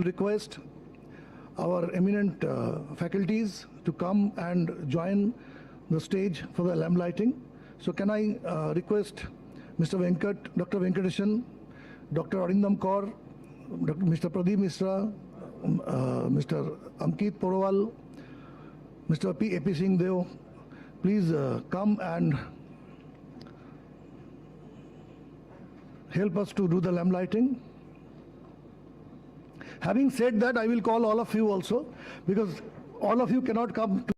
Request our eminent faculties to come and join the stage for the lamp lighting. So can I request Mr. Dr. Venkatesan, Dr. Arindam Kaur, Mr. Pradeep Misra, Mr. Ankit Porwal, Mr. A.P. Singh Deo, please come and help us to do the lamp lighting. Having said that, I will call all of you also, because all of you cannot come to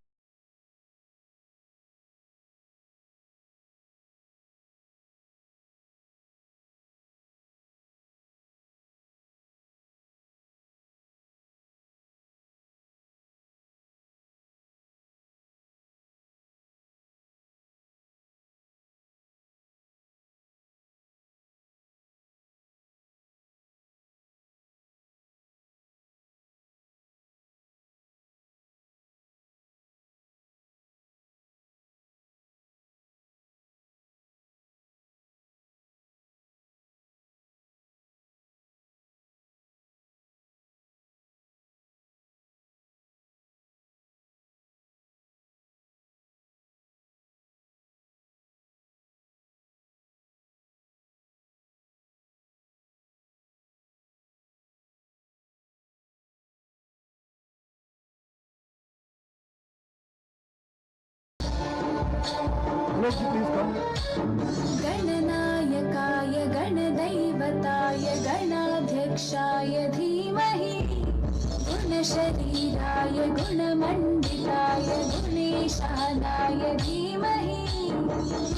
please come. गणनायकाय गणदैवताय गणाध्यक्षाय धीमहि गुणशरीराय गुणमण्डिताय गुणेशानाय धीमहि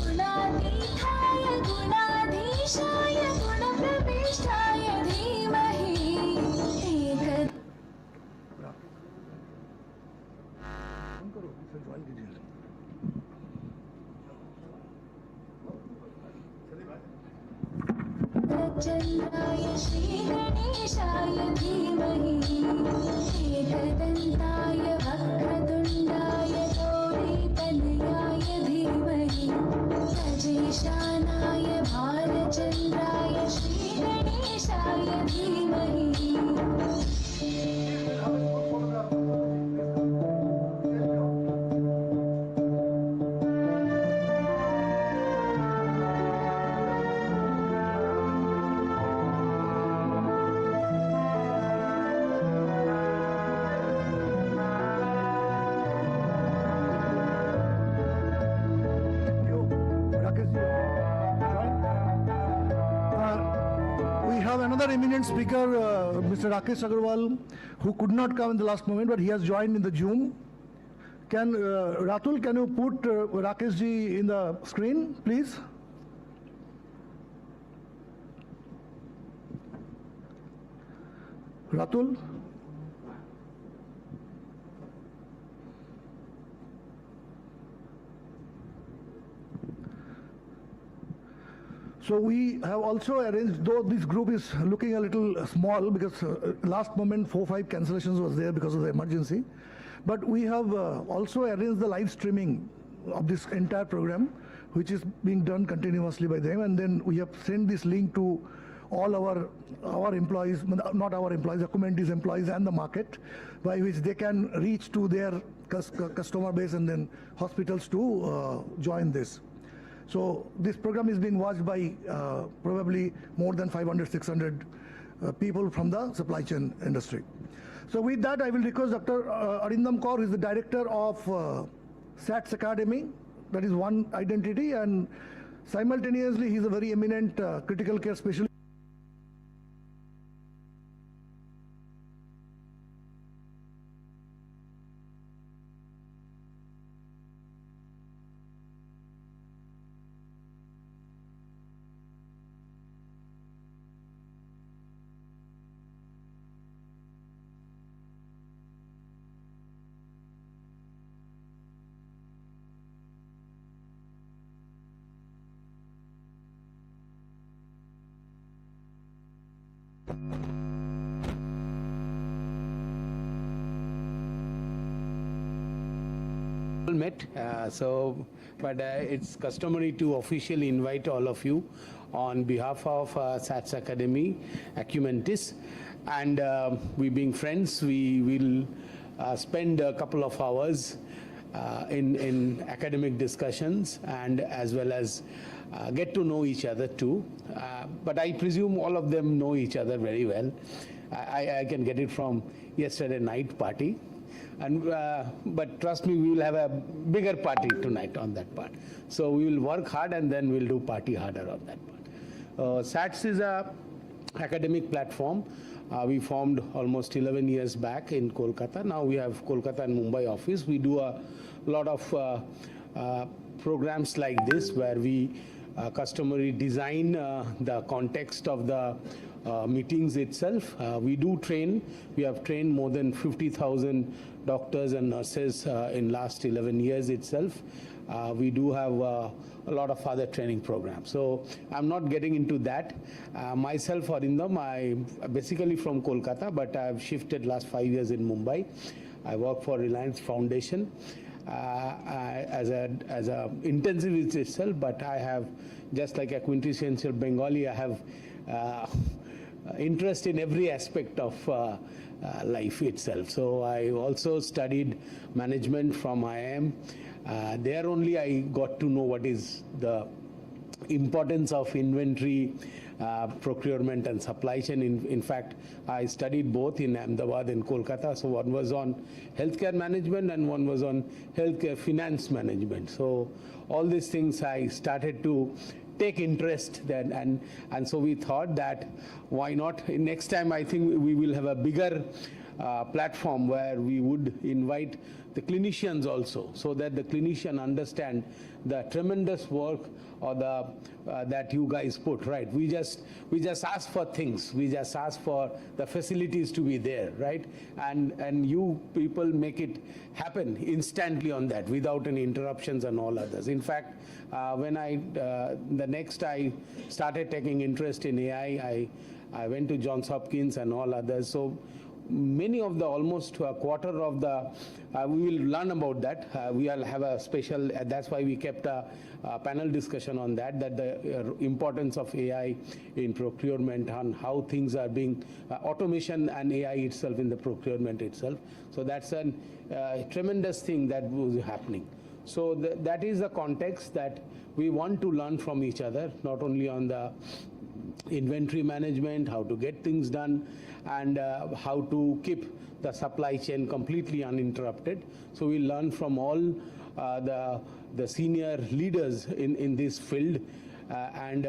गुणातीताय गुणाधीशाय गुणप्रविष्टाय धीमहि चन्द्राय श्रीगणेशाय धीमहि एकदन्ताय वक्रतुण्डाय गौरीतनयाय धीमहि सजेशानाय भालचन्द्राय श्रीगणेशाय धीमहि Another eminent speaker, Mr. Rakesh Agarwal, who could not come in the last moment, but he has joined in the Zoom. Can Ratul, can you put Rakesh ji in the screen, please? Ratul. So we have also arranged, though this group is looking a little small because last moment 4-5 cancellations was there because of the emergency. But we have also arranged the live streaming of this entire program, which is being done continuously by them. And then we have sent this link to all our employees, not our employees, the community's employees and the market, by which they can reach to their customer base and then hospitals to join this. So this program is being watched by probably more than 500-600 people from the supply chain industry. So with that, I will request Dr. Arindam Kaur, who is the director of SATS Academy. That is one identity, and simultaneously he is a very eminent critical care specialist. Met, but it's customary to officially invite all of you on behalf of SATS Academy, Acumentis, and we being friends, we will spend a couple of hours in academic discussions and as well as get to know each other too. But I presume all of them know each other very well. I can get it from yesterday night party. And, but trust me, we will have a bigger party tonight on that part. So we will work hard and then we'll do party harder on that part. SATS is a academic platform. We formed almost 11 years back in Kolkata. Now we have Kolkata and Mumbai office. We do a lot of programs like this where we customarily design the context of the meetings itself. We do train. We have trained more than 50,000 doctors and nurses in last 11 years itself. We do have a lot of other training programs. So I'm not getting into that. Myself, Arindam, I'm basically from Kolkata, but I've shifted last 5 years in Mumbai. I work for Reliance Foundation as a intensivist itself, but I have, just like a quintessential Bengali, I have interest in every aspect of life itself. So I also studied management from IIM. There only I got to know what is the importance of inventory, procurement and supply chain. In fact, I studied both in Ahmedabad and Kolkata. So one was on healthcare management and one was on healthcare finance management. So all these things I started to take interest then, and so we thought that why not next time. I think we will have a bigger platform where we would invite the clinicians also, so that the clinician understand the tremendous work or the that you guys put, right? We just ask for things. We just ask for the facilities to be there, right? And you people make it happen instantly on that without any interruptions and all others. In fact, when the next I started taking interest in AI, I went to Johns Hopkins and all others. So many of the, almost a quarter of the, we will learn about that. We will have a special, that's why we kept a panel discussion on that the importance of AI in procurement and how things are being, automation and AI itself in the procurement itself. So that's a tremendous thing that was happening. So that is the context that we want to learn from each other, not only on the inventory management, how to get things done, and how to keep the supply chain completely uninterrupted. So we learn from all the senior leaders in this field, and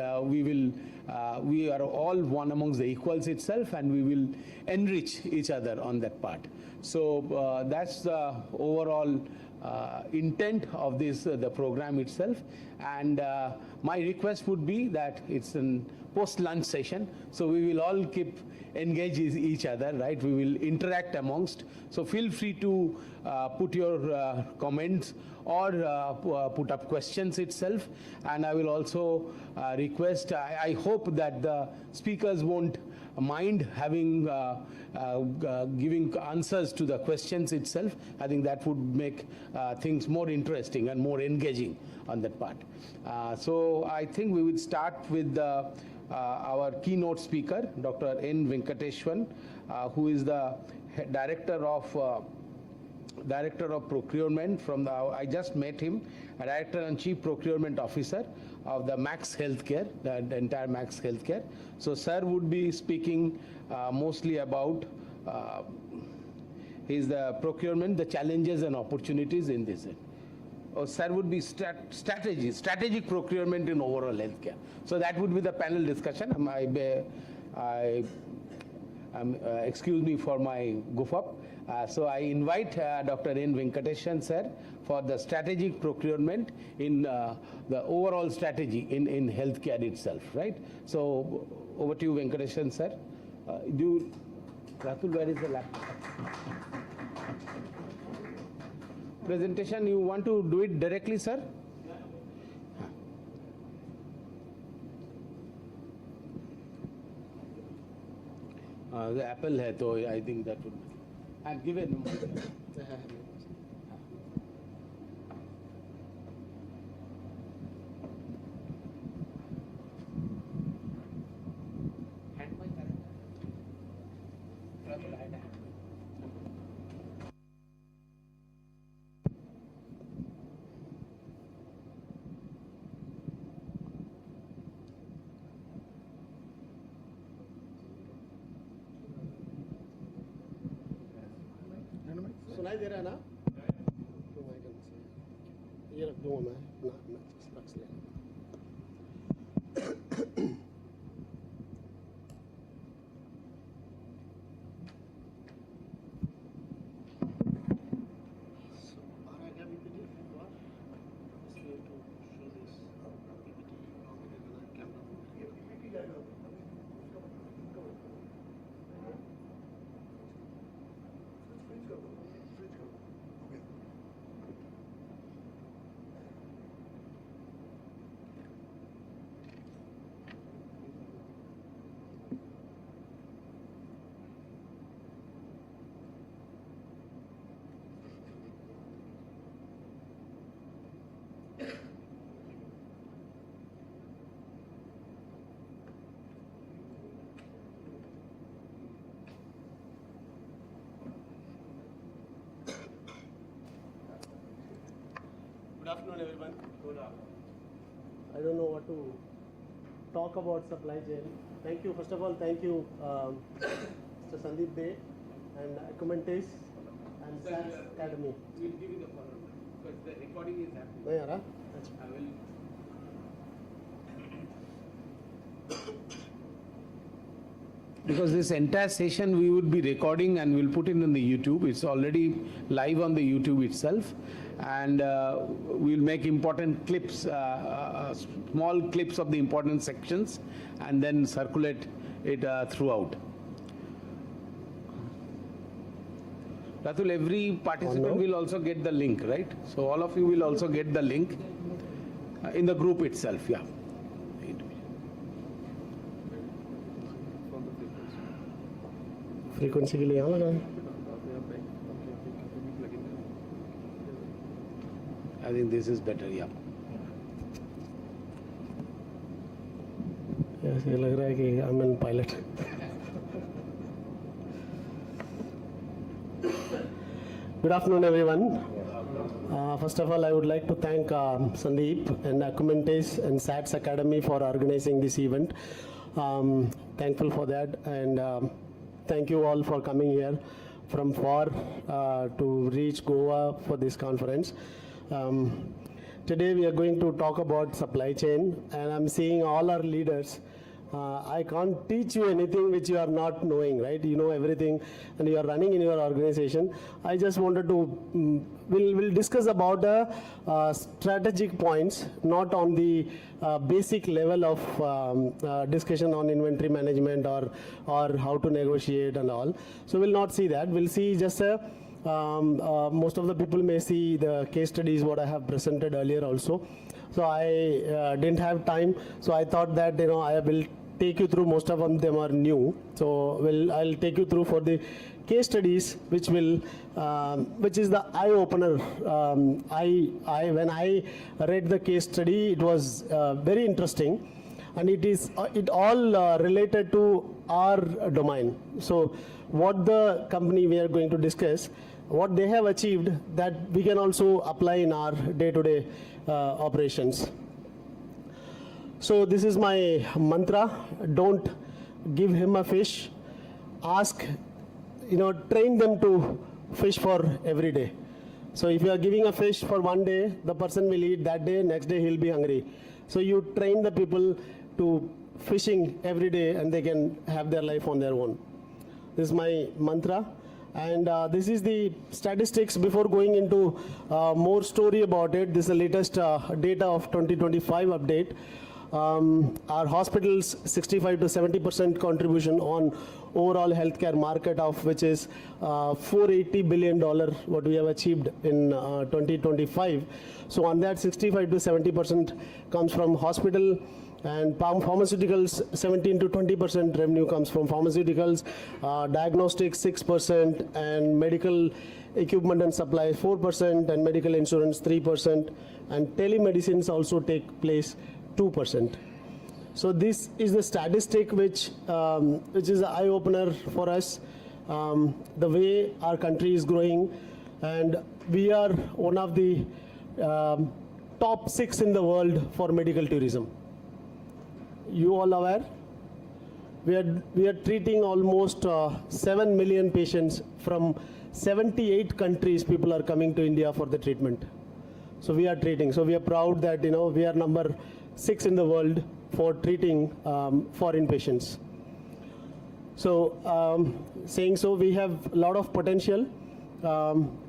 we are all one amongst the equals itself, and we will enrich each other on that part. So that's the overall intent of this the program itself. And my request would be that it's a post-lunch session, so we will all keep engage each other, right? We will interact amongst. So feel free to put your comments or put up questions itself. And I will also request, I hope that the speakers won't mind having giving answers to the questions itself. I think that would make things more interesting and more engaging on that part. So I think we would start with our keynote speaker, Dr. N. Venkateshwan, who is the Director of Procurement from the, I just met him, Director and Chief Procurement Officer of the Max Healthcare, the entire Max Healthcare. So sir would be speaking mostly about the procurement, the challenges and opportunities in this. Sir would be strategic procurement in overall healthcare. So that would be the panel discussion. Excuse me for my goof up. So I invite Dr. N. Venkateshwan sir for the strategic procurement in the overall strategy in healthcare itself, right? So over to you, Venkateshwan sir. Ratul, where is the laptop? Presentation, you want to do it directly, sir? The Apple hai, so I think that would. And give it. सुनाई दे रहा है ना? तो मैं can say, ये रख दूंगा मैं रख ले. Good afternoon, everyone. Good afternoon. I don't know what to talk about supply chain. Thank you. First of all, thank you, Mr. Sandeep Dey and Acumentis and SATS Academy. We'll give you the follow-up because the recording is happening. नहीं आ रहा? I will. Because this entire session we would be recording and we'll put it on the YouTube. It's already live on the YouTube itself, and we'll make important clips, small clips of the important sections, and then circulate it throughout. Ratul, every participant will also get the link, right? So all of you will also get the link in the group itself, yeah. Frequency के लिए यहाँ लगा. I think this is better, yeah. ऐसे लग रहा है कि I'm in pilot. Good afternoon, everyone. First of all, I would like to thank Sandeep and Acumentis and SATS Academy for organizing this event. Thankful for that, and thank you all for coming here from far to reach Goa for this conference. Today we are going to talk about supply chain, and I'm seeing all our leaders. I can't teach you anything which you are not knowing, right? You know everything and you are running in your organization. I just wanted to, we'll discuss about strategic points, not on the basic level of discussion on inventory management or how to negotiate and all. So we'll not see that. We'll see just most of the people may see the case studies what I have presented earlier also. So I didn't have time, so I thought that I will take you through. Most of them are new, so I'll take you through for the case studies, which is the eye opener. When I read the case study, it was very interesting, and it all related to our domain. So what the company we are going to discuss, what they have achieved, that we can also apply in our day-to-day operations. So this is my mantra: don't give him a fish, ask, train them to fish for every day. So if you are giving a fish for one day, the person will eat that day, next day he'll be hungry. So you train the people to fishing every day and they can have their life on their own. This is my mantra. And this is the statistics before going into more story about it. This is the latest data of 2025 update. Our hospitals 65 to 70% contribution on overall healthcare market, of which is $480 billion what we have achieved in 2025. So on that 65 to 70% comes from hospital, and pharmaceuticals 17 to 20% revenue comes from pharmaceuticals, diagnostics 6%, and medical equipment and supplies 4%, and medical insurance 3%, and telemedicines also take place 2%. So this is the statistic which is an eye opener for us, the way our country is growing, and we are one of the top 6 in the world for medical tourism. You all aware? we are treating almost 7 million patients from 78 countries. People are coming to India for the treatment. So we are treating. So we are proud that, we are number 6 in the world for treating foreign patients. So saying so, we have a lot of potential.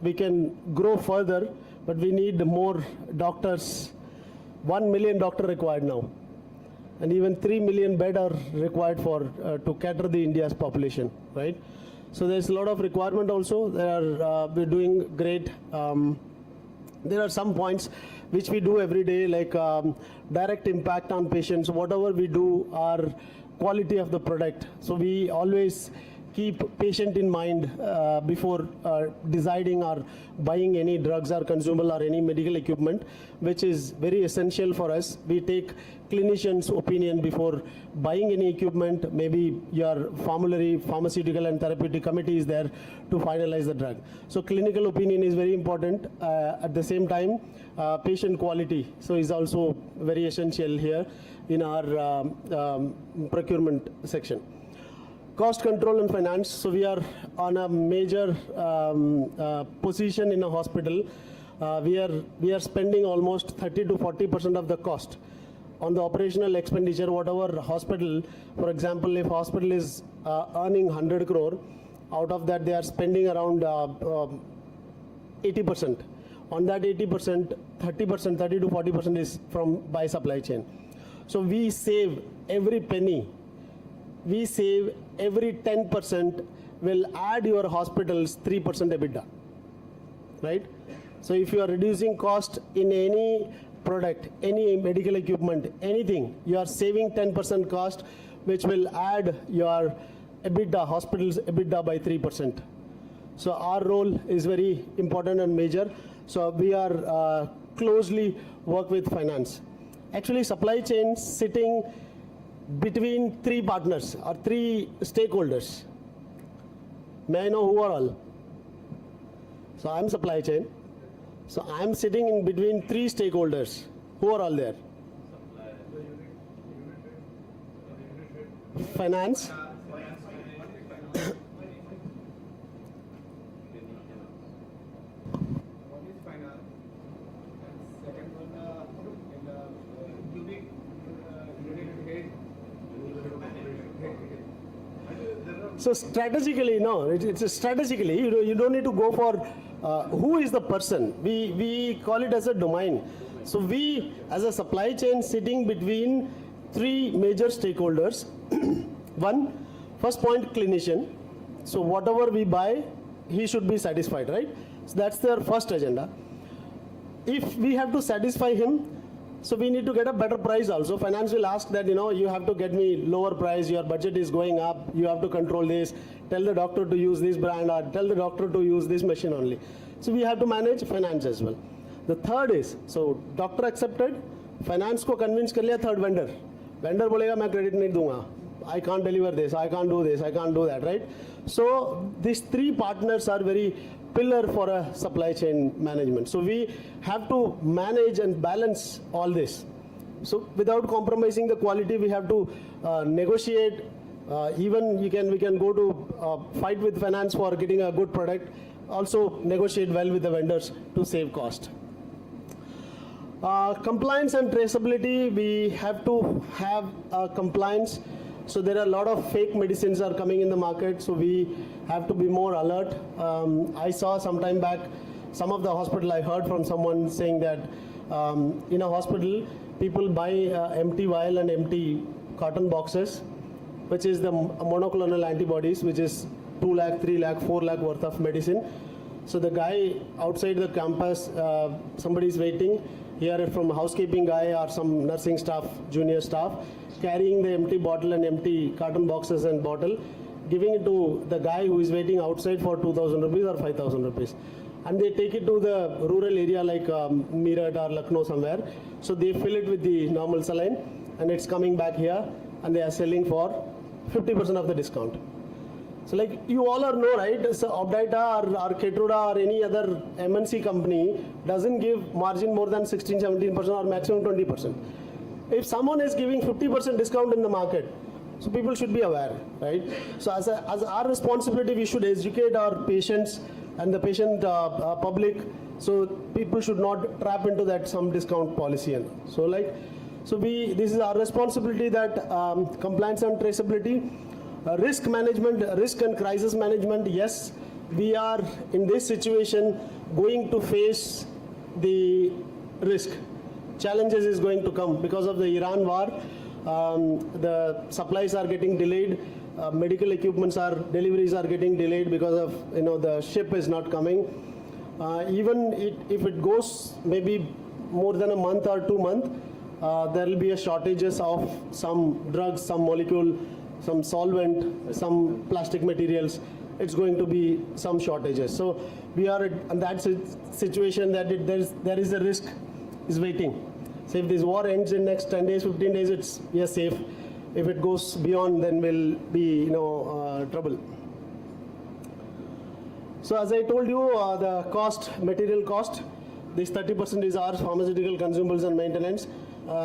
We can grow further, but we need more doctors. 1 million doctor required now, and even 3 million bed are required for to cater the India's population, right? So there's a lot of requirement also. We're doing great. There are some points which we do every day, like direct impact on patients. Whatever we do, our quality of the product. So we always keep patient in mind before deciding or buying any drugs or consumable or any medical equipment, which is very essential for us. We take clinicians' opinion before buying any equipment. Maybe your formulary, pharmaceutical and therapeutic committee is there to finalize the drug. So clinical opinion is very important. At the same time, patient quality so is also very essential here in our procurement section. Cost control and finance. So we are on a major position in a hospital. We are spending almost 30 to 40% of the cost on the operational expenditure. Whatever hospital, for example, if hospital is earning 100 crore, out of that they are spending around 80%. On that 80%, 30%, 30 to 40% is by supply chain. So we save every penny. We save every 10% will add your hospital's 3% EBITDA, right? So if you are reducing cost in any product, any medical equipment, anything, you are saving 10% cost, which will add your EBITDA, hospital's EBITDA by 3%. So our role is very important and major. So we are closely work with finance. Actually, supply chain sitting between 3 partners or 3 stakeholders. May I know who are all? So I'm supply chain. So I'm sitting in between 3 stakeholders. Who are all there? Finance. So strategically, no, it's strategically, you don't need to go for who is the person. We call it as a domain. So we, as a supply chain, sitting between 3 major stakeholders. First point, clinician. So whatever we buy, he should be satisfied, right? So that's their first agenda. If we have to satisfy him, so we need to get a better price also. Finance will ask that, you have to get me lower price, your budget is going up, you have to control this, tell the doctor to use this brand or tell the doctor to use this machine only. So we have to manage finance as well. The third is, so doctor accepted, finance ko convince kar liya, third vendor. Vendor bolega main credit nahi dunga. I can't deliver this, I can't do this, I can't do that, right? So these 3 partners are very pillar for a supply chain management. So we have to manage and balance all this. So without compromising the quality, we have to negotiate. Even we can go to fight with finance for getting a good product. Also negotiate well with the vendors to save cost. Compliance and traceability, we have to have compliance. So there are a lot of fake medicines are coming in the market, so we have to be more alert. I saw some time back, some of the hospital, I heard from someone saying that in a hospital, people buy empty vial and empty carton boxes, which is the monoclonal antibodies, which is 2 lakh, 3 lakh, 4 lakh worth of medicine. So the guy outside the campus, somebody is waiting, here from housekeeping guy or some nursing staff, junior staff, carrying the empty bottle and empty carton boxes and bottle, giving it to the guy who is waiting outside for 2,000 rupees or 5,000 rupees. And they take it to the rural area like Meerut or Lucknow somewhere. So they fill it with the normal saline and it's coming back here and they are selling for 50% of the discount. So like you all are know, right? So Obdita or Keytruda or any other MNC company doesn't give margin more than 16-17% or maximum 20%. If someone is giving 50% discount in the market, So people should be aware, right? So as our responsibility, we should educate our patients and the patient public. So people should not trap into that some discount policy. And so this is our responsibility, that compliance and traceability, risk management, risk and crisis management. Yes, we are in this situation going to face the risk. Challenges is going to come because of the Iran war. The supplies are getting delayed. Medical equipments deliveries are getting delayed because of the ship is not coming. Even if it goes maybe more than a month or 2 months, there will be a shortages of some drugs, some molecule, some solvent, some plastic materials. It's going to be some shortages. So we are in that situation that there is a risk is waiting. So if this war ends in next 10 days, 15 days, we are safe. If it goes beyond, then we'll be trouble. So as I told you, the material cost, this 30% is our pharmaceutical consumables and maintenance.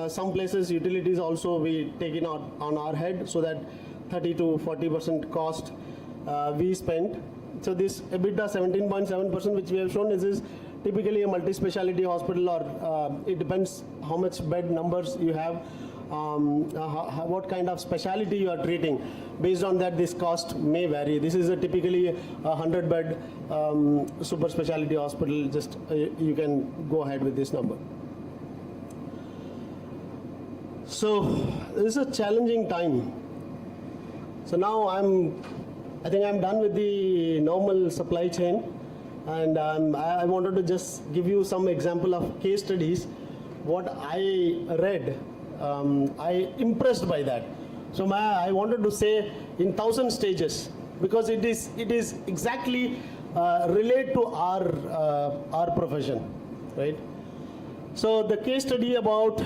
Some places utilities also we take it on our head, so that 30 to 40% cost we spend. So this EBITDA 17.7% which we have shown is typically a multi-speciality hospital, or it depends how much bed numbers you have, what kind of speciality you are treating. Based on that, this cost may vary. This is typically a 100-bed super speciality hospital. Just you can go ahead with this number. So this is a challenging time. So now I think I'm done with the normal supply chain, and I wanted to just give you some example of case studies. What I read, I impressed by that. So I wanted to say in 1,000 stages, because it is exactly relate to our profession, right? So the case study about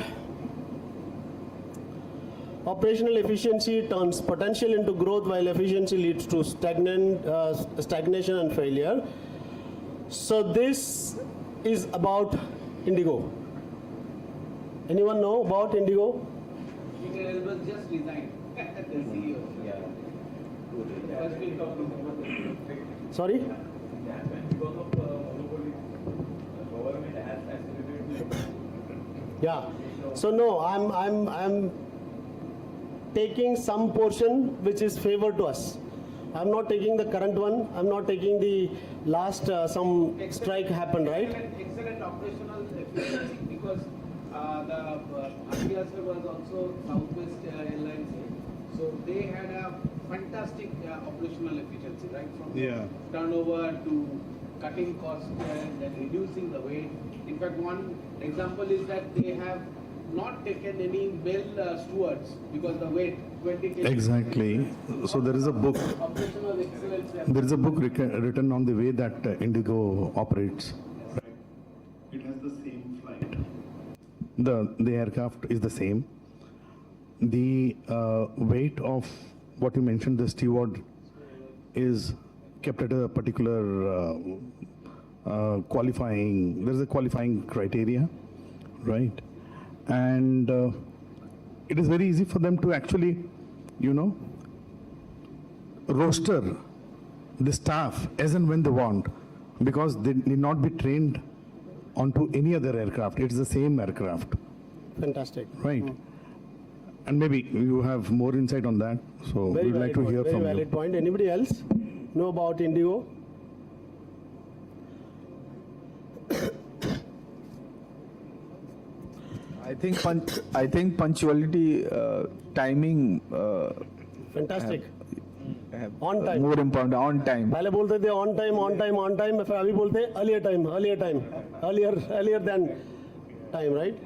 operational efficiency turns potential into growth, while efficiency leads to stagnation and failure. So this is about Indigo. Anyone know about Indigo? It was just resigned. The CEO. Yeah. First we'll talk about Sorry? Because of monopoly, government has facilitated. Yeah. So no, I'm taking some portion which is favored to us. I'm not taking the current one. I'm not taking the last some strike happened, right? Excellent operational efficiency, because the India was also Southwest Airlines, so they had a fantastic operational efficiency, right? From turnover to cutting costs and reducing the weight. In fact, one example is that they have not taken any male stewards because the weight 20 kg. Exactly. So there is a book. Operational excellence. There is a book written on the way that Indigo operates. It has the same flight. The aircraft is the same. The weight of what you mentioned, the steward, is kept at a particular qualifying. There is a qualifying criteria, right? And it is very easy for them to actually, roster the staff as and when they want, because they need not be trained onto any other aircraft. It's the same aircraft. Fantastic. Right. And maybe you have more insight on that. So we'd like to hear from you. Very valid point. Anybody else know about Indigo? I think punctuality, timing. Fantastic. On time. More important, on time. पहले बोलते थे on time, फिर अभी बोलते हैं earlier than time, right?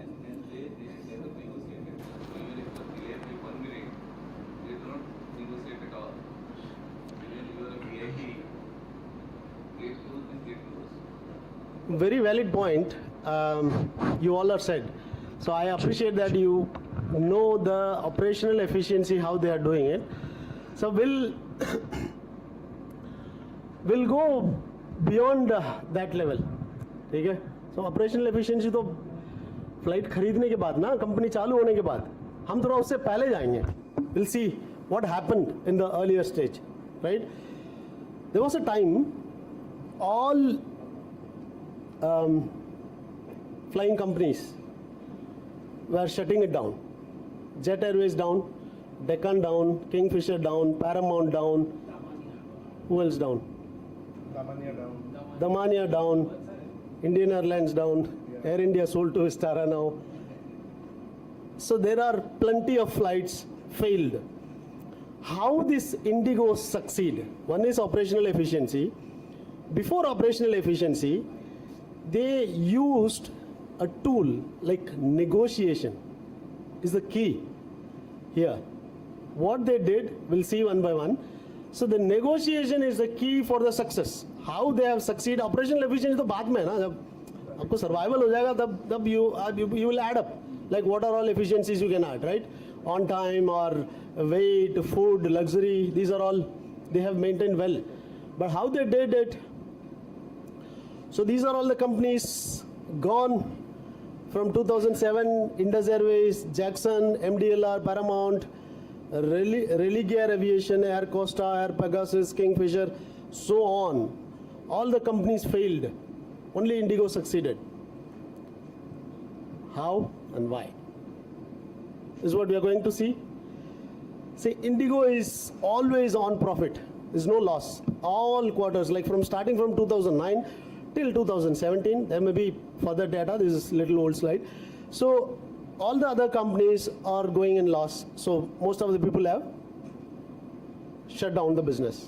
Very valid point. You all are said. So I appreciate that you know the operational efficiency, how they are doing it. So we'll go beyond that level. ठीक है? So operational efficiency तो flight खरीदने के बाद ना, company चालू होने के बाद, हम थोड़ा उससे पहले जाएंगे. We'll see what happened in the earlier stage, right? There was a time all flying companies were shutting it down. Jet Airways down, Deccan down, Kingfisher down, Paramount down. Who else down? Damania down, Indian Airlines down, Air India sold to Vistara now. So there are plenty of flights failed. How this Indigo succeed? One is operational efficiency. Before operational efficiency, they used a tool like negotiation is the key here. What they did, we'll see one by one. So the negotiation is the key for the success. How they have succeeded, operational efficiency तो बाद में है ना, जब आपको survival हो जाएगा तब you will add up. Like what are all efficiencies you can add, right? On time or weight, food, luxury, these are all they have maintained well. But how they did it? So these are all the companies gone from 2007, Indus Airways, Jackson, MDLR, Paramount, Religear Aviation, Air Costa, Air Pegasus, Kingfisher, so on. All the companies failed. Only Indigo succeeded. How and why? This is what we are going to see. See, Indigo is always on profit. There's no loss. All quarters, like starting from 2009 till 2017, there may be further data. This is a little old slide. So all the other companies are going in loss. So most of the people have shut down the business.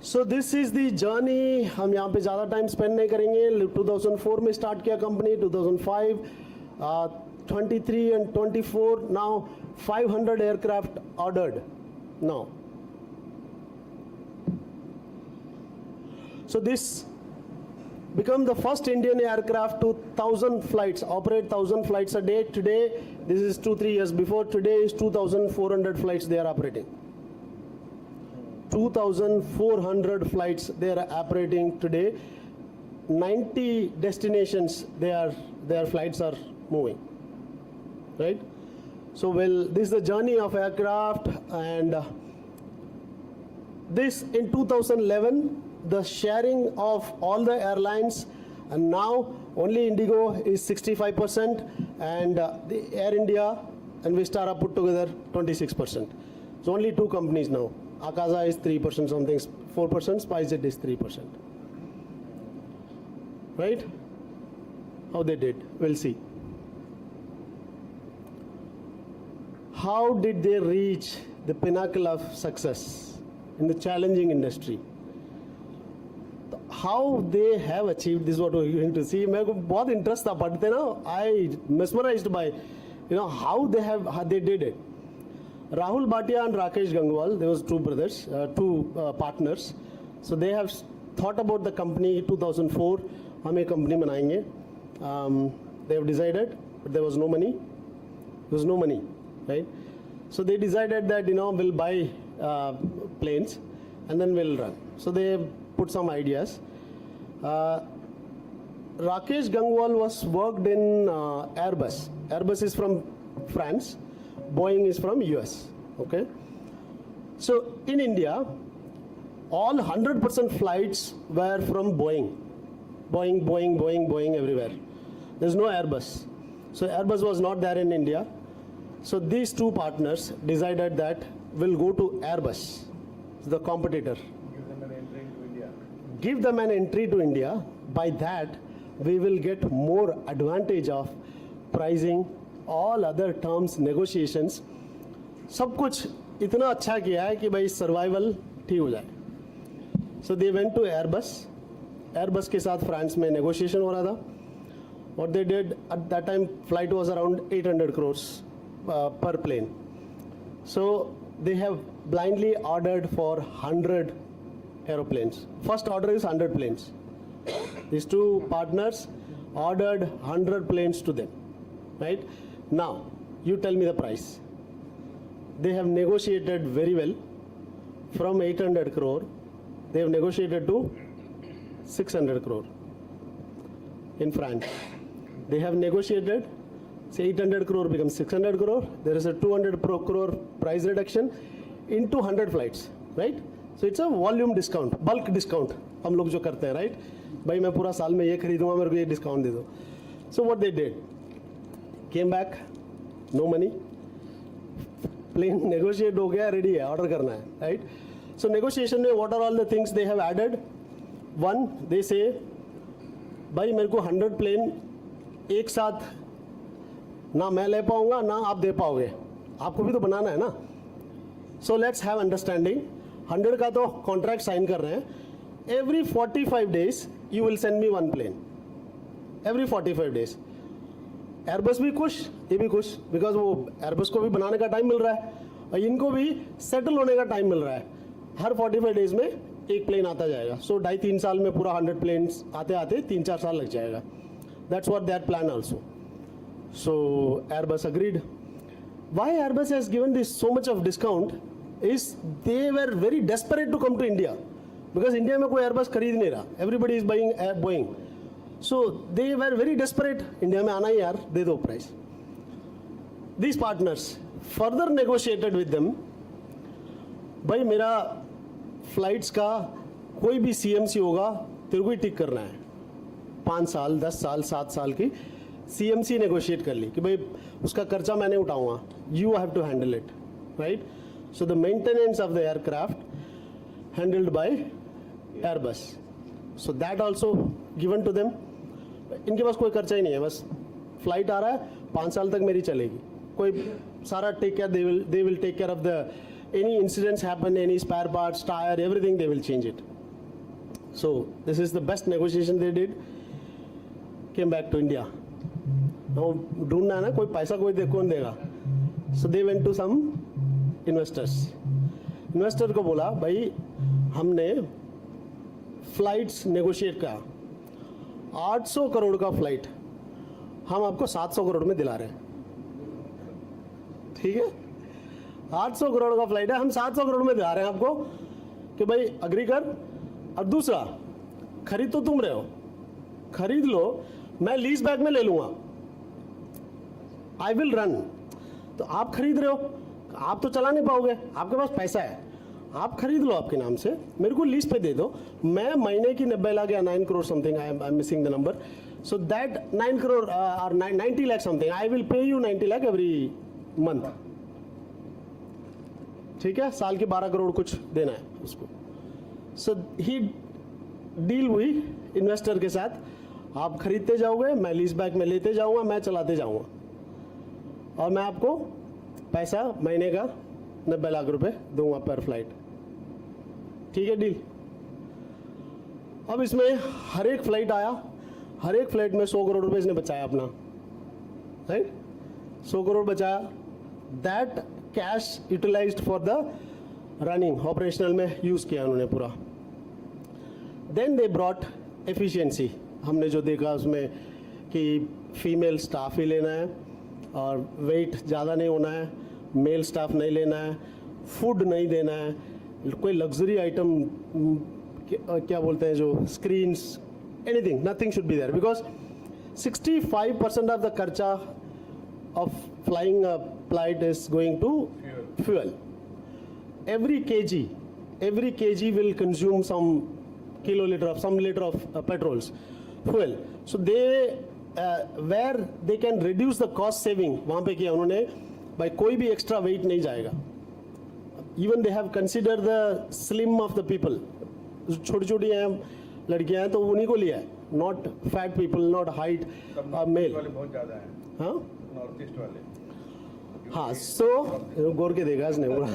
So this is the journey. हम यहाँ पे ज़्यादा time spend नहीं करेंगे. 2004 में start किया company, 2005, 23 and 24. Now 500 aircraft ordered. Now. So this become the first Indian aircraft to 1,000 flights, operate 1,000 flights a day. Today, this is 2-3 years before. Today is 2,400 flights they are operating. 2,400 flights they are operating today. 90 destinations their flights are moving, right? So this is the journey of aircraft, and this in 2011, the sharing of all the airlines, and now only Indigo is 65%, and the Air India and Vistara put together 26%. So only two companies now. Akasa is 3%, something 4%, SpiceJet is 3%. Right? How they did, we'll see. How did they reach the pinnacle of success in the challenging industry? How they have achieved this is what we're going to see. मेरे को बहुत interest था पढ़ते ना. I mesmerized by, how they did it. Rahul Bhatia and Rakesh Gangwal, there was two brothers, partners. So they have thought about the company 2004. हम एक company बनाएंगे. They have decided, but there was no money. There was no money, right? So they decided that we'll buy planes and then we'll run. So they put some ideas. Rakesh Gangwal was worked in Airbus. Airbus is from France. Boeing is from US. Okay. So in India, all 100% flights were from Boeing. Boeing everywhere. There's no Airbus. So Airbus was not there in India. So these two partners decided that we'll go to Airbus, the competitor. Give them an entry to India. By that, we will get more advantage of pricing, all other terms, negotiations. सब कुछ इतना अच्छा किया है कि भाई survival ठीक हो जाए. So they went to Airbus. Airbus के साथ France में negotiation हो रहा था. What they did at that time, flight was around 800 crores per plane. So they have blindly ordered for 100 aeroplanes. First order is 100 planes. These two partners ordered 100 planes to them, right? Now, you tell me the price. They have negotiated very well. From 800 crore, they have negotiated to 600 crore in France. They have negotiated say 800 crore becomes 600 crore. There is a 200 crore price reduction into 100 flights, right? So it's a volume discount, bulk discount हम लोग जो करते हैं, right? भाई मैं पूरा साल में ये खरीदूंगा, मेरे को ये डिस्काउंट दे दो. So what they did, came back, no money, plane negotiate हो गया, ready है, order करना है, right? So negotiation में what are all the things they have added? One, they say भाई मेरे को 100 प्लेन एक साथ ना मैं ले पाऊंगा ना आप दे पाओगे, आपको भी तो बनाना है ना. So let's have understanding. 100 का तो कॉन्ट्रैक्ट साइन कर रहे हैं. Every 45 days you will send me 1 plane, every 45 days. Airbus भी खुश, ये भी खुश, बिकॉज वो एयरबस को भी बनाने का टाइम मिल रहा है और इनको भी सेटल होने का टाइम मिल रहा है. हर 45 डेज में एक प्लेन आता जाएगा. सो 2.5-3 साल में पूरा 100 प्लेन आते आते 3-4 साल लग जाएगा. That's what their plan also. So Airbus agreed. Why Airbus has given this so much of discount is they were very desperate to come to India because India में कोई Airbus खरीद नहीं रहा. Everybody is buying Boeing. So they were very desperate. India में आना ही यार, दे दो price. These partners further negotiated with them. भाई मेरा फ्लाइट्स का कोई भी CMC होगा तेरे को ही टिक करना है. 5 साल, 10 साल, 7 साल की CMC नेगोशिएट कर ली कि भाई उसका खर्चा मैंने उठाऊंगा. You have to handle it, right? So the maintenance of the aircraft handled by Airbus. So that also given to them. इनके पास कोई खर्चा ही नहीं है, बस फ्लाइट आ रहा है, 5 साल तक मेरी चलेगी. कोई सारा take care, they will take care of the any incidents happen, any spare parts, tyre, everything they will change it. So this is the best negotiation they did. Came back to India. ढूंढना है ना, कोई पैसा कोई कौन देगा. So they went to some investors. Investor को बोला भाई हमने फ्लाइट्स नेगोशिएट किया, 800 करोड़ का फ्लाइट हम आपको 700 करोड़ में दिला रहे हैं. ठीक है, 800 करोड़ का फ्लाइट है, हम 700 करोड़ में दिला रहे हैं आपको कि भाई अग्री कर. और दूसरा, खरीद तो तुम रहे हो, खरीद लो, मैं लीज बैक में ले लूंगा, आई विल रन. तो आप खरीद रहे हो, आप तो चला नहीं पाओगे, आपके पास पैसा है, आप खरीद लो आपके नाम से, मेरे को लीज पे दे दो, मैं महीने की 90 लाख या 9 crore something, I am missing the number. So that 9 crore और 90 lakh something, I will pay you 90 lakh every month. ठीक है, साल के 12 करोड़ कुछ देना है उसको. सो ही डील हुई इन्वेस्टर के साथ, आप खरीदते जाओगे, मैं लीज बैक में लेते जाऊंगा, मैं चलाते जाऊंगा और मैं आपको पैसा महीने का 90 लाख रुपए दूंगा पर फ्लाइट. ठीक है, डील. अब इसमें हर एक फ्लाइट आया, हर एक फ्लाइट में 100 करोड़ रुपए इसने बचाया अपना, राइट? 100 करोड़ बचाया. That cash utilised for the running, operational में यूज किया उन्होंने पूरा. Then they brought efficiency. हमने जो देखा उसमें कि फीमेल स्टाफ ही लेना है और वेट ज़्यादा नहीं होना है, मेल स्टाफ नहीं लेना है, फूड नहीं देना है, कोई लग्जरी आइटम क्या बोलते हैं जो screens, anything, nothing should be there. Because 65% of the खर्चा of flying a flight is going to fuel. every kg will consume some kiloliter of some liter of petrols, fuel. So they where they can reduce the cost saving, वहाँ पे किया उन्होंने, भाई कोई भी extra weight नहीं जाएगा. Even they have considered the slim of the people, छोटी छोटी हैं लड़कियां हैं तो उन्हीं को लिया है, not fat people, not height male. बहुत ज़्यादा है. हाँ नॉर्थ ईस्ट वाले. हाँ, सो गोर के देगा इसने पूरा.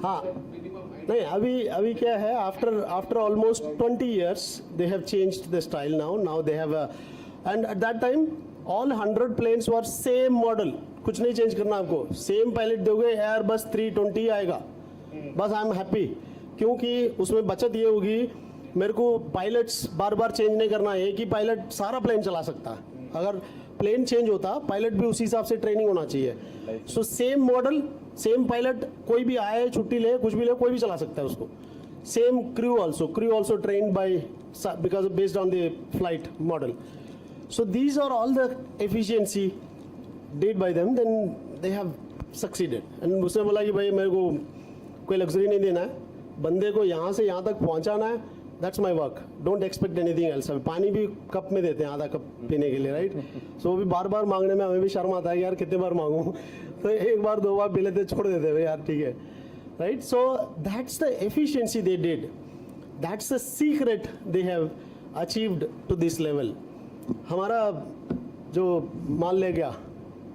हाँ नहीं, अभी क्या है, after almost 20 years they have changed the style now they have a, and at that time all 100 planes were same model, कुछ नहीं चेंज करना आपको, सेम पायलट दोगे, एयरबस 320 आएगा, बस आई एम हैप्पी. क्योंकि उसमें बचत ये होगी, मेरे को पायलट्स बार बार चेंज नहीं करना है, एक ही पायलट सारा प्लेन चला सकता है. अगर प्लेन चेंज होता, पायलट भी उसी हिसाब से ट्रेनिंग होना चाहिए. So same model, same pilot, कोई भी आए, छुट्टी ले, कुछ भी ले, कोई भी चला सकता है उसको. Same crew also trained by, because based on the flight model. So these are all the efficiency did by them, then they have succeeded. And उसने बोला कि भाई मेरे को कोई luxury नहीं देना है, बंदे को यहाँ से यहाँ तक पहुँचाना है, that's my work. Don't expect anything else. अभी पानी भी कप में देते हैं, आधा कप पीने के लिए, right? So वो भी बार-बार मांगने में हमें भी शर्म आता है कि यार कितने बार मांगूं, तो एक बार दो बार पी लेते छोड़ देते हैं यार, ठीक है, right? So that's the efficiency they did. That's the secret they have achieved to this level. हमारा जो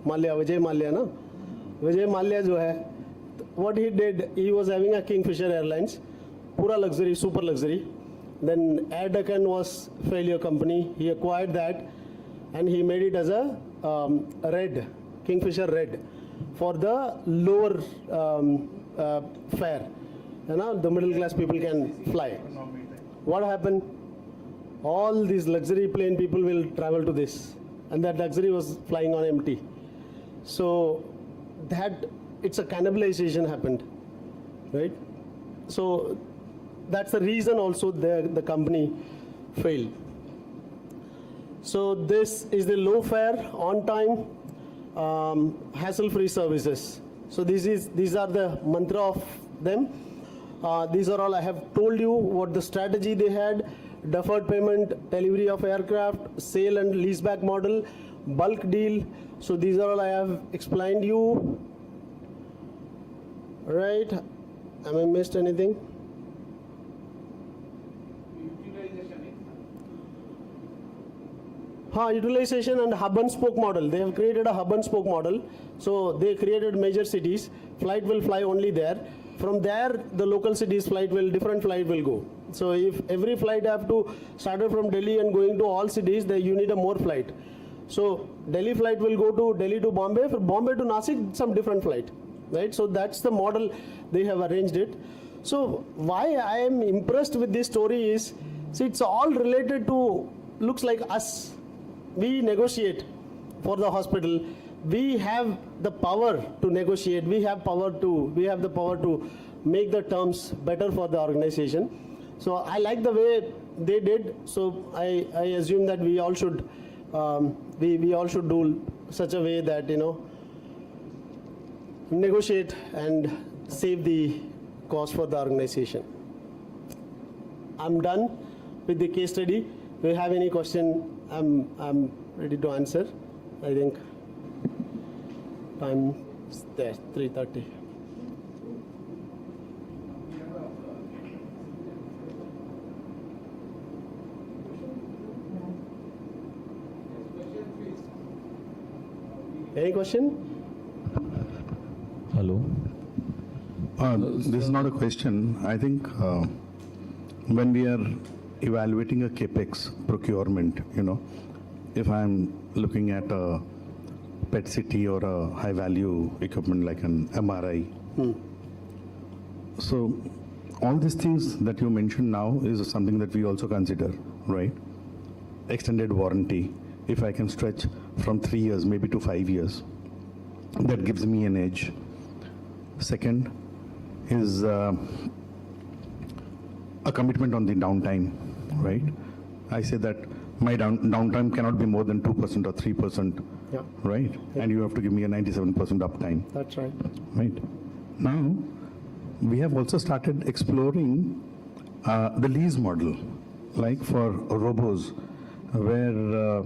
विजय माल्या ना, विजय माल्या जो है, what he did, he was having a Kingfisher Airlines, पूरा luxury, super luxury. Then Air Deccan was failure company. He acquired that, and he made it as a Red, Kingfisher Red, for the lower fare. You know, the middle class people can fly. What happened? All these luxury plane people will travel to this, and that luxury was flying on empty. So that it's a cannibalization happened, right? So that's the reason also the company failed. So this is the low fare, on time, hassle-free services. So these are the mantra of them. These are all I have told you what the strategy they had: deferred payment, delivery of aircraft, sale and leaseback model, bulk deal. So these are all I have explained you. Right? Have I missed anything? Utilization and hub and spoke model. They have created a hub and spoke model. So they created major cities. Flight will fly only there. From there, the local cities different flight will go. So if every flight have to start from Delhi and going to all cities, then you need a more flight. So Delhi flight will go to Delhi to Bombay. From Bombay to Nasik, some different flight, right? So that's the model they have arranged it. So why I am impressed with this story is, see, it's all related to, looks like us. We negotiate for the hospital. We have the power to negotiate. We have the power to make the terms better for the organization. So I like the way they did. So I assume that we all should we all should do such a way that, you know, negotiate and save the cost for the organization. I'm done with the case study. If you have any question, I'm ready to answer. I think time is there, 3:30. Any question? Hello. This is not a question. I think when we are evaluating a capex procurement, you know, if I'm looking at a PET CT or a high value equipment like an MRI, so all these things that you mentioned now is something that we also consider, right? Extended warranty, if I can stretch from 3 years maybe to 5 years, that gives me an edge. Second is a commitment on the downtime, right? I say that my downtime cannot be more than 2% or 3%, Yeah. right? And you have to give me a 97% uptime, That's right. right? Now, we have also started exploring the lease model, like for robos, where,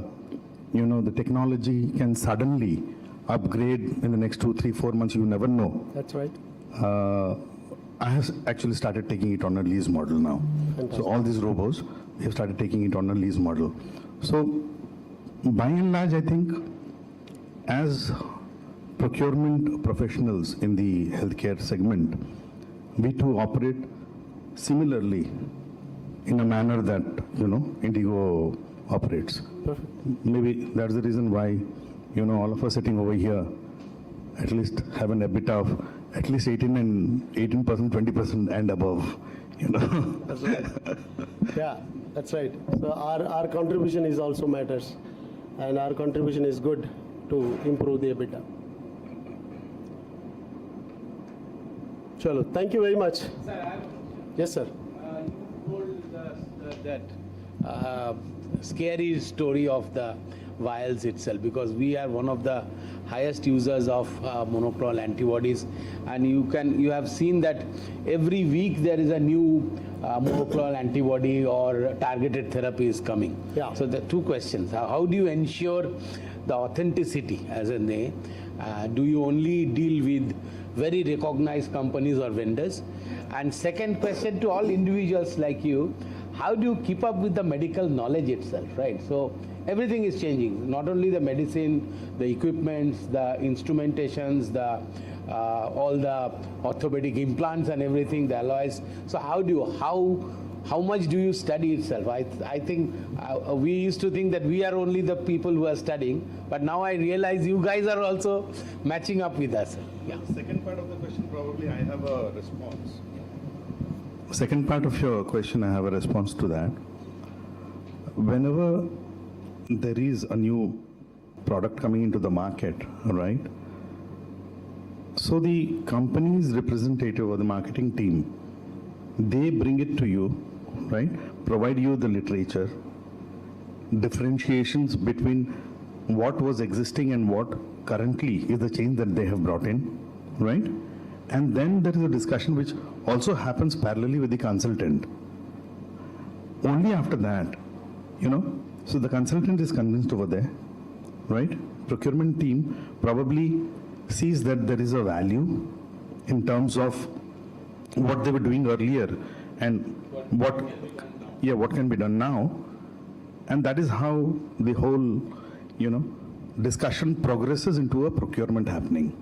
you know, the technology can suddenly upgrade in the next 2, 3, 4 months, you never know. That's right. I have actually started taking it on a lease model now. So all these robos, we have started taking it on a lease model. So by and large, I think as procurement professionals in the healthcare segment, we too operate similarly in a manner that, you know, Indigo operates. Perfect. Maybe that's the reason why, you know, all of us sitting over here at least have an EBITDA of at least 18%, 20% and above, you know. That's right. Yeah, that's right. So our contribution is also matters, and our contribution is good to improve the EBITDA. Chalo, thank you very much. Sir, I have Yes, sir. that scary story of the vials itself, because we are one of the highest users of monoclonal antibodies, and you have seen that every week there is a new monoclonal antibody or targeted therapy is coming. Yeah. So the two questions: how do you ensure the authenticity, as in do you only deal with very recognized companies or vendors? And second question to all individuals like you: how do you keep up with the medical knowledge itself, right? So everything is changing, not only the medicine, the equipments, the instrumentations, the all the orthopedic implants and everything, the alloys. So how much do you study itself? I think we used to think that we are only the people who are studying, but now I realize you guys are also matching up with us. Yeah. Second part of the question, probably I have a response. Second part of your question, I have a response to that. Whenever there is a new product coming into the market, right? So the company's representative or the marketing team, they bring it to you, right? Provide you the literature, differentiations between what was existing and what currently is the change that they have brought in, right? And then there is a discussion which also happens parallelly with the consultant. Only after that, so the consultant is convinced over there, right? Procurement team probably sees that there is a value in terms of what they were doing earlier and what can be done now. And that is how the whole, discussion progresses into a procurement happening.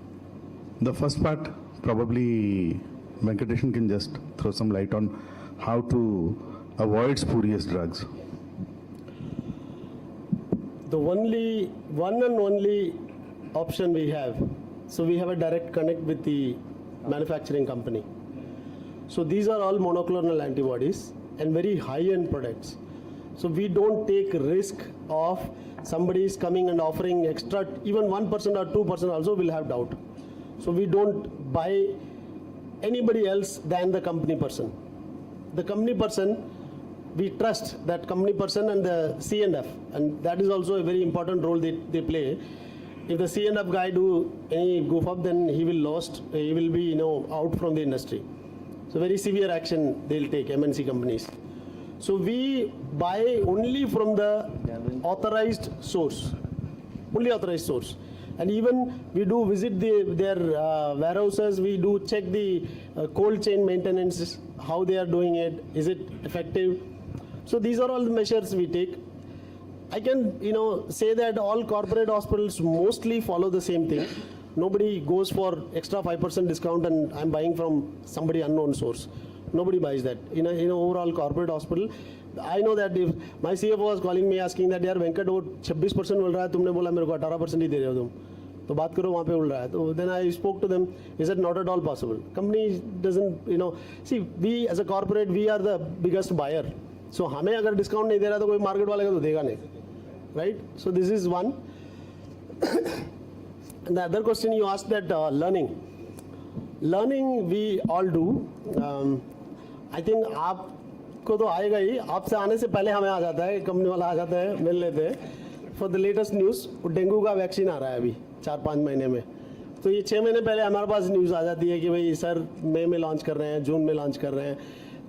The first part, probably Venkateshan can just throw some light on how to avoid spurious drugs. The one and only option we have, so we have a direct connect with the manufacturing company. So these are all monoclonal antibodies and very high-end products. So we don't take risk of somebody is coming and offering extra, even 1% or 2% also will have doubt. So we don't buy anybody else than the company person. The company person, we trust that company person and the C&F, and that is also a very important role they play. If the C&F guy do any goof up, then he will be out from the industry. So very severe action they'll take, MNC companies. So we buy only from the authorized source, only authorized source. And even we do visit their warehouses, we do check the cold chain maintenance, how they are doing it, is it effective? So these are all the measures we take. I can say that all corporate hospitals mostly follow the same thing. Nobody goes for extra 5% discount and I'm buying from somebody unknown source. Nobody buys that. In an overall corporate hospital, I know that if my CFO was calling me asking that यार वेंकट वो 26% मिल रहा है, तुमने बोला मेरे को 18% ही दे रहे हो तुम, तो बात करो वहाँ पे उड़ रहा है. तो then I spoke to them, is it not at all possible? Company doesn't, see, we as a corporate, we are the biggest buyer. So हमें अगर discount नहीं दे रहा तो कोई market वाले का तो देगा नहीं, right? So this is one. And the other question you asked that learning we all do. I think आपको तो आएगा ही, आपसे आने से पहले हमें आ जाता है, कंपनी वाला आ जाता है, मिल लेते हैं. For the latest news, dengue का वैक्सीन आ रहा है अभी 4-5 महीने में. तो ये 6 महीने पहले हमारे पास न्यूज़ आ जाती है कि भाई सर मई में लॉन्च कर रहे हैं, जून में लॉन्च कर रहे हैं.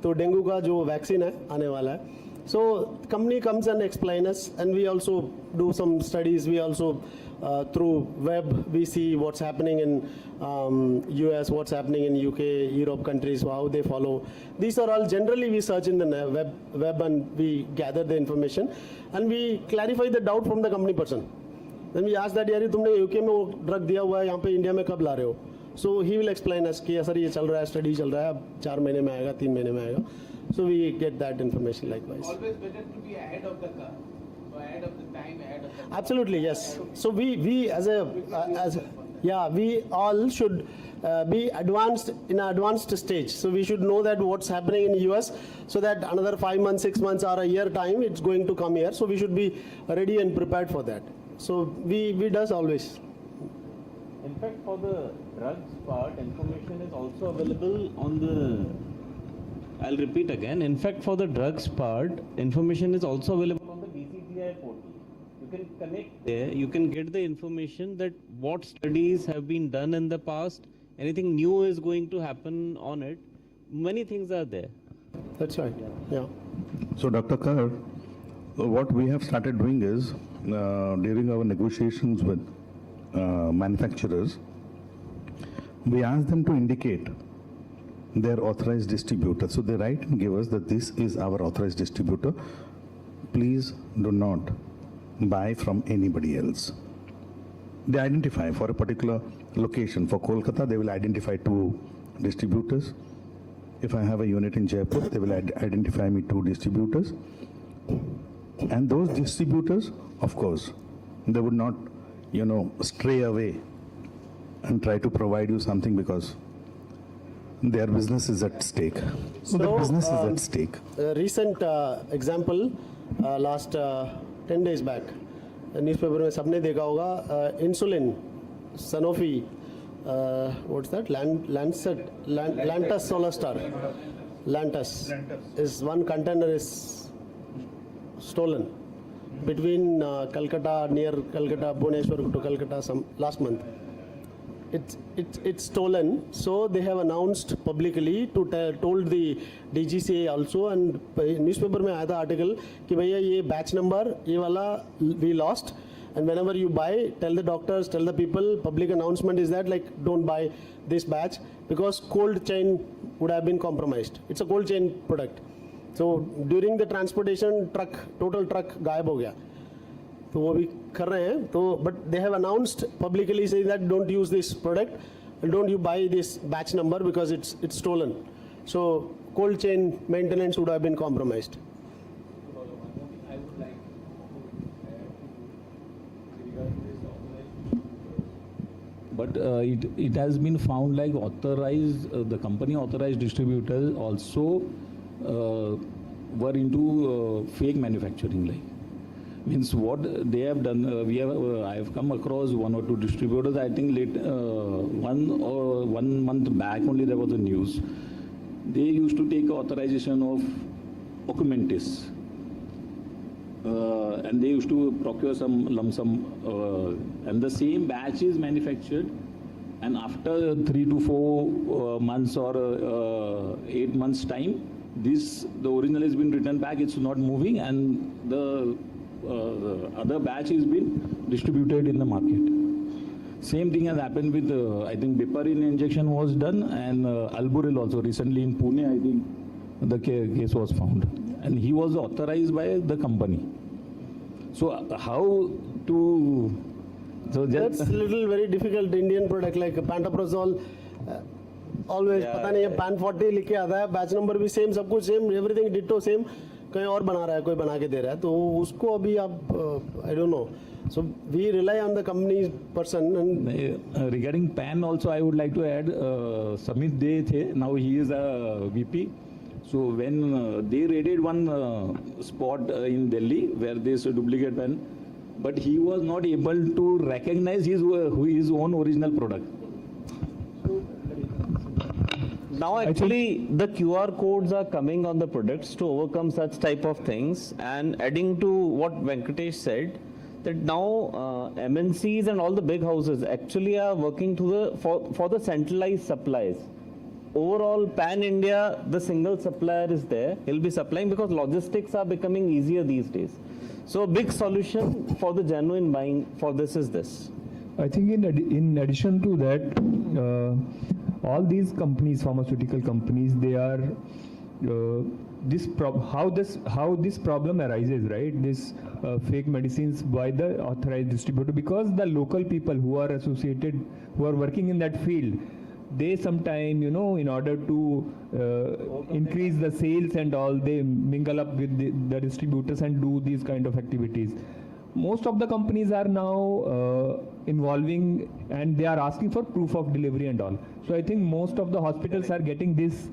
तो डेंगू का जो वैक्सीन है आने वाला है. So company comes and explain us, and we also do some studies. We also through web we see what's happening in US, what's happening in UK, Europe countries, how they follow. These are all generally we search in the web and we gather the information and we clarify the doubt from the company person. Then we ask that यार तुमने UK में वो drug दिया हुआ है, यहाँ पे India में कब ला रहे हो? So he will explain us कि सर ये चल रहा है, स्टडी चल रहा है, अब 4 महीने में आएगा, 3 महीने में आएगा. So we get that information likewise. Always better to be ahead of the curve, so ahead of the time, ahead of the. Absolutely, yes. So we we all should be advanced in an advanced stage. So we should know that what's happening in US, so that another 5 months, 6 months, or a year time, it's going to come here. So we should be ready and prepared for that. So we does always. In fact, for the drugs part, information is also available on the I'll repeat again. In fact, for the drugs part, information is also available on the DCGI portal. You can connect there. You can get the information that what studies have been done in the past, anything new is going to happen on it. Many things are there. That's right, yeah. So Dr. Kar, what we have started doing is, during our negotiations with manufacturers, we ask them to indicate their authorized distributor. So they write and give us that this is our authorized distributor. Please do not buy from anybody else. They identify for a particular location. For Kolkata, they will identify 2 distributors. If I have a unit in Jaipur, they will identify me 2 distributors. And those distributors, of course, they would not, stray away and try to provide you something because their business is at stake. So the business is at stake. A recent example, last 10 days back, newspaper में सबने देखा होगा, insulin, Sanofi, what's that? Lantus Solar Star. Lantus is one container is stolen between Calcutta, near Calcutta, Bhubaneswar to Calcutta last month. It's stolen, so they have announced publicly told the DGCA also, and newspaper में आया था article कि भैया ये batch number ये वाला we lost, and whenever you buy, tell the doctors, tell the people, public announcement is that like don't buy this batch because cold chain would have been compromised. It's a cold chain product, so during the transportation total truck गायब हो गया. तो वो भी कर रहे हैं तो but they have announced publicly saying that don't use this product and don't you buy this batch number because it's stolen. So cold chain maintenance would have been compromised. But it has been found like authorized, the company authorized distributors also were into fake manufacturing, like. Means what they have done, I have come across 1 or 2 distributors. I think 1 month back only there was a news. They used to take authorization of Augmentis, and they used to procure some lump sum, and the same batch is manufactured, and after 3 to 4 months or 8 months time, the original has been returned back. It's not moving, and the other batch has been distributed in the market. Same thing has happened with, I think, Biparin injection was done, and Alburil also. Recently in Pune, I think, the case was found. And he was authorized by the company. So how to... So That's a little very difficult. Indian product like pantoprazole, always, पता नहीं है, pan 40 लिख के आता है, batch number भी same, सब कुछ same, everything ditto same. कहीं और बना रहा है, कोई बना के दे रहा है, तो उसको अभी आप I don't know. So we rely on the company person. And regarding PAN also, I would like to add, Samit De the, now he is a VP. So when they raided one spot in Delhi where there's a duplicate PAN, but he was not able to recognize his own original product. Now actually the QR codes are coming on the products to overcome such type of things, and adding to what Venkatesh said, that now MNCs and all the big houses actually are working to for the centralized supplies. Overall pan India, the single supplier is there, he'll be supplying because logistics are becoming easier these days. So a big solution for the genuine buying for this is this. I think in addition to that, all these companies, pharmaceutical companies, they are how this problem arises, right? This fake medicines by the authorized distributor, because the local people who are associated, who are working in that field, they sometime, in order to increase the sales and all, they mingle up with the distributors and do these kind of activities. Most of the companies are now involving, and they are asking for proof of delivery and all. So I think most of the hospitals are getting this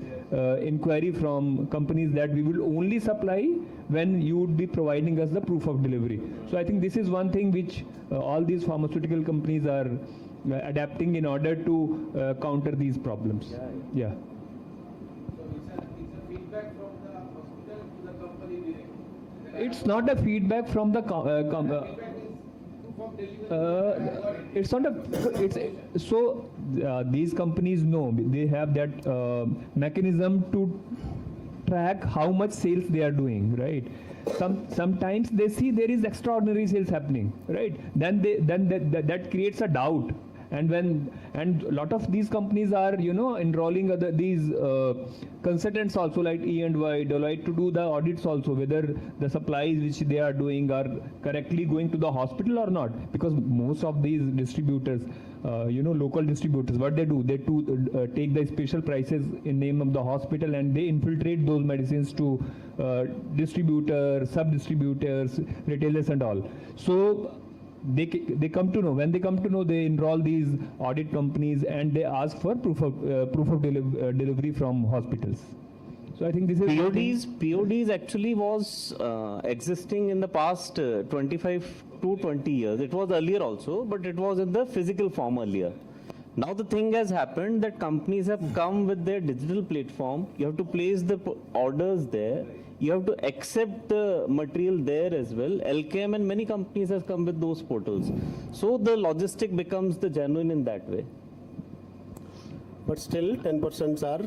inquiry from companies that we will only supply when you would be providing us the proof of delivery. So I think this is one thing which all these pharmaceutical companies are adapting in order to counter these problems. Yeah. So it's a feedback it's not a feedback from the it's not a it's so these companies know they have that mechanism to track how much sales they are doing, right? Sometimes they see there is extraordinary sales happening, right? Then that creates a doubt. And a lot of these companies are enrolling these consultants also, like E&Y, Deloitte, to do the audits also, whether the supplies which they are doing are correctly going to the hospital or not. Because most of these distributors, local distributors, what they do, they take the special prices in name of the hospital, and they infiltrate those medicines to distributors, sub-distributors, retailers and all. So they come to know, when they come to know, they enroll these audit companies and they ask for proof of delivery from hospitals. So I think this is PODs actually was existing in the past 25 to 20 years. It was earlier also, but it was in the physical form earlier. Now the thing has happened that companies have come with their digital platform. You have to place the orders there. You have to accept the material there as well. LKM and many companies has come with those portals. So the logistic becomes the genuine in that way. But still 10% are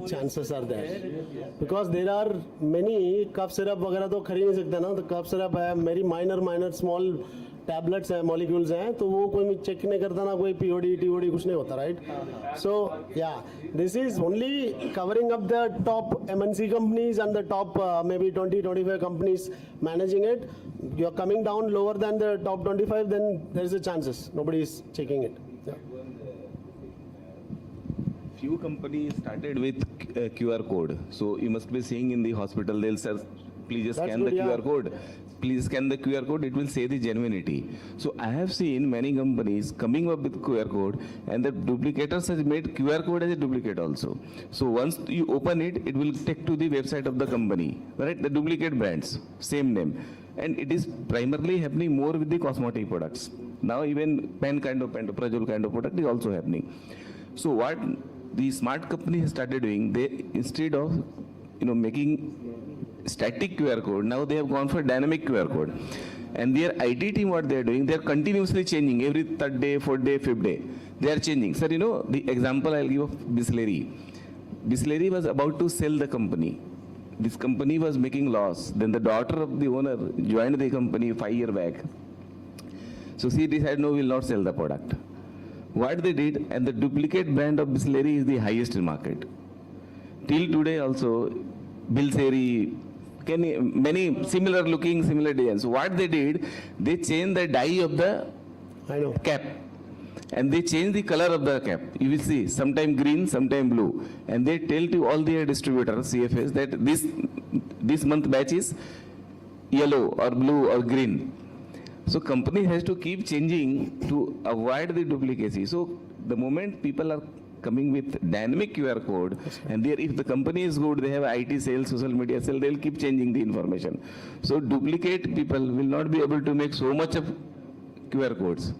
chances are there, because there are many cough syrup वगैरह तो खरीद नहीं सकते ना, तो cough syrup है, very minor small tablets हैं, molecules हैं, तो वो कोई check नहीं करता ना, कोई POD, TOD कुछ नहीं होता, right? So yeah, this is only covering up the top MNC companies and the top maybe 20-25 companies managing it. You're coming down lower than the top 25, then there is a chances nobody is checking it. Yeah. Few companies started with QR code. So you must be seeing in the hospital, they'll say, please just scan the QR code. Please scan the QR code, it will say the genuinity. So I have seen many companies coming up with QR code, and the duplicators has made QR code as a duplicate also. So once you open it, it will take to the website of the company, right? The duplicate brands, same name. And it is primarily happening more with the cosmetic products. Now even pen kind of pantoprazole kind of product is also happening. So what the smart company has started doing, they instead of making static QR code, now they have gone for dynamic QR code. And their IT team, what they are doing, they are continuously changing every third day, fourth day, fifth day. They are changing. Sir, the example I'll give of Bisleri. Bisleri was about to sell the company. This company was making loss. Then the daughter of the owner joined the company 5 years back. So she decided, no, we will not sell the product. What they did, and the duplicate brand of Bisleri is the highest in market. Till today also, Bilseri, many similar looking, similar designs. What they did, they changed the dye of the cap. And they changed the color of the cap. You will see, sometime green, sometime blue. And they tell to all their distributors, CFS, that this month batch is yellow or blue or green. So company has to keep changing to avoid the duplicacy. So the moment people are coming with dynamic QR code, and there, if the company is good, they have IT sales, social media sales, they'll keep changing the information. So duplicate people will not be able to make so much of QR codes.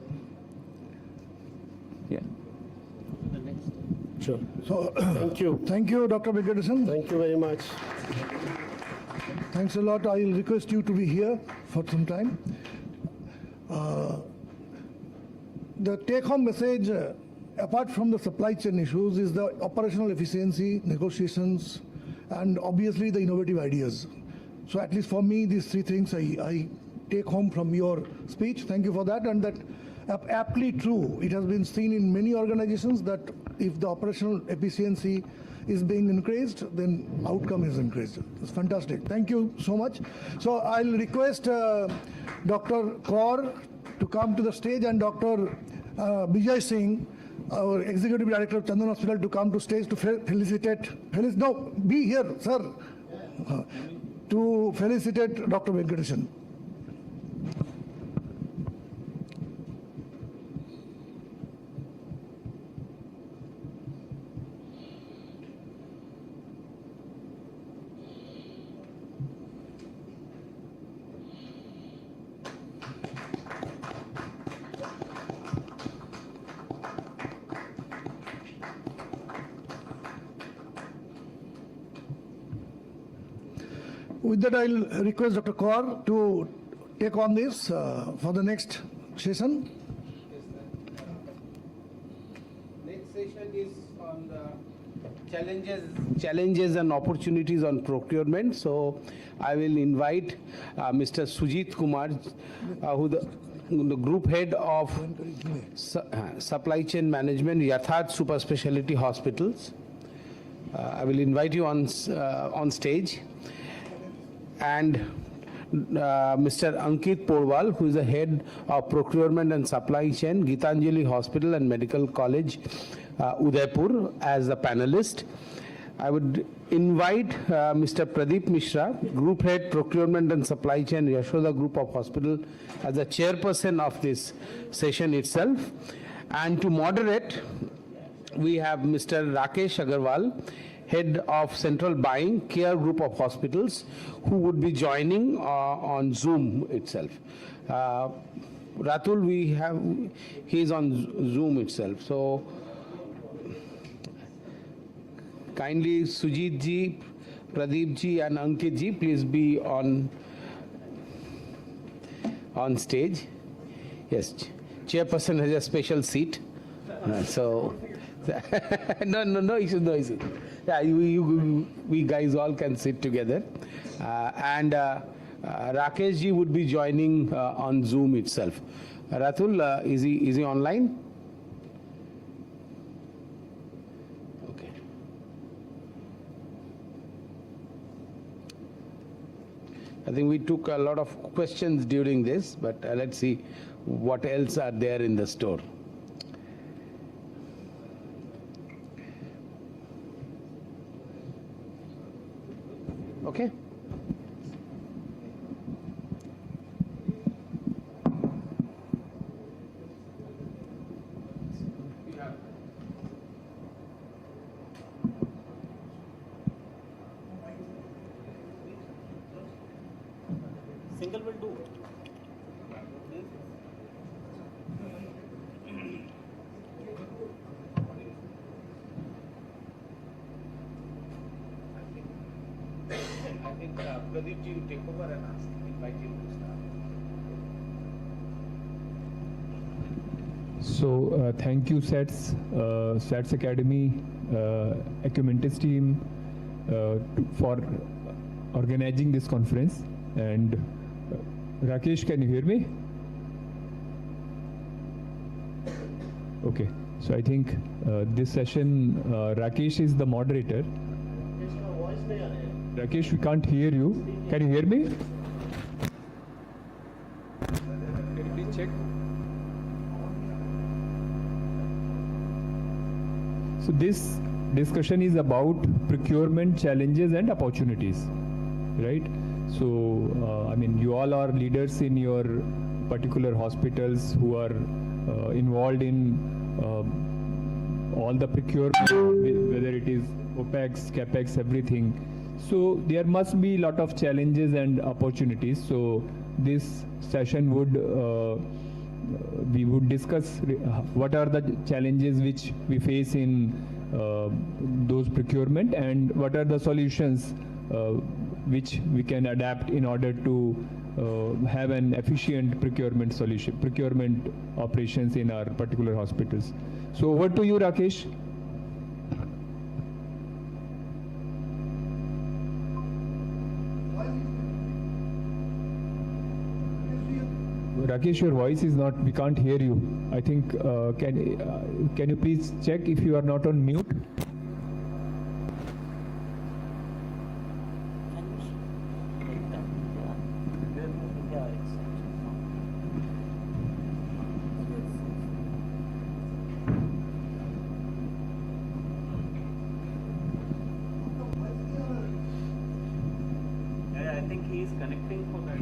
Yeah. Sure. So, Thank you. thank you, Dr. Venkatesan. Thank you very much. Thanks a lot. I'll request you to be here for some time. The take-home message, apart from the supply chain issues, is the operational efficiency, negotiations, and obviously the innovative ideas. So at least for me, these three things I take home from your speech. Thank you for that. And that aptly true. It has been seen in many organizations that if the operational efficiency is being increased, then outcome is increased. It's fantastic. Thank you so much. So I'll request Dr. Kaur to come to the stage, and Dr. Bijay Singh, our Executive Director of Chandan Hospital, to come to stage to be here, sir, to felicitate Dr. Venkatesan. With that, I'll request Dr. Kaur to take on this for the next session. Next session is on the challenges and opportunities on procurement. So I will invite Mr. Sujit Kumar, who the group head of supply chain management, Yatharth Super Speciality Hospitals. I will invite you on stage, and Mr. Ankit Porwal, who is the head of procurement and supply chain, Gitanjali Hospital and Medical College, Udaipur, as the panelist. I would invite Mr. Pradeep Mishra, Group Head Procurement and Supply Chain, Yashoda Group of Hospital, as the chairperson of this session itself. And to moderate, we have Mr. Rakesh Agarwal, Head of Central Buying, Care Group of Hospitals, who would be joining on Zoom itself. Ratul, he is on Zoom itself. So kindly Sujit ji, Pradeep ji and Ankit ji, please be on stage. Yes, chairperson has a special seat. So no issues. Yeah, we guys all can sit together. And Rakesh ji would be joining on Zoom itself. Ratul, is he online? Okay. I think we took a lot of questions during this, but let's see what else are there in the store. Okay. Single will do. I think Pradeep ji will take over and invite him to start. So thank you SATS Academy, Acumentis team for organizing this conference. And Rakesh, can you hear me? Okay, so I think this session, Rakesh is the moderator. Rakesh, we can't hear you. Can you hear me? Can you please check? So this discussion is about procurement challenges and opportunities, right? So, I mean, you all are leaders in your particular hospitals who are involved in all the procurement, whether it is OPEX, CAPEX, everything. So there must be a lot of challenges and opportunities. So this session would, we would discuss what are the challenges which we face in those procurement and what are the solutions which we can adapt in order to have an efficient procurement solution, procurement operations in our particular hospitals. So over to you, Rakesh. Rakesh, your voice is not, we can't hear you. I think, can you please check if you are not on mute? I think he is connecting for that.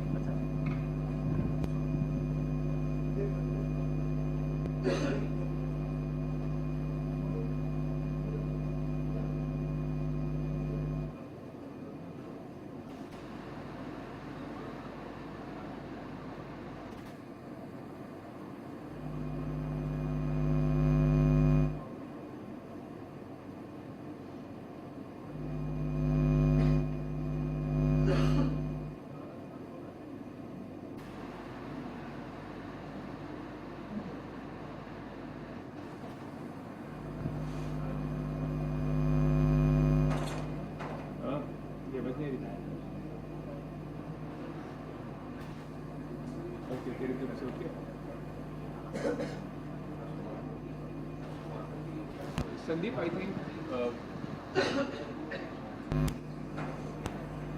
Sandeep, I think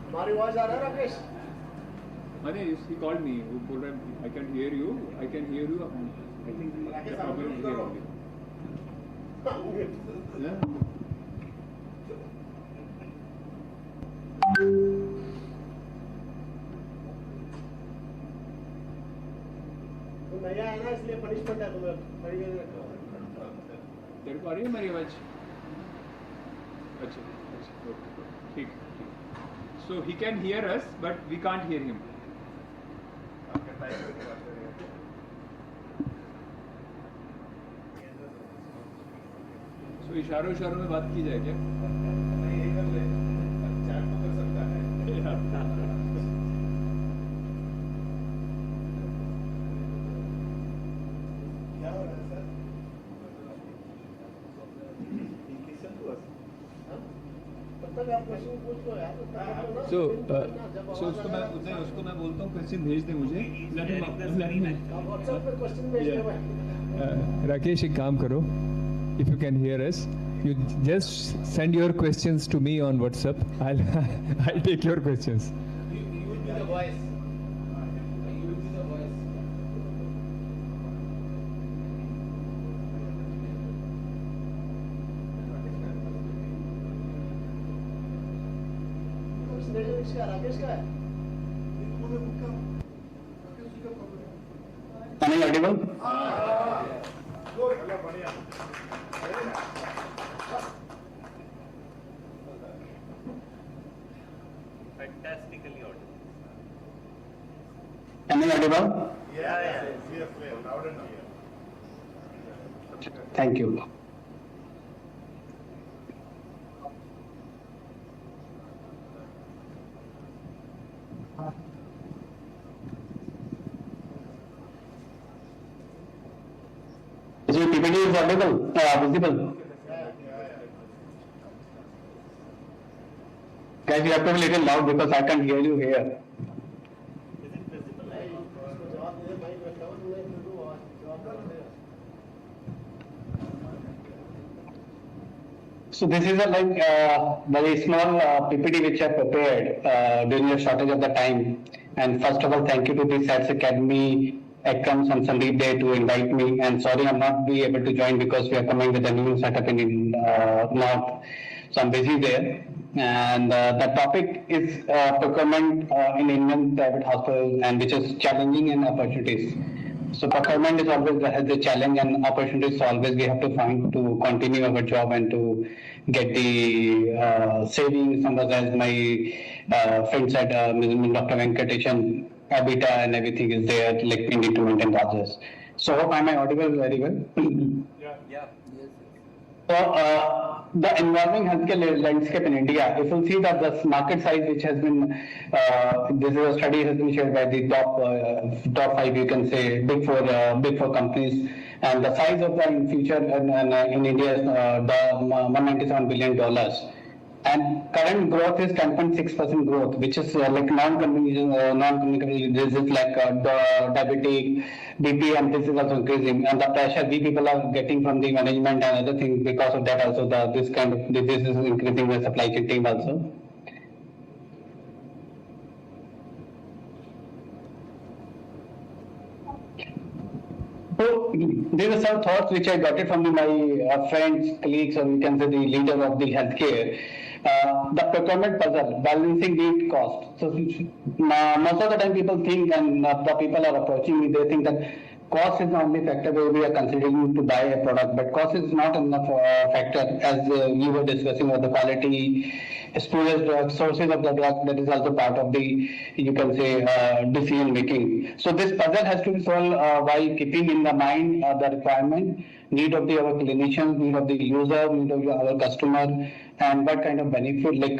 हमारी आवाज आ रहा है Rakesh? he called me. He told him, I can hear you. I can hear you. I think the problem is here only. Yeah. तो नया है ना इसलिए punishment है तुम्हें। तेरे को आ रही है मेरी आवाज? अच्छा, okay, ठीक। So he can hear us, but we can't hear him. So इशारों में बात की जाए क्या? So उसको मैं बोलता हूँ क्वेश्चन भेज दे मुझे। Rakesh, एक काम करो. If you can hear us, you just send your questions to me on WhatsApp. I'll take your questions. You will be the voice. Rakesh का है? Am I audible? Fantastically audible. Am I audible? Yeah. Thank you. Is your PPT is audible? Visible? Guys, you have to be a little loud because I can't hear you here. So this is a very small PPT which I prepared during a shortage of the time. And first of all, thank you to the SATS Academy, Ipscon and Sandeep Day to invite me. And sorry, I'm not be able to join because we are coming with a new setup in North. So I'm busy there. And the topic is procurement in Indian private hospitals, and which is challenging and opportunities. So procurement is always has a challenge, and opportunities always we have to find to continue our job and to get the savings numbers, as my friend said, Dr. Venkatesh, EBITDA and everything is there, like we need to maintain process. So hope am I audible very well? Yeah. So the evolving healthcare landscape in India, if you see that the market size which has been, this is a study has been shared by the top 5, you can say, big four companies, and the size of the in future in India is $197 billion. And current growth is 10.6% growth, which is like non-communicable diseases like diabetic, BP, and this is also increasing. And the pressure we people are getting from the management and other things, because of that also this kind of disease is increasing the supply chain team also. So these are some thoughts which I got it from my friends, colleagues, or we can say the leader of the healthcare. The procurement puzzle, balancing the cost. So most of the time people think, and the people are approaching me, they think that cost is the only factor where we are considering to buy a product, but cost is not enough factor, as you were discussing about the quality, spurious drug, sources of the drug, that is also part of the, you can say, decision making. So this puzzle has to be solved by keeping in the mind the requirement, need of our clinicians, need of the user, need of our customer, and what kind of benefit, like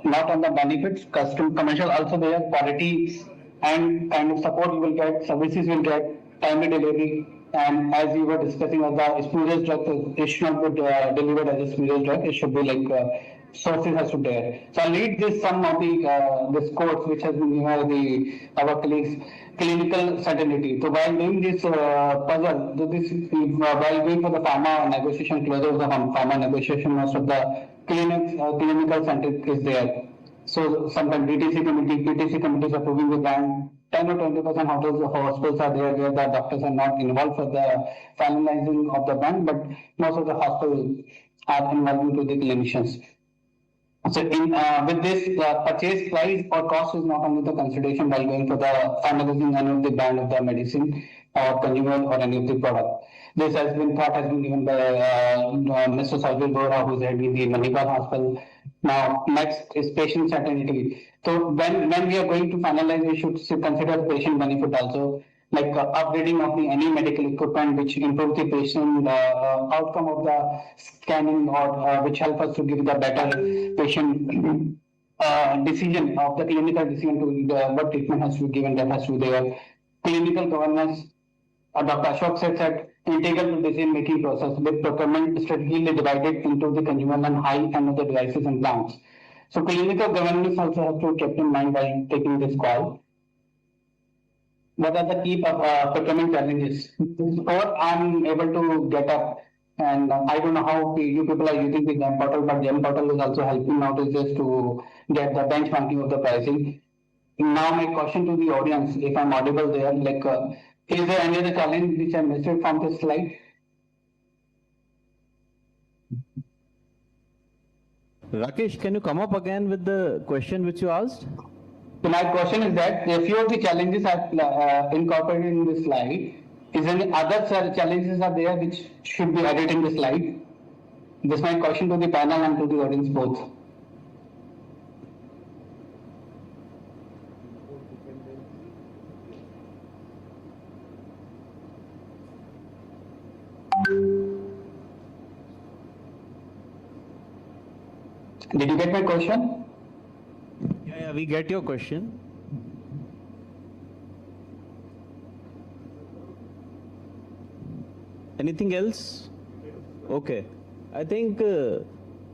not on the benefits, commercial also there, quality and kind of support you will get, services you will get, timely delivery, and as you were discussing of the spurious drug, it should not be delivered as a spurious drug, it should be like sources has to there. So I'll read this some of the this quotes which has been given by our colleagues. Clinical certainty. So while doing this puzzle, while going for the pharma negotiation, closure of the pharma negotiation, most of the clinical certainty is there. So sometimes DTC committee, PTC committees approving the grant. 10 or 20% hospitals are there where the doctors are not involved for the finalizing of the grant, but most of the hospitals are involved into the clinicians. So with this, the purchase price or cost is not only the consideration while going for the finalizing any of the brand of the medicine or consumer or any of the product. This has been given by Mr. Sajid Bora, who is heading the Manipal Hospital. Now, next is patient certainty. So when we are going to finalize, we should consider patient benefit also, like upgrading of any medical equipment which improve the patient outcome of the scanning or which help us to give the better patient decision of the clinical decision to what treatment has to be given, that has to be there. Clinical governance, Dr. Ashok said integral to decision making process with procurement strategically divided into the consumer and high end of the devices and plants. So clinical governance also has to be kept in mind while taking this call. What are the key procurement challenges? Or I'm able to get up, and I don't know how you people are using the GEM portal, but GEM portal is also helping out is just to get the benchmarking of the pricing. Now my question to the audience, if I'm audible there, like is there any other challenge which I missed from this slide? Rakesh, can you come up again with the question which you asked? So my question is that a few of the challenges are incorporated in this slide. Is any other challenges are there which should be added in the slide? This is my question to the panel and to the audience both. Did you get my question? Yeah, we get your question. Anything else? Okay. I think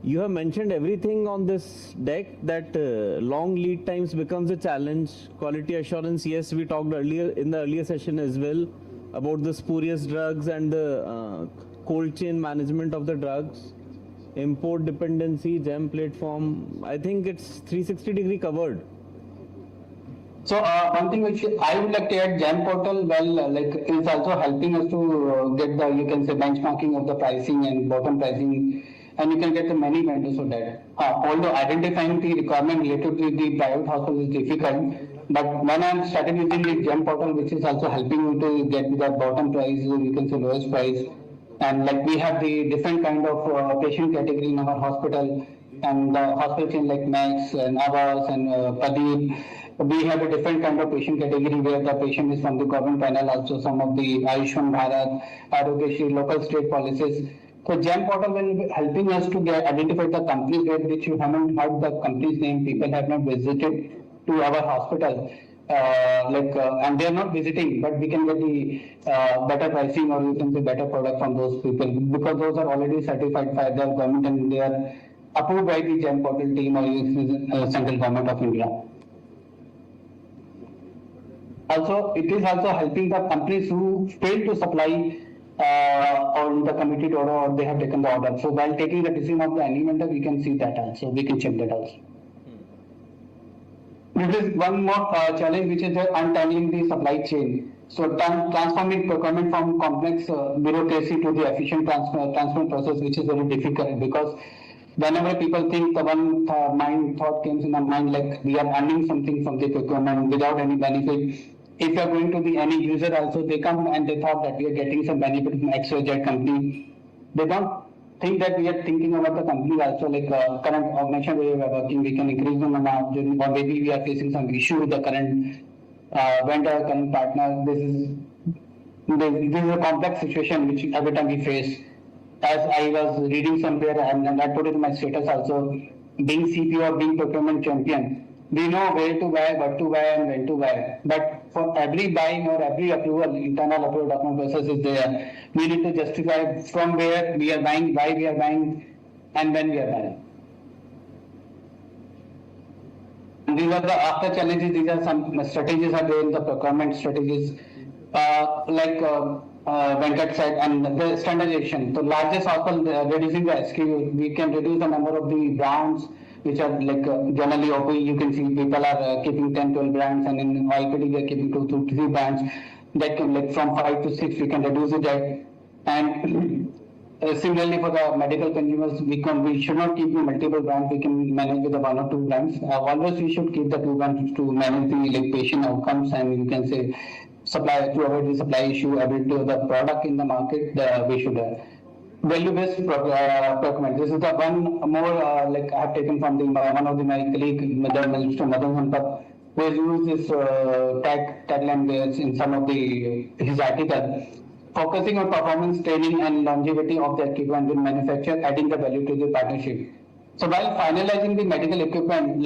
you have mentioned everything on this deck, that long lead times becomes a challenge. Quality assurance, yes, we talked earlier in the earlier session as well about the spurious drugs and the cold chain management of the drugs. Import dependency, GEM platform, I think it's 360-degree covered. So one thing which I would like to add, GEM portal, well, like is also helping us to get the, you can say, benchmarking of the pricing and bottom pricing, and you can get the many vendors for that. Although identifying the requirement related to the private hospital is difficult, but when I started using the GEM portal, which is also helping you to get the bottom price, you can say lowest price. And like we have the different kind of patient category in our hospital, and the hospital chain like Max and Abbas and Pradeep. We have a different kind of patient category where the patient is from the government panel, also some of the Ayushman Bharat, Arogyashri, local state policies. So GEM portal will be helping us to identify the companies where which you haven't heard the company's name, people have not visited to our hospital. And they are not visiting, but we can get the better pricing or you can say better product from those people because those are already certified by the government and they are approved by the GEM portal team or central government of India. Also, it is also helping the companies who fail to supply on the committed order or they have taken the order. So while taking the decision of the any vendor, we can see that also. We can check that also. This is one more challenge which is untangling the supply chain. So transforming procurement from complex bureaucracy to the efficient transfer process, which is very difficult because whenever people think the one thought comes in their mind like we are earning something from the procurement without any benefit. If you are going to the any user also, they come and they thought that we are getting some benefit from XYZ company. They don't think that we are thinking about the company also, like current organization where we are working, we can increase the amount, or maybe we are facing some issue with the current vendor, current partner. This is a complex situation which every time we face. As I was reading somewhere and I put it in my status also, being CPO or being procurement champion, we know where to buy, what to buy and when to buy. But for every buying or every approval, internal approval document process is there. We need to justify from where we are buying, why we are buying and when we are buying. these are the after challenges. These are some strategies are there in the procurement strategies, Venkat said, and the standardization. The largest hospital reducing the SKU, we can reduce the number of the brands which are generally OP. You can see people are keeping 10, 12 brands, and in IPD they are keeping 2 to 3 brands. That can from 5 to 6 we can reduce it. And similarly for the medical consumers, we should not keep the multiple brands. We can manage with the 1 or 2 brands. Always we should keep the 2 brands to manage the patient outcomes, and you can say supply to avoid the supply issue, ability of the product in the market. We should value-based procurement. This is the one more I have taken from one of my colleague, Mr. Madan Sampath, who has used this tagline there in some of his article. Focusing on performance, training, and longevity of the equipment will manufacture, adding the value to the partnership. So while finalizing the medical equipment,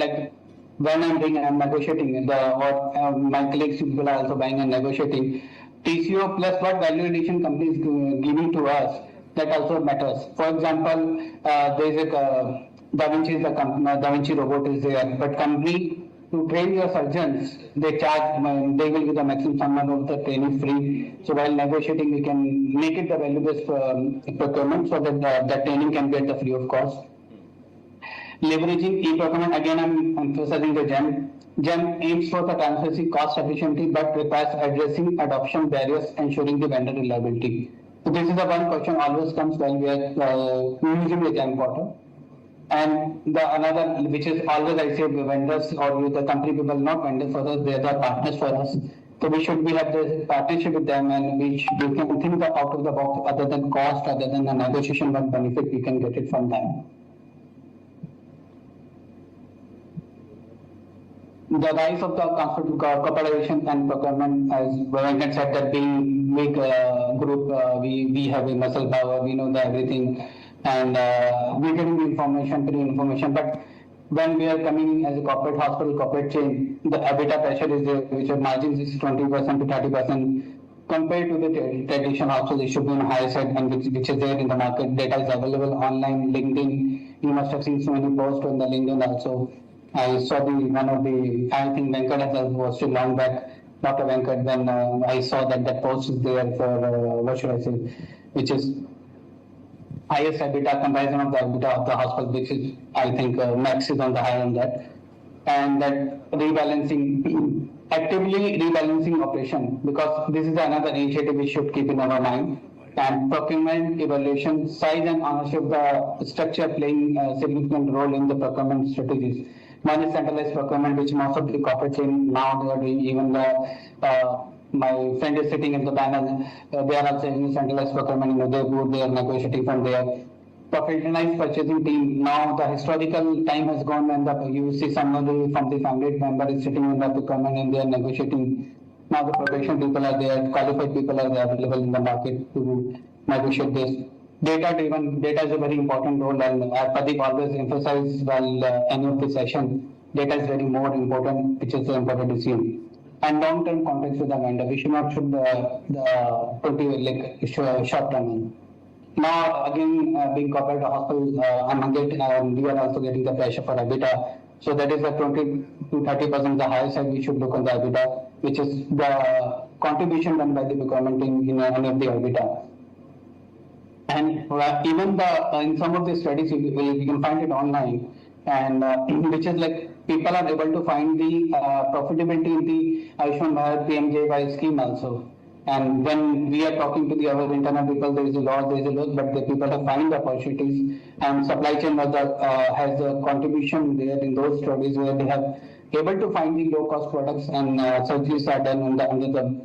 when I'm negotiating, my colleagues people are also buying and negotiating, TCO plus what value addition company is giving to us, that also matters. For example, there is a Da Vinci robot is there, but company to train your surgeons, they charge, they will give the maximum amount of the training free. So while negotiating, we can make it the value-based procurement so that the training can get the free of cost. Leveraging e-procurement, again I'm emphasizing the GEM. GEM aims for the transparency, cost efficiency, but requires addressing adoption barriers, ensuring the vendor reliability. So this is the one question always comes while we are using the GEM portal. And the another, which is always I say vendors or the company people, not vendors for us, they are the partners for us. So we have the partnership with them, and we can think out of the box other than cost, other than the negotiation, what benefit we can get it from them. The rise of the corporatization and procurement, as Venkat said, that being big group, we have a muscle power, we know everything, and we're getting the information, pre-information. But when we are coming as a corporate hospital, corporate chain, the EBITDA pressure is there, which are margins is 20% to 30%. Compared to the traditional hospital, it should be on the higher side, and which is there in the market. Data is available online, LinkedIn. You must have seen so many posts on the LinkedIn also. I saw I think Venkat was still long back, Dr. Venkat, when I saw that post is there for, what should I say, which is highest EBITDA comparison of the EBITDA of the hospital, which is, I think, Max is on the high on that. And that rebalancing, actively rebalancing operation, because this is another initiative we should keep in our mind. And procurement, evaluation, size and ownership, the structure playing a significant role in the procurement strategies. One is centralized procurement, which most of the corporate chain now they are doing. Even my friend is sitting in the panel, they are also using centralized procurement. They are negotiating from there. Professionalized purchasing team. Now the historical time has gone, and you see somebody from the family member is sitting in the procurement and they are negotiating. Now the professional people are there, qualified people are there available in the market to negotiate this. Data-driven, data is a very important role, and Pradeep always emphasizes while any of the session, data is very more important, which is important to see. And long-term contracts with the vendor, we should not shoot the short-term. Now again, being corporate hospital, we are also getting the pressure for EBITDA. So that is the 20 to 30% the higher side we should look on the EBITDA, which is the contribution done by the procurement team in any of the EBITDA. And even in some of the studies, you can find it online, and which is people are able to find the profitability in the Ayushman Bharat PMJY scheme also. And when we are talking to our internal people, there is a loss, but the people have found the opportunities, and supply chain has a contribution there in those studies where they have able to find the low cost products, and surgeries are done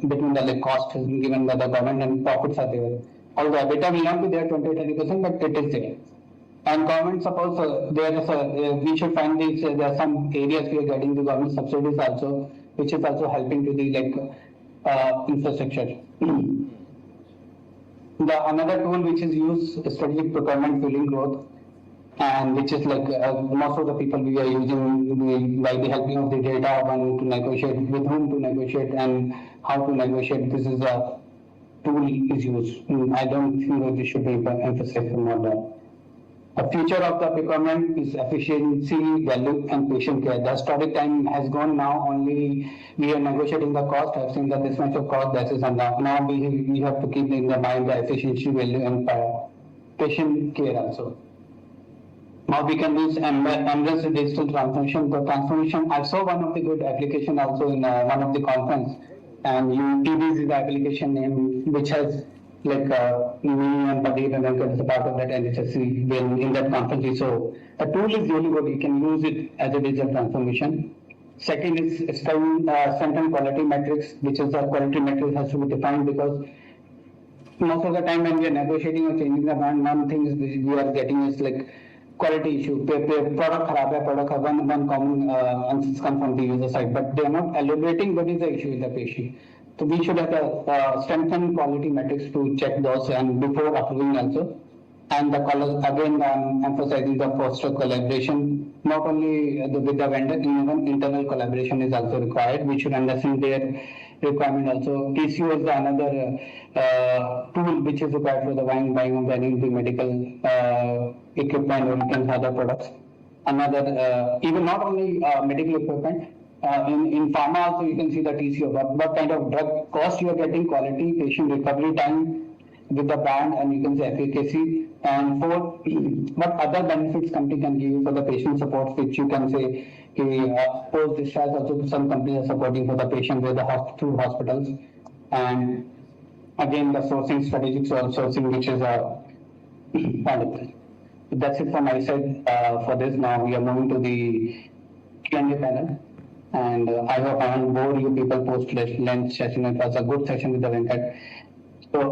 between the cost has been given by the government and profits are there. Although EBITDA will not be there 20-30%, but it is there. And government suppose we should find these. There are some areas we are getting the government subsidies also, which is also helping to the infrastructure. Another tool which is used strategic procurement fueling growth, and which is most of the people we are using by the helping of the data, one to negotiate, with whom to negotiate and how to negotiate. This is a tool is used. I don't think that this should be emphasized more than. The future of the procurement is efficiency, value, and patient care. The historic time has gone now. Only we are negotiating the cost. I've seen that this much of cost. That is enough. Now we have to keep in the mind the efficiency, value, and patient care also. Now we can use embrace the digital transformation. The transformation. I saw one of the good application also in one of the conference, and TVs is the application name which has like me and Pradeep and Venkat is a part of that NHSC when in that conference. So the tool is really good. You can use it as a digital transformation. Second is strengthen quality metrics, which is the quality metrics has to be defined because most of the time when we are negotiating or changing the brand, one thing is we are getting is like quality issue. Product kharab hai, product one common answers come from the user side, but they are not elaborating what is the issue with the patient. So we should have a strengthen quality metrics to check those and before approving also. And the again emphasizing the foster collaboration, not only with the vendor, even internal collaboration is also required. We should understand their requirement also. TCO is another tool which is required for the buying of the medical equipment or you can other products. Another, even not only medical equipment, in pharma also you can see the TCO, what kind of drug cost you are getting, quality, patient recovery time with the brand, and you can say efficacy, and for what other benefits company can give you for the patient support, which you can say post discharge also some companies are supporting for the patient with the through hospitals, and again the sourcing strategic sourcing which is a that's it from my side for this. Now we are moving to the Q&A panel. And I hope I won't bore you people post lunch session. It was a good session with the Venkat. So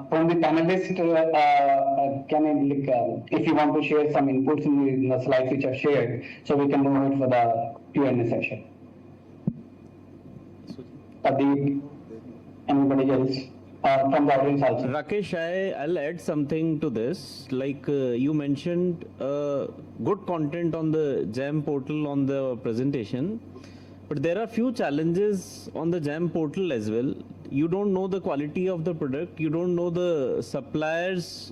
from the panelists, can I if you want to share some inputs in the slides which I've shared, so we can move ahead for the Q&A session. Pradeep, anybody else from the audience also? Rakesh, I'll add something to this. Like you mentioned, good content on the GEM portal on the presentation. But there are few challenges on the GEM portal as well. You don't know the quality of the product. You don't know the supplier's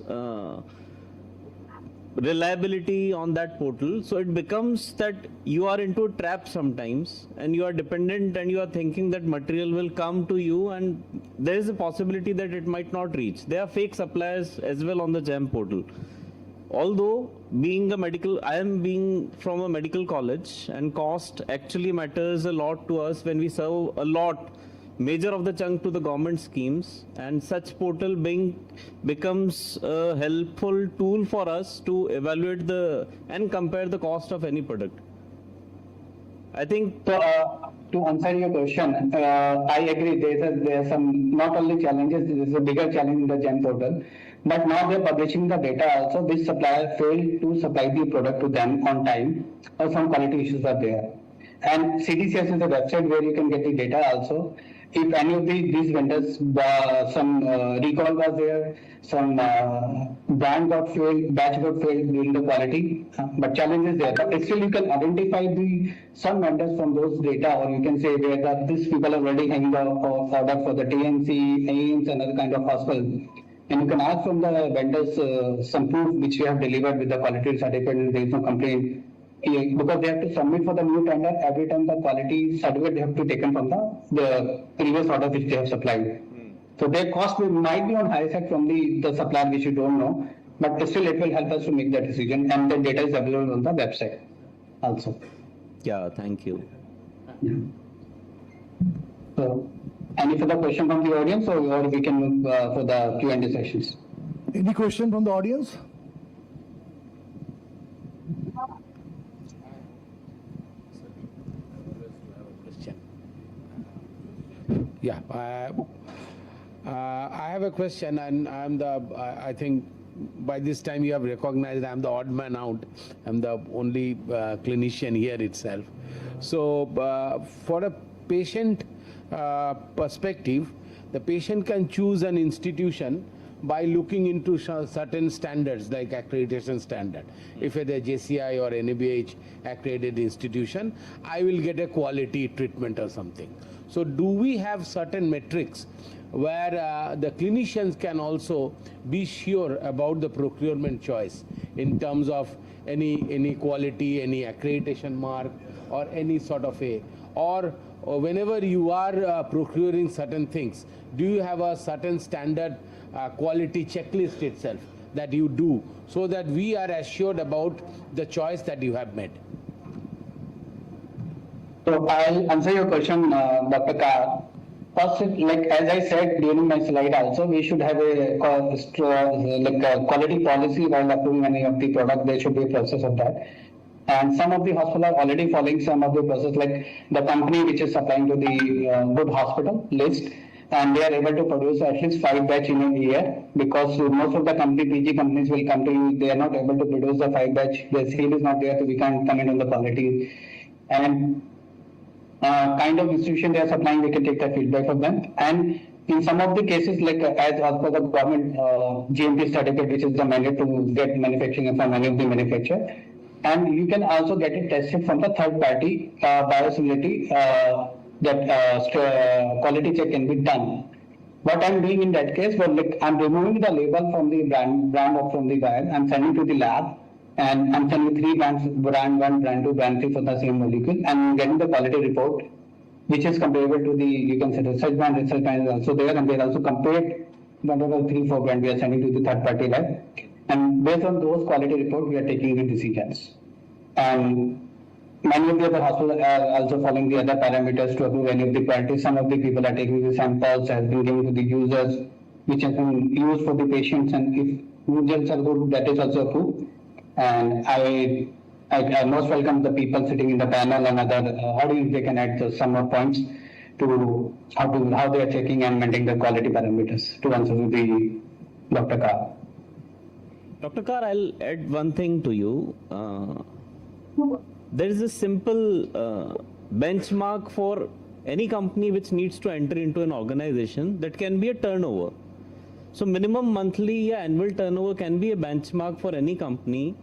reliability on that portal. So it becomes that you are into a trap sometimes and you are dependent and you are thinking that material will come to you and there is a possibility that it might not reach. There are fake suppliers as well on the GEM portal. Although being a medical, I am being from a medical college and cost actually matters a lot to us when we serve a lot, major of the chunk to the government schemes, and such portal becomes a helpful tool for us to evaluate and compare the cost of any product. I think. So, to answer your question, I agree. There are some not only challenges. There is a bigger challenge in the GEM portal. But now they're publishing the data also which supplier failed to supply the product to them on time or some quality issues are there. And CTCS is a website where you can get the data also. If any of these vendors, some recall was there, some brand got failed, batch got failed during the quality, but challenge is there. But still you can identify some vendors from those data, or you can say where these people are already having the order for the TNC, AIMS and other kind of hospital. And you can ask from the vendors some proof which we have delivered with the quality certificate and there is no complaint. Because they have to submit for the new tender every time the quality certificate they have to taken from the previous order which they have supplied. So their cost might be on higher side from the supplier which you don't know, but still it will help us to make that decision and the data is available on the website also. Yeah, thank you. Yeah. So any further question from the audience or we can move for the Q&A sessions? Any question from the audience? Yeah, I have a question, and I think by this time you have recognized I'm the odd man out. I'm the only clinician here itself. So for a patient perspective, the patient can choose an institution by looking into certain standards like accreditation standard. If it's a JCI or NABH accredited institution, I will get a quality treatment or something. So do we have certain metrics where the clinicians can also be sure about the procurement choice in terms of any quality, any accreditation mark, or any sort of or whenever you are procuring certain things, do you have a certain standard quality checklist itself that you do, so that we are assured about the choice that you have made? So I'll answer your question, Dr. Kar. First, like as I said during my slide also, we should have a quality policy while approving any of the product. There should be a process of that. And some of the hospitals are already following some of the process, like the company which is supplying to the good hospital list, and they are able to produce at least 5 batch in a year, because most of the company, PG companies will come to you, they are not able to produce the 5 batch, the seal is not there, so we can't comment on the quality. And kind of institution they are supplying, we can take the feedback from them. And in some of the cases, like as per the government GMP certificate, which is the mandate to get manufacturing from any of the manufacturer, and you can also get it tested from the third party biosimilarity, that quality check can be done. What I'm doing in that case, well, like I'm removing the label from the brand or from the vial, I'm sending to the lab, and I'm sending 3 brands, brand 1, brand 2, brand 3 for the same molecule, and getting the quality report, which is comparable to the, you can say, research brand is also there, and they are also compared whatever 3-4 brand we are sending to the third party lab. And based on those quality reports, we are taking the decisions. And many of the other hospitals are also following the other parameters to approve any of the quality. Some of the people are taking the samples, has been given to the users, which has been used for the patients, and if results are good, that is also approved. And I most welcome the people sitting in the panel and other audience, they can add some more points to how they are checking and maintaining the quality parameters, to answer to the Dr. Kar. Dr. Kar, I'll add one thing to you. There is a simple benchmark for any company which needs to enter into an organization, that can be a turnover. So minimum monthly or annual turnover can be a benchmark for any company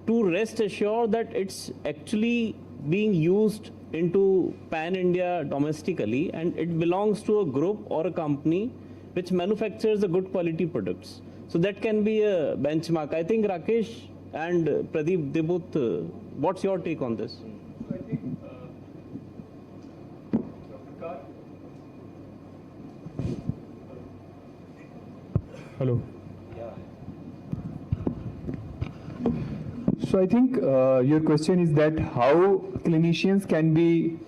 to rest assured that it's actually being used into pan-India domestically, and it belongs to a group or a company which manufactures a good quality products. So that can be a benchmark. I think Rakesh and Pradeep, they both, what's your take on this? So I think, Dr. Kar. Hello. So I think your question is that how clinicians can be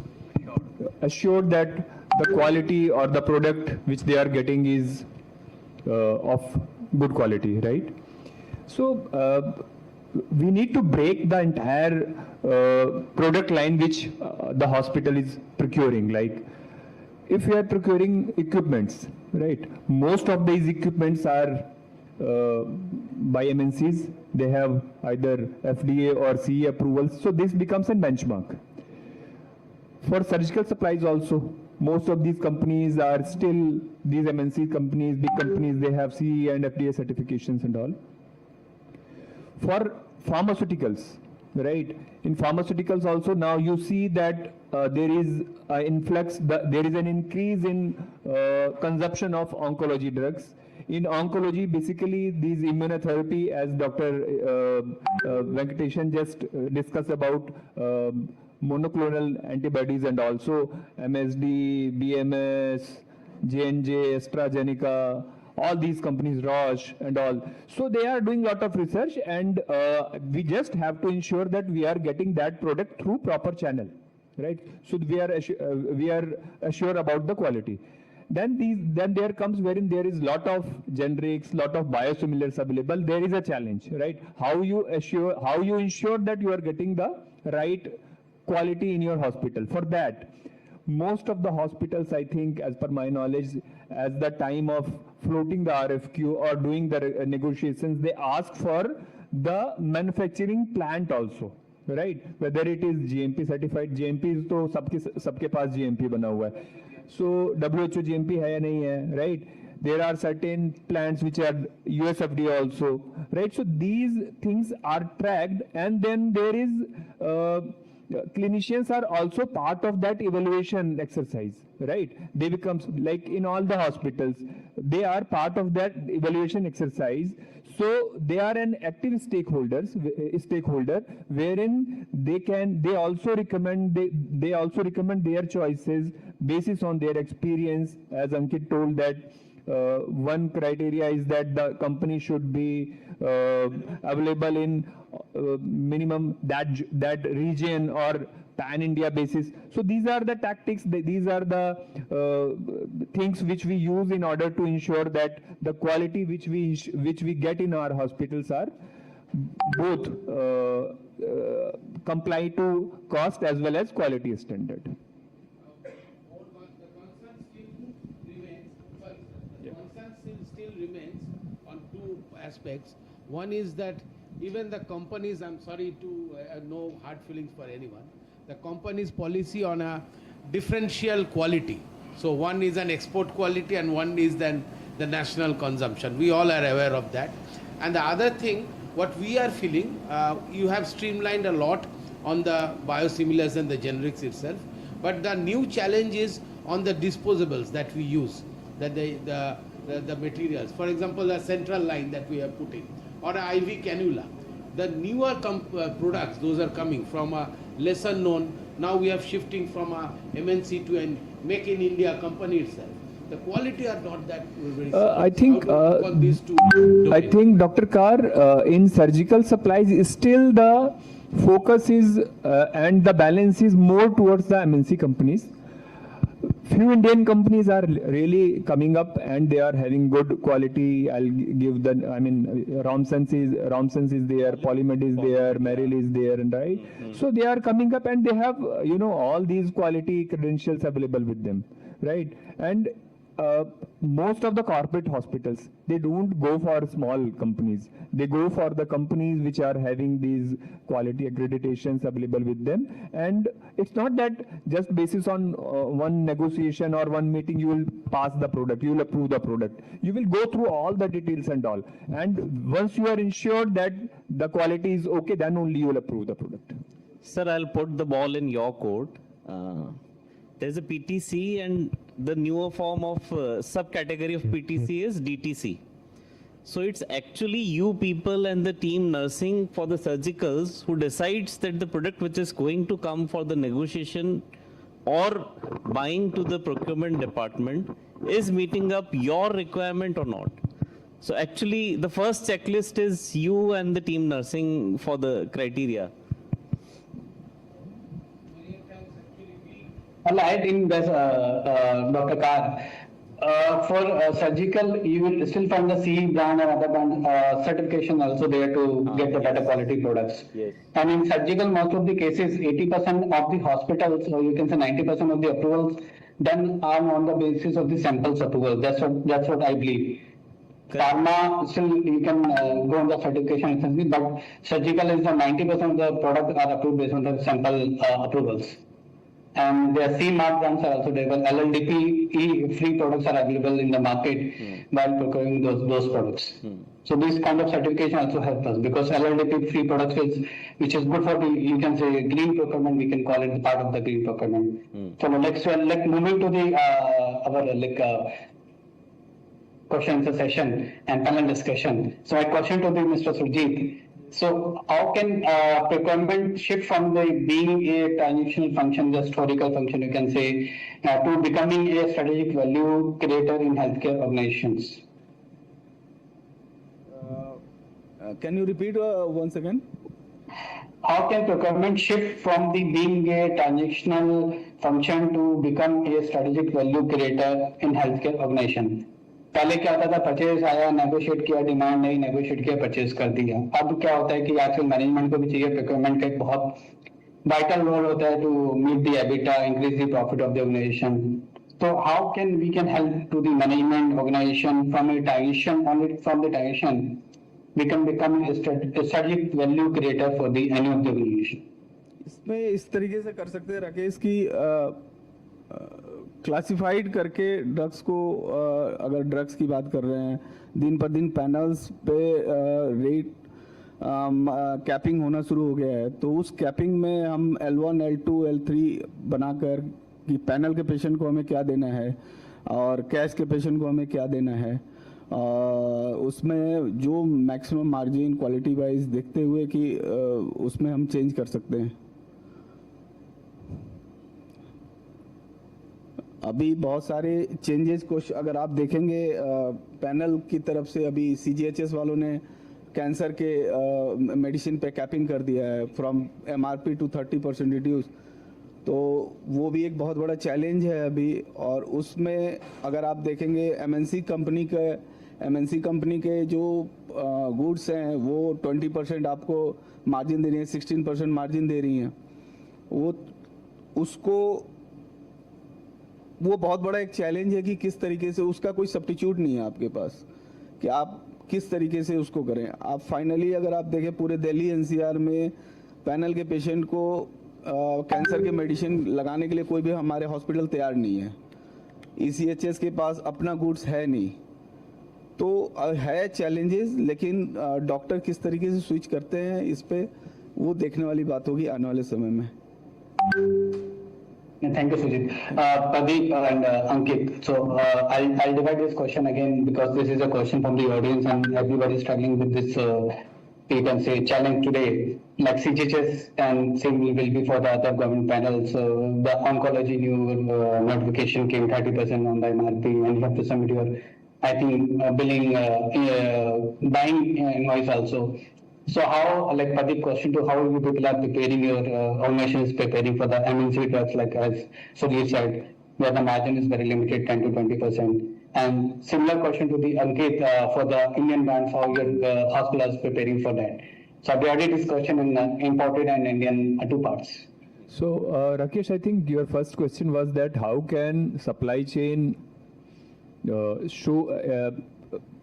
assured that the quality or the product which they are getting is of good quality, right? So we need to break the entire product line which the hospital is procuring. Like if we are procuring equipments, right? Most of these equipments are by MNCs. They have either FDA or CE approvals. So this becomes a benchmark. For surgical supplies also, most of these companies are still, these MNC companies, big companies, they have CE and FDA certifications and all. For pharmaceuticals, right? In pharmaceuticals also now you see that there is an influx, there is an increase in consumption of oncology drugs. In oncology, basically these immunotherapy, as Dr. Venkateshan just discussed about monoclonal antibodies, and also MSD, BMS, J&J, AstraZeneca, all these companies, Roche and all. So they are doing a lot of research, and we just have to ensure that we are getting that product through proper channel, right? So we are assured about the quality. Then there comes wherein there is lot of generics, lot of biosimilars available. There is a challenge, right? How you ensure that you are getting the right quality in your hospital. For that, most of the hospitals, I think, as per my knowledge, at the time of floating the RFQ or doing the negotiations, they ask for the manufacturing plant also, right? Whether it is GMP certified, GMP is तो सबके पास GMP बना हुआ है. So WHO GMP है या नहीं है, right? There are certain plants which are US FDA also, right? So these things are tracked, and then there is clinicians are also part of that evaluation exercise, right? They become, like in all the hospitals, they are part of that evaluation exercise. So they are an active stakeholder wherein they also recommend their choices basis on their experience. As Ankit told that one criteria is that the company should be available in minimum that region or pan-India basis. So these are the tactics, these are the things which we use in order to ensure that the quality which we get in our hospitals are both comply to cost as well as quality standard. Still remains on two aspects. One is that even the companies, I'm sorry to no hard feelings for anyone, the company's policy on a differential quality. So one is an export quality and one is then the national consumption. We all are aware of that. And the other thing, what we are feeling, you have streamlined a lot on the biosimilars and the generics itself, but the new challenge is on the disposables that we use, that the materials. For example, the central line that we have put in, or an IV cannula. The newer products, those are coming from a lesser known. Now we are shifting from a MNC to a Make in India company itself. The quality are not that very I think these two I think Dr. Kar, in surgical supplies still the focus is and the balance is more towards the MNC companies. Few Indian companies are really coming up and they are having good quality. I'll give the, I mean, Romsons is there, Polymed is there, Merrill is there, and right. So they are coming up and they have, all these quality credentials available with them, right? And most of the corporate hospitals, they don't go for small companies. They go for the companies which are having these quality accreditations available with them. And it's not that just basis on one negotiation or one meeting you will pass the product, you will approve the product. You will go through all the details and all. And once you are ensured that the quality is okay, then only you will approve the product. Sir, I'll put the ball in your court. There's a PTC and the newer form of subcategory of PTC is DTC. So it's actually you people and the team nursing for the surgicals who decides that the product which is going to come for the negotiation or buying to the procurement department is meeting up your requirement or not. So actually the first checklist is you and the team nursing for the criteria. I'll add in this, Dr. Kar. For surgical, you will still find the CE brand and other brand certification also there to get the better quality products. Yes. And in surgical, most of the cases, 80% of the hospitals, or you can say 90% of the approvals, done are on the basis of the samples approval. That's what I believe. Pharma, still you can go on the certification essentially, but surgical is the 90% of the products are approved based on the sample approvals. And their C-mark brands are also available. LLDP free products are available in the market while procuring those products. So this kind of certification also helps us because LLDP free products which is good for the, you can say, green procurement. We can call it part of the green procurement. So next, moving to the our question answer session and panel discussion. So my question to the Mr. Surjit. So how can procurement shift from being a transactional function, the historical function you can say, to becoming a strategic value creator in healthcare organizations? Can you repeat once again? How can procurement shift from being a transactional function to become a strategic value creator in healthcare organization? पहले क्या होता था, purchase आया, negotiate किया, demand नहीं, negotiate किया, purchase कर दिया. अब क्या होता है कि आजकल मैनेजमेंट को भी चाहिए प्रोक्योरमेंट का एक बहुत वाइटल रोल होता है to meet the EBITDA, increase the profit of the organisation. So how can we help to the management organization from a transition, only from the transition we can become a strategic value creator for the any of the organization? इसमें इस तरीके से कर सकते हैं राकेश की classified करके drugs को अगर ड्रग्स की बात कर रहे हैं दिन पर दिन पैनल्स पे रेट कैपिंग होना शुरू हो गया है, तो उस कैपिंग में हम L1, L2, L3 बनाकर कि पैनल के पेशेंट को हमें क्या देना है और कैश के पेशेंट को हमें क्या देना है, उसमें जो मैक्सिमम मार्जिन क्वालिटी वाइज देखते हुए कि उसमें हम चेंज कर सकते हैं। अभी बहुत सारे चेंजेस को अगर आप देखेंगे पैनल की तरफ से, अभी CGHS वालों ने कैंसर के मेडिसिन पे कैपिंग कर दिया है फ्रॉम MRP टू 30% रिड्यूस, तो वो भी एक बहुत बड़ा चैलेंज है अभी। और उसमें अगर आप देखेंगे MNC कंपनी के जो गुड्स हैं वो 20% आपको मार्जिन दे रही हैं, 16% मार्जिन दे रही हैं, वो बहुत बड़ा एक चैलेंज है कि किस तरीके से, उसका कोई सब्स्टिट्यूट नहीं है आपके पास कि आप किस तरीके से उसको करें। आप फाइनली अगर आप देखें पूरे दिल्ली NCR में पैनल के पेशेंट को कैंसर के मेडिसिन लगाने के लिए कोई भी हमारे हॉस्पिटल तैयार नहीं है। ECHS के पास अपना गुड्स है नहीं, तो है चैलेंजेस, लेकिन डॉक्टर किस तरीके से स्विच करते हैं इस पे वो देखने वाली बात होगी आने वाले समय में। Thank you, Sujit. Pradeep and Ankit. So I'll divide this question again because this is a question from the audience and everybody is struggling with this, you can say, challenge today. Like CGHS and same will be for the other government panels. The oncology new notification came 30% on the MRP and you have to submit your, I think, billing, buying invoice also. So how, like Pradeep question to how you people are preparing your organization is preparing for the MNC drugs, like as Sudhir said, where the margin is very limited, 10 to 20%. And similar question to the Ankit for the Indian brands, how your hospital is preparing for that. So I divided this question in imported and Indian two parts. So Rakesh, I think your first question was that how can supply chain